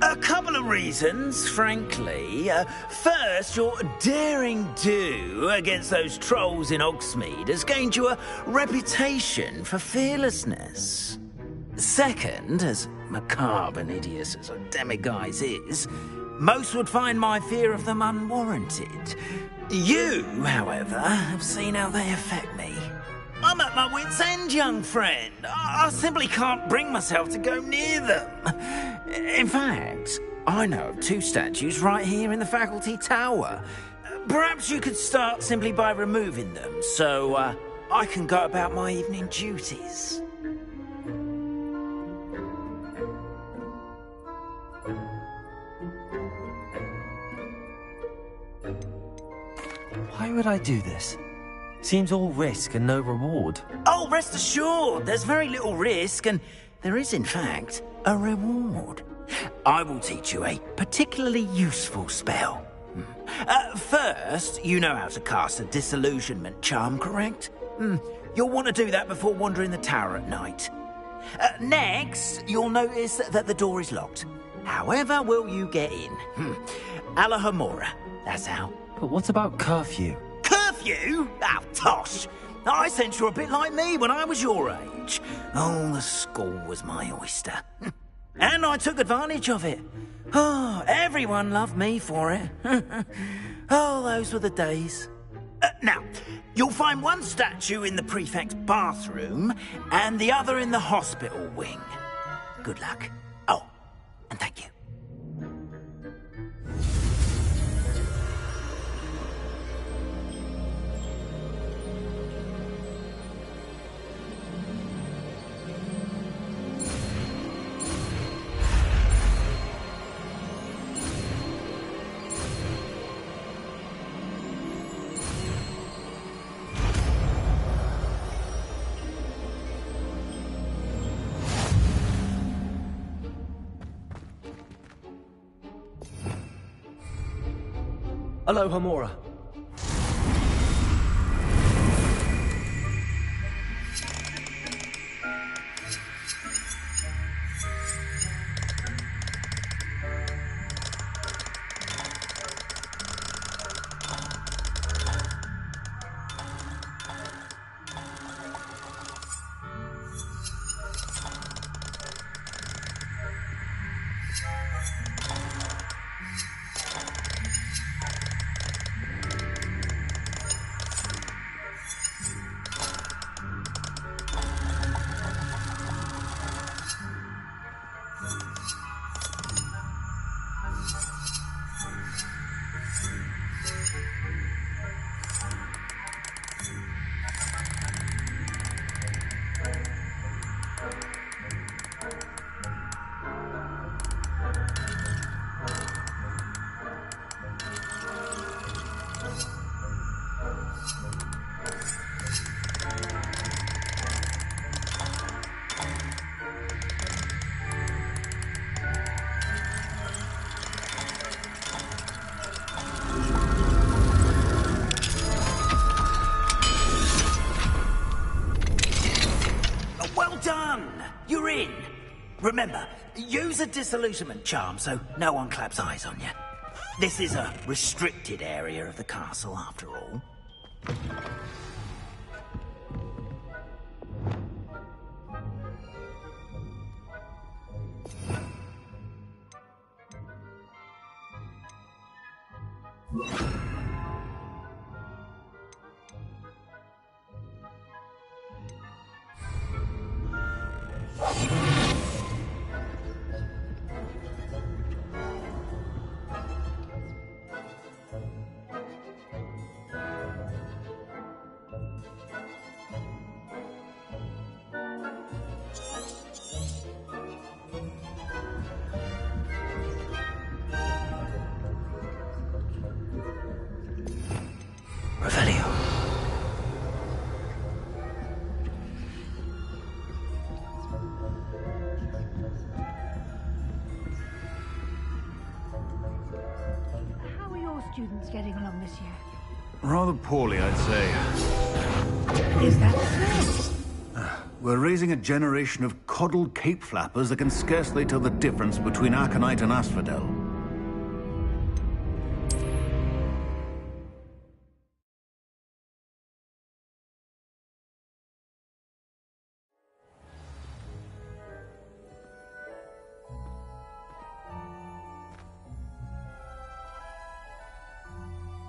A couple of reasons, frankly. First, your daring do against those trolls in Hogsmeade has gained you a reputation for fearlessness. Second, as macabre and hideous as a demiguise is, most would find my fear of them unwarranted. You, however, have seen how they affect me. I'm at my wit's end, young friend. I simply can't bring myself to go near them. In fact, I know of two statues right here in the faculty tower. Perhaps you could start simply by removing them, so I can go about my evening duties. Why would I do this? Seems all risk and no reward. Oh, rest assured, there's very little risk, and there is, in fact, a reward. I will teach you a particularly useful spell. First, you know how to cast a disillusionment charm, correct? You'll want to do that before wandering the tower at night. Next, you'll notice that the door is locked. However will you get in? Alahomora, that's how. But what about curfew? Curfew? Oh, tosh! I sense you're a bit like me when I was your age. Oh, the school was my oyster. And I took advantage of it. Oh, everyone loved me for it. Oh, those were the days. Now, you'll find one statue in the prefect's bathroom and the other in the hospital wing. good luck. Oh, and thank you. Hello, Hamura. You're in. Remember, use a disillusionment charm so no one claps eyes on you. This is a restricted area of the castle, after all. How are your students getting along this year? Rather poorly, I'd say. Is that so? We're raising a generation of coddled cape flappers that can scarcely tell the difference between Aconite and Asphodel.